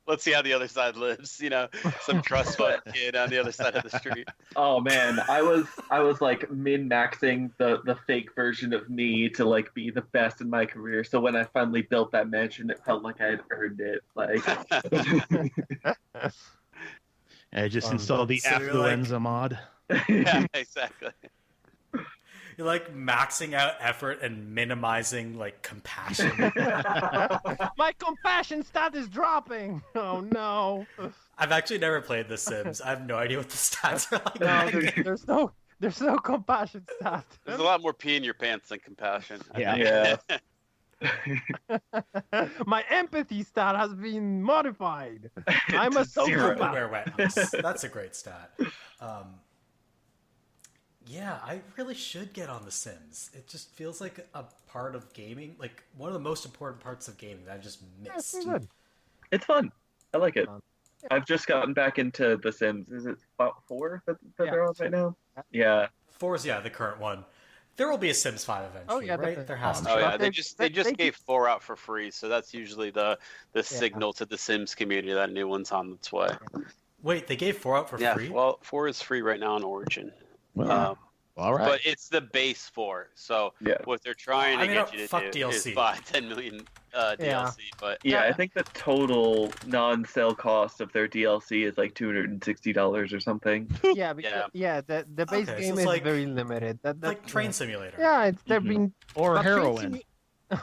E: let's see how the other side lives. You know, some trust fund kid on the other side of the street.
D: Oh man, I was like min-maxing the fake version of me to like be the best in my career. So when I finally built that mansion, it felt like I had earned it. Like.
C: I just installed the Affluenza mod.
E: Yeah, exactly.
A: You're like maxing out effort and minimizing like compassion.
B: My compassion stat is dropping. Oh no.
A: I've actually never played The Sims. I have no idea what the stats are like.
B: No, there's no compassion stat.
E: There's a lot more pee in your pants than compassion.
D: Yeah.
B: My empathy stat has been modified. I'm a sociopath.
A: Wetness. That's a great stat. Yeah, I really should get on The Sims. It just feels like a part of gaming, like one of the most important parts of gaming that I just missed.
B: Yeah,
D: it's fun. I like it. I've just gotten back into The Sims. Is it 4 that they're on right now? Yeah.
A: 4 is the current one. There will be a Sims 5 eventually, right?
B: Definitely.
A: There has to be.
E: Oh yeah, they just gave 4 out for free, so that's usually the signal to the Sims community that a new one's on its way.
A: Wait, they gave 4 out for free?
E: Yeah, well, 4 is free right now on Origin.
C: Well, all right.
E: But it's the base 4, so what they're trying to get you to do
A: DLC.
E: is buy 10 million DLC, but
D: yeah, I think the total non-sale cost of their DLC is like $260 or something.
B: Yeah, because, the base
A: Okay, so
B: game
A: it's
B: is
A: like-
B: very limited.
A: It's like Train Simulator.
B: Yeah, they're
D: Mhm.
B: being
C: Or
B: but Train
C: heroin.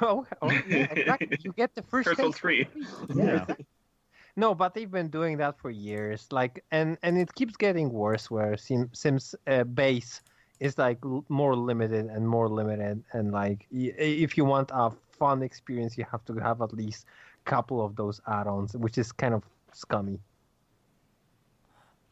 B: oh, yeah, exactly. You get the first
D: First
B: taste
D: one's
B: for
D: free.
C: Yeah.
B: exactly. No, but they've been doing that for years. Like, and it keeps getting worse. Where Sims base is like more limited and more limited, and like if you want a fun experience, you have to have at least a couple of those add-ons, which is kind of scummy.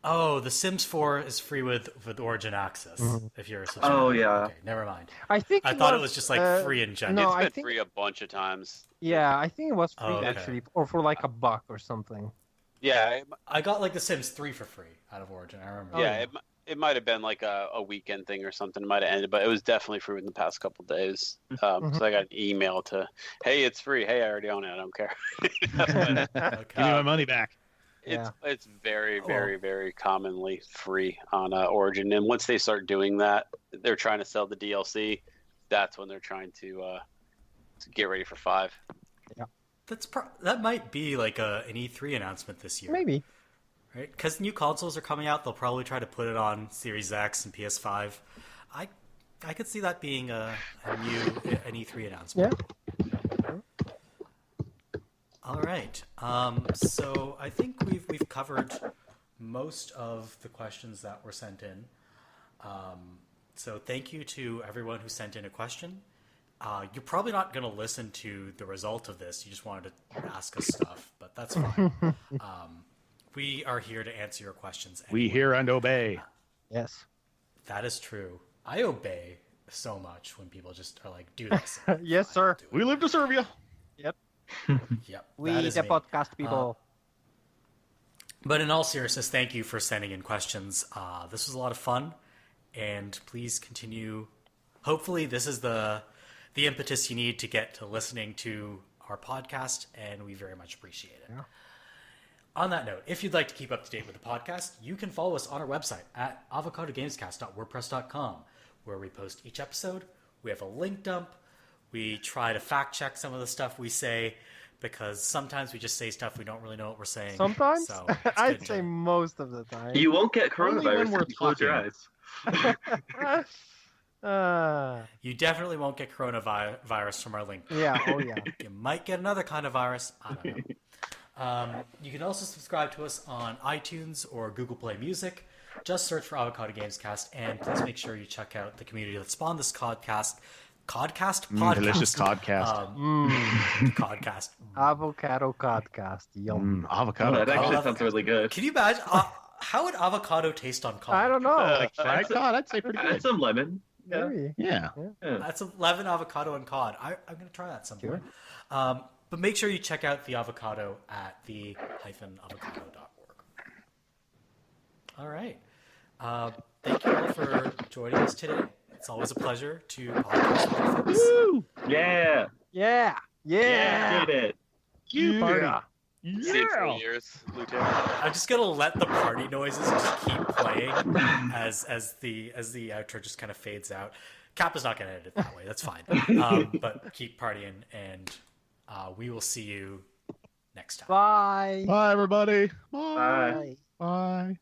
A: Oh, The Sims 4 is free with Origin Access if you're a subscriber.
D: Oh, yeah.
A: Okay, never mind.
B: I think
A: I thought it was just like free in general.
B: No,
E: it's
B: I
E: been
B: think
E: free a bunch of times.
B: yeah, I think it was free
A: Oh, okay.
B: actually, or for like $1 or something.
E: Yeah,
A: I got like The Sims 3 for free out of Origin. I remember.
E: yeah. It might have been like a weekend thing or something. It might have ended, but it was definitely free in the past couple days. So I got an email to, hey, it's free. Hey, I already own it. I don't care.
A: Okay.
C: Give me my money back.
E: It's very, very, very commonly free on Origin. And once they start doing that, they're trying to sell the DLC. That's when they're trying to get ready for 5.
A: That might be like an E3 announcement this year.
B: Maybe.
A: Right? Because new consoles are coming out, they'll probably try to put it on Series X and PS5. I could see that being an E3 announcement.
B: Yeah.
A: All right. So I think we've covered most of the questions that were sent in. So thank you to everyone who sent in a question. You're probably not going to listen to the result of this. You just wanted to ask us stuff, but that's fine. We are here to answer your questions.
C: We
A: anyway.
C: hear and obey.
B: Yes.
A: That is true. I obey so much when people just are like, do this.
B: Yes, sir.
A: Do it.
C: We live to serve you.
B: Yep.
A: Yep.
B: We
A: that is
B: the
A: me.
B: podcast people.
A: But in all seriousness, thank you for sending in questions. This was a lot of fun, and please continue. Hopefully, this is the impetus you need to get to listening to our podcast, and we very much appreciate it.
B: Yeah.
A: On that note, if you'd like to keep up to date with the podcast, you can follow us on our website at avocadogamescast.wordpress.com, where we post each episode. We have a link dump. We try to fact check some of the stuff we say, because sometimes we just say stuff we don't really know what we're saying.
B: Sometimes?
A: So it's
B: I'd
A: good
B: say
A: to-
B: most of the time.
D: You won't get
C: Only when
D: coronavirus
C: we're
D: if you close your
C: talking.
D: eyes.
A: You definitely won't get coronavirus from our link.
B: Yeah, oh yeah.
A: You might get another kind of virus. I don't know. You can also subscribe to us on iTunes or Google Play Music. Just search for Avocado Gamescast, and please make sure you check out the community that spawned this podcast. Podcast? Podcast.
C: Delicious codcast.
A: Podcast.
B: Avocado podcast. Yum.
C: Avocado.
D: Oh, that actually
A: cod.
D: sounds really good.
A: Can you imagine? How would avocado taste on cod?
B: I don't know.
C: Like fried cod, I'd say pretty
D: Add
C: good.
D: some lemon. Yeah.
B: Maybe.
C: Yeah.
A: That's 11 avocado and cod. I'm going to try that sometime. But make sure you check out the avocado at the-avocado.org. All right. Thank you all for joining us today. It's always a pleasure to podcast with you folks.
C: Woo!
D: Yeah.
B: Yeah. Yeah.
D: Did it.
C: You party.
E: Same for years, Lutair.
A: I'm just gonna let the party noises just keep playing as the outro just kind of fades out. Kappa's not gonna edit it that way. That's fine. But keep partying, and we will see you next time.
B: Bye.
C: Bye, everybody.
D: Bye.
C: Bye.